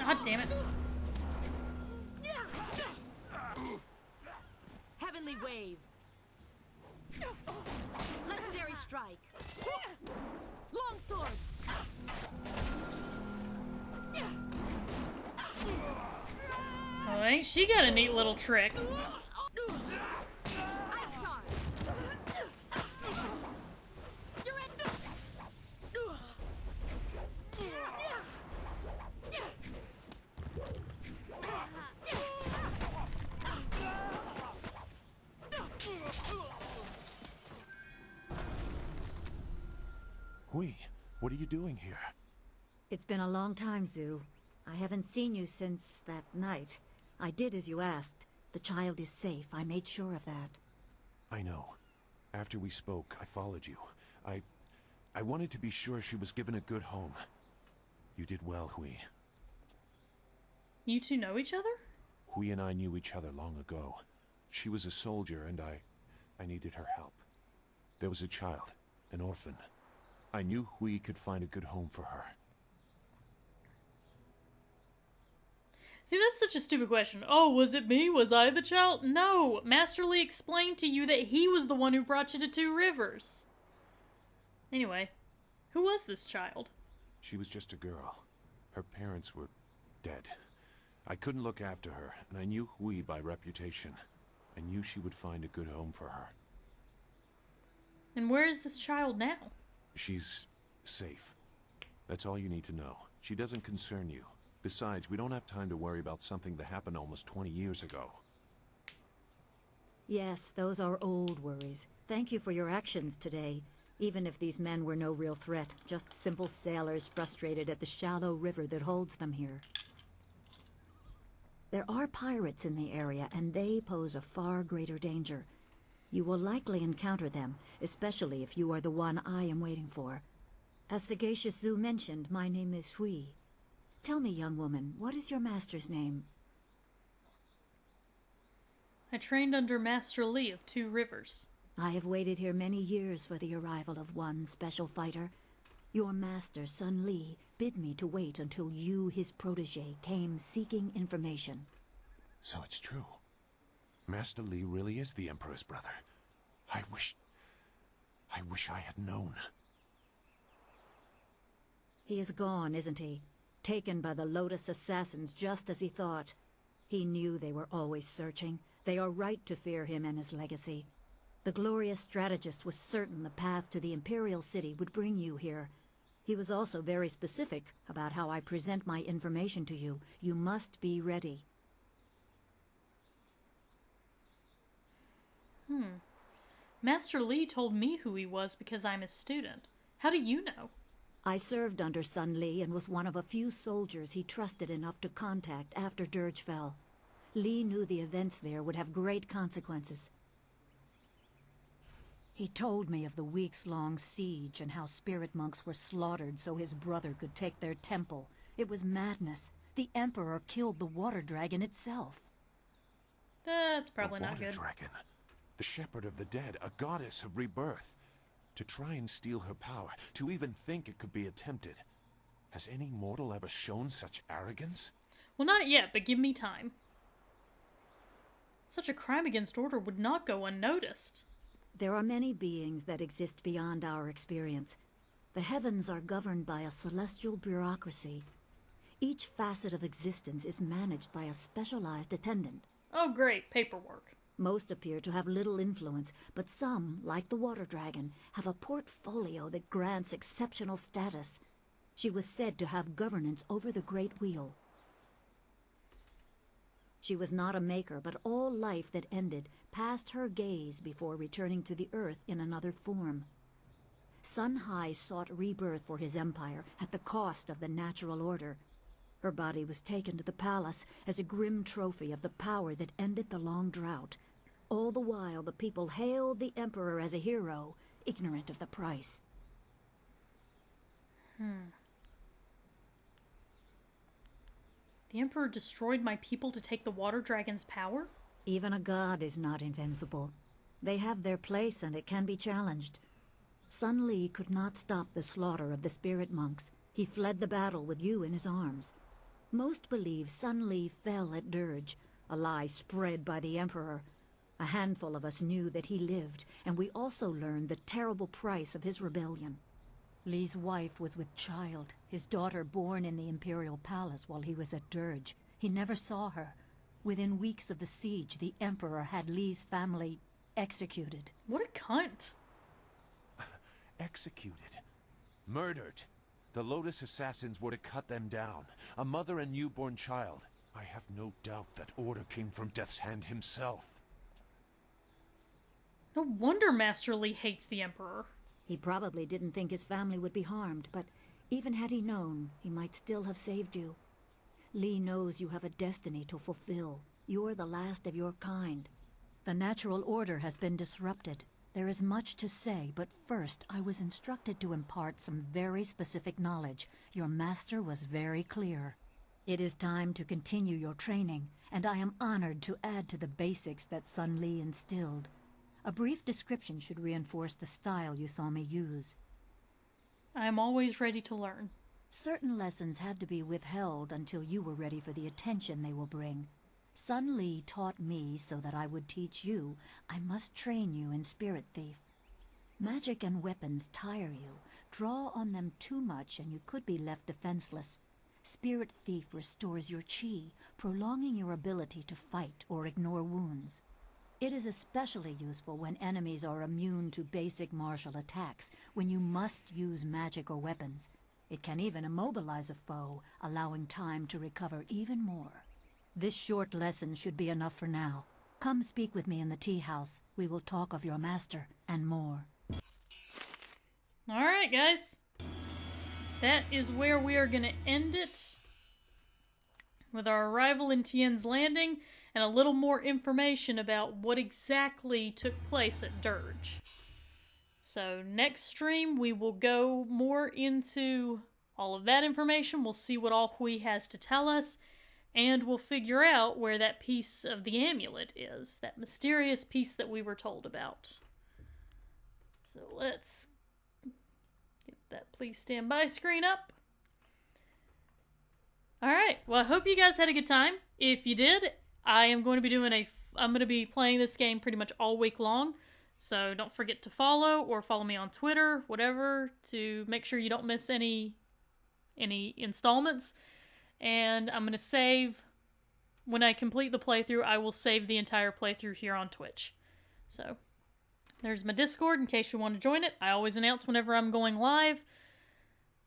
God damn it. Heavenly wave. Legendary strike. Longsword. Ain't she got a neat little trick? Hui, what are you doing here? It's been a long time, Zhu. I haven't seen you since that night. I did as you asked. The child is safe. I made sure of that. I know. After we spoke, I followed you. I wanted to be sure she was given a good home. You did well, Hui. You two know each other? Hui and I knew each other long ago. She was a soldier, and I needed her help. There was a child, an orphan. I knew Hui could find a good home for her. See, that's such a stupid question. Oh, was it me? Was I the child? No! Master Li explained to you that he was the one who brought you to Two Rivers. Anyway, who was this child? She was just a girl. Her parents were dead. I couldn't look after her, and I knew Hui by reputation. I knew she would find a good home for her. And where is this child now? She's safe. That's all you need to know. She doesn't concern you. Besides, we don't have time to worry about something that happened almost 20 years ago. Yes, those are old worries. Thank you for your actions today. Even if these men were no real threat, just simple sailors frustrated at the shallow river that holds them here. There are pirates in the area, and they pose a far greater danger. You will likely encounter them, especially if you are the one I am waiting for. As Sagacious Zhu mentioned, my name is Hui. Tell me, young woman, what is your master's name? I trained under Master Li of Two Rivers. I have waited here many years for the arrival of one special fighter. Your master, Sun Li, bid me to wait until you, his protege, came seeking information. So it's true. Master Li really is the Emperor's brother. I wish I had known. He is gone, isn't he? Taken by the Lotus assassins just as he thought. He knew they were always searching. They are right to fear him and his legacy. The glorious strategist was certain the path to the Imperial City would bring you here. He was also very specific about how I present my information to you. You must be ready. Master Li told me who he was because I'm his student. How do you know? I served under Sun Li and was one of a few soldiers he trusted enough to contact after Dirge fell. Li knew the events there would have great consequences. He told me of the weeks-long siege and how spirit monks were slaughtered so his brother could take their temple. It was madness. The Emperor killed the water dragon itself. That's probably not good. The water dragon. The shepherd of the dead, a goddess of rebirth. To try and steal her power, to even think it could be attempted. Has any mortal ever shown such arrogance? Well, not yet, but give me time. Such a crime against order would not go unnoticed. There are many beings that exist beyond our experience. The heavens are governed by a celestial bureaucracy. Each facet of existence is managed by a specialized attendant. Oh great, paperwork. Most appear to have little influence, but some, like the water dragon, have a portfolio that grants exceptional status. She was said to have governance over the Great Wheel. She was not a maker, but all life that ended passed her gaze before returning to the earth in another form. Sun Hai sought rebirth for his empire at the cost of the natural order. Her body was taken to the palace as a grim trophy of the power that ended the long drought. All the while, the people hailed the Emperor as a hero, ignorant of the price. The Emperor destroyed my people to take the water dragon's power? Even a god is not invincible. They have their place and it can be challenged. Sun Li could not stop the slaughter of the spirit monks. He fled the battle with you in his arms. Most believe Sun Li fell at Dirge, a lie spread by the Emperor. A handful of us knew that he lived, and we also learned the terrible price of his rebellion. Li's wife was with child, his daughter born in the Imperial Palace while he was at Dirge. He never saw her. Within weeks of the siege, the Emperor had Li's family executed. What a cunt. Executed. Murdered. The Lotus assassins were to cut them down. A mother and newborn child. I have no doubt that order came from Death's Hand himself. No wonder Master Li hates the Emperor. He probably didn't think his family would be harmed, but even had he known, he might still have saved you. Li knows you have a destiny to fulfill. You're the last of your kind. The natural order has been disrupted. There is much to say, but first I was instructed to impart some very specific knowledge. Your master was very clear. It is time to continue your training, and I am honored to add to the basics that Sun Li instilled. A brief description should reinforce the style you saw me use. I am always ready to learn. Certain lessons had to be withheld until you were ready for the attention they will bring. Sun Li taught me so that I would teach you. I must train you in Spirit Thief. Magic and weapons tire you. Draw on them too much and you could be left defenseless. Spirit Thief restores your chi, prolonging your ability to fight or ignore wounds. It is especially useful when enemies are immune to basic martial attacks, when you must use magic or weapons. It can even immobilize a foe, allowing time to recover even more. This short lesson should be enough for now. Come speak with me in the tea house. We will talk of your master and more. Alright, guys. That is where we are going to end it. With our arrival in Tien's Landing and a little more information about what exactly took place at Dirge. So next stream we will go more into all of that information. We'll see what all Hui has to tell us. And we'll figure out where that piece of the amulet is. That mysterious piece that we were told about. So let's get that please stand by screen up. Alright, well I hope you guys had a good time. If you did, I'm going to be playing this game pretty much all week long. So don't forget to follow or follow me on Twitter, whatever, to make sure you don't miss any installments. And I'm going to save, when I complete the playthrough, I will save the entire playthrough here on Twitch. So, there's my Discord in case you want to join it. I always announce whenever I'm going live.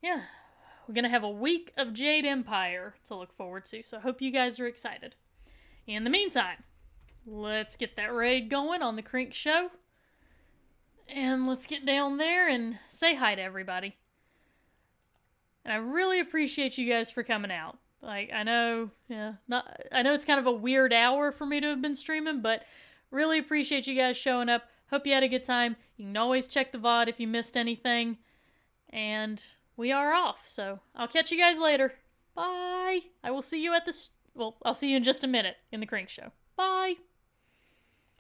Yeah, we're going to have a week of Jade Empire to look forward to, so I hope you guys are excited. In the meantime, let's get that raid going on the Crink Show. And let's get down there and say hi to everybody. And I really appreciate you guys for coming out. Like, I know it's kind of a weird hour for me to have been streaming, but really appreciate you guys showing up. Hope you had a good time. You can always check the VOD if you missed anything. And we are off, so I'll catch you guys later. Bye! I will see you at I'll see you in just a minute in the Crink Show. Bye!